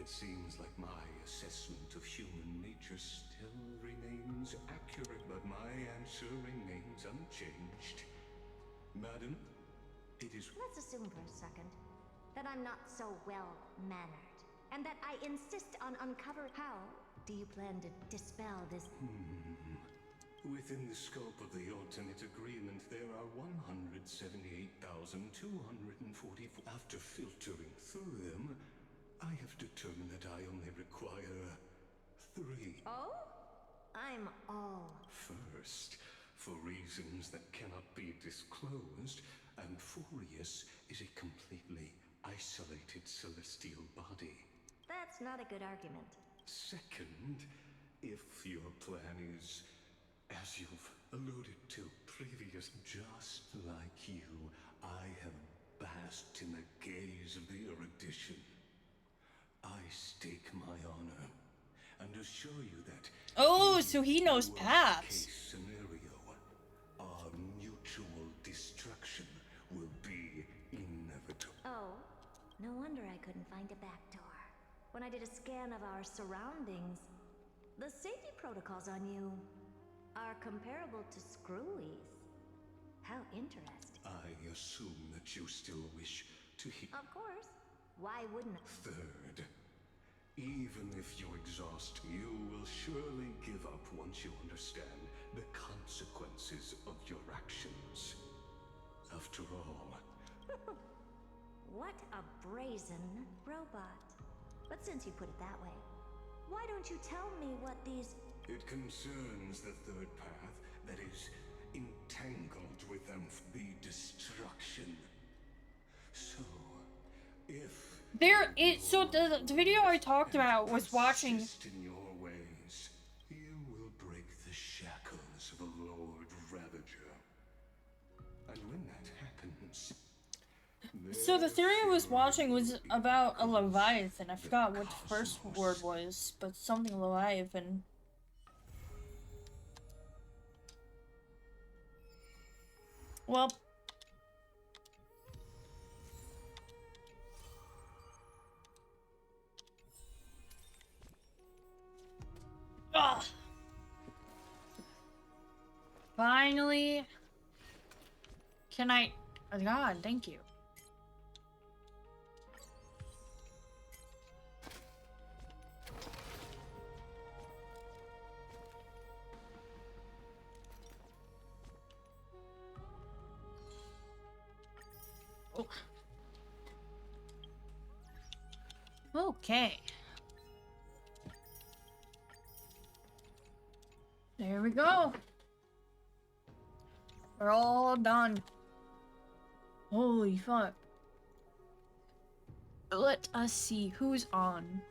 it seems like my assessment of human nature still remains accurate, but my answer remains unchanged. Madam, it is... Let's assume for a second that I'm not so well-mannered, and that I insist on uncovering. How do you plan to dispel this? Within the scope of the ultimate agreement, there are 178,244. After filtering through them, I have determined that I only require 3. Oh? I'm all... First, for reasons that cannot be disclosed, Amphorius is a completely isolated celestial body. That's not a good argument. Second, if your plan is, as you've alluded to previous, just like you, I have basked in the gaze of the erudition. I stake my honor and assure you that... Oh, so he knows paths. Case scenario, our mutual destruction will be inevitable. Oh, no wonder I couldn't find a back door. When I did a scan of our surroundings, the safety protocols on you are comparable to Screwy's. How interesting. I assume that you still wish to hear. Of course. Why wouldn't I? Third, even if you exhaust, you will surely give up once you understand the consequences of your actions. After all... What a brazen robot. But since you put it that way, why don't you tell me what these... It concerns the third path that is entangled with them, the destruction. So, if... So the video I talked about was watching... in your ways, you will break the shackles of a Lord Ravager. And when that happens... So the theory I was watching was about a Leviathan. I forgot what the first word was, but something Leviathan. Well... Finally. Can I... Oh God, thank you. Oh. Okay. There we go. We're all done. Holy fuck. Let us see who's on.